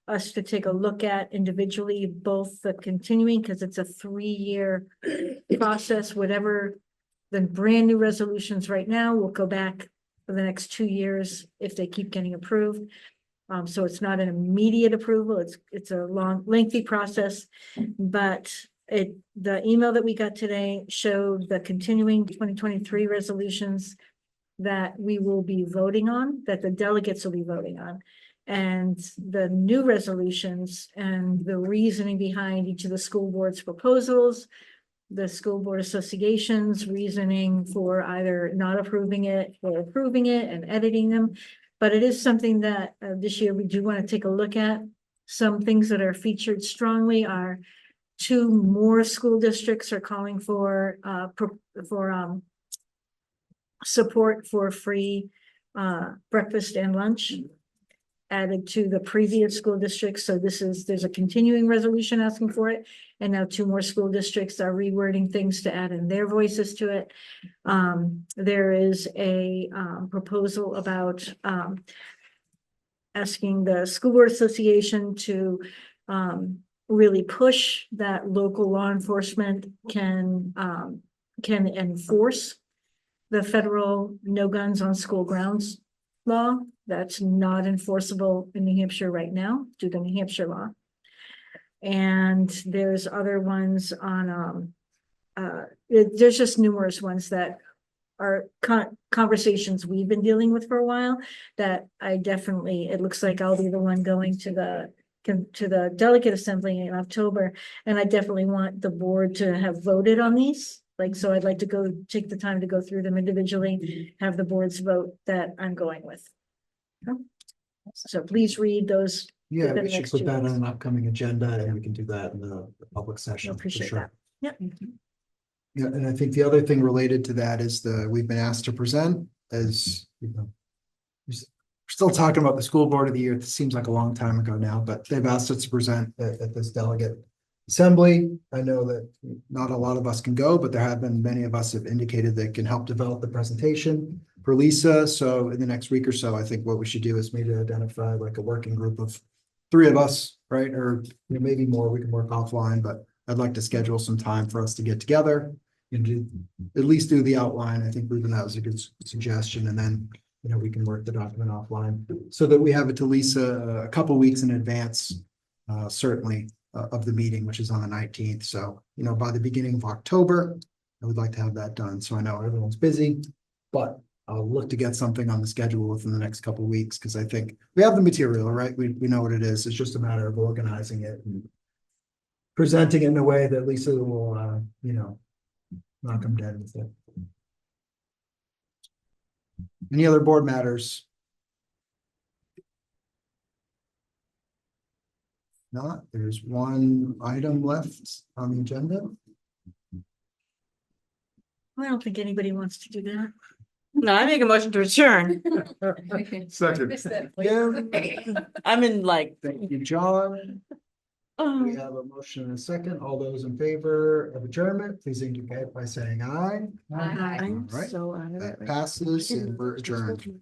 us to take a look at individually, both the continuing, because it's a 3-year process, whatever the brand new resolutions right now will go back for the next 2 years if they keep getting approved. So it's not an immediate approval. It's a long, lengthy process, but the email that we got today showed the continuing 2023 resolutions that we will be voting on, that the delegates will be voting on. And the new resolutions and the reasoning behind each of the school board's proposals, the school board association's reasoning for either not approving it or approving it and editing them. But it is something that this year we do want to take a look at. Some things that are featured strongly are 2 more school districts are calling for support for free breakfast and lunch added to the previous school districts. So there's a continuing resolution asking for it. And now 2 more school districts are rewording things to add in their voices to it. There is a proposal about asking the School Board Association to really push that local law enforcement can enforce the federal no guns on school grounds law. That's not enforceable in New Hampshire right now due to New Hampshire law. And there's other ones on, there's just numerous ones that are conversations we've been dealing with for a while that I definitely, it looks like I'll be the one going to the delegate assembly in October. And I definitely want the board to have voted on these. Like, so I'd like to go take the time to go through them individually, have the boards vote that I'm going with. So please read those. Yeah, the we should next put two that on ones. an upcoming agenda and we can do that in the public I session. for appreciate sure. that. Yep. Yeah, and I think the other thing related to that is we've been asked to present as, you know. We're still talking about the school board of the year. It seems like a long time ago now, but they've asked us to present at this delegate assembly. I know that not a lot of us can go, but there have been many of us have indicated they can help develop the presentation for Lisa. So in the next week or so, I think what we should do is maybe identify like a working group of 3 of us, right? Or maybe more, we can work offline, but I'd like to schedule some time for us to get together and at least do the outline. I think Ruben, that was a good suggestion. And then, we can work the document offline so that we have it to Lisa a couple weeks in advance, certainly of the meeting, which is on the 19th. So, by the beginning of October, I would like to have that done. So I know everyone's busy, but I'll look to get something on the schedule within the next couple of weeks because I think we have the material, right? We know what it is. It's just a matter of organizing it and presenting it in a way that Lisa will, knock them dead with it. Any other board matters? Not, there's one item left on the agenda. I don't think anybody wants to do that. No, I make a motion to adjourn. Second. Yeah, I'm in like. thank you, John. We have a motion and a second. All those in favor of adjournment, please indicate by saying aye. I'm All right. so out of it. That passes and we're adjourned.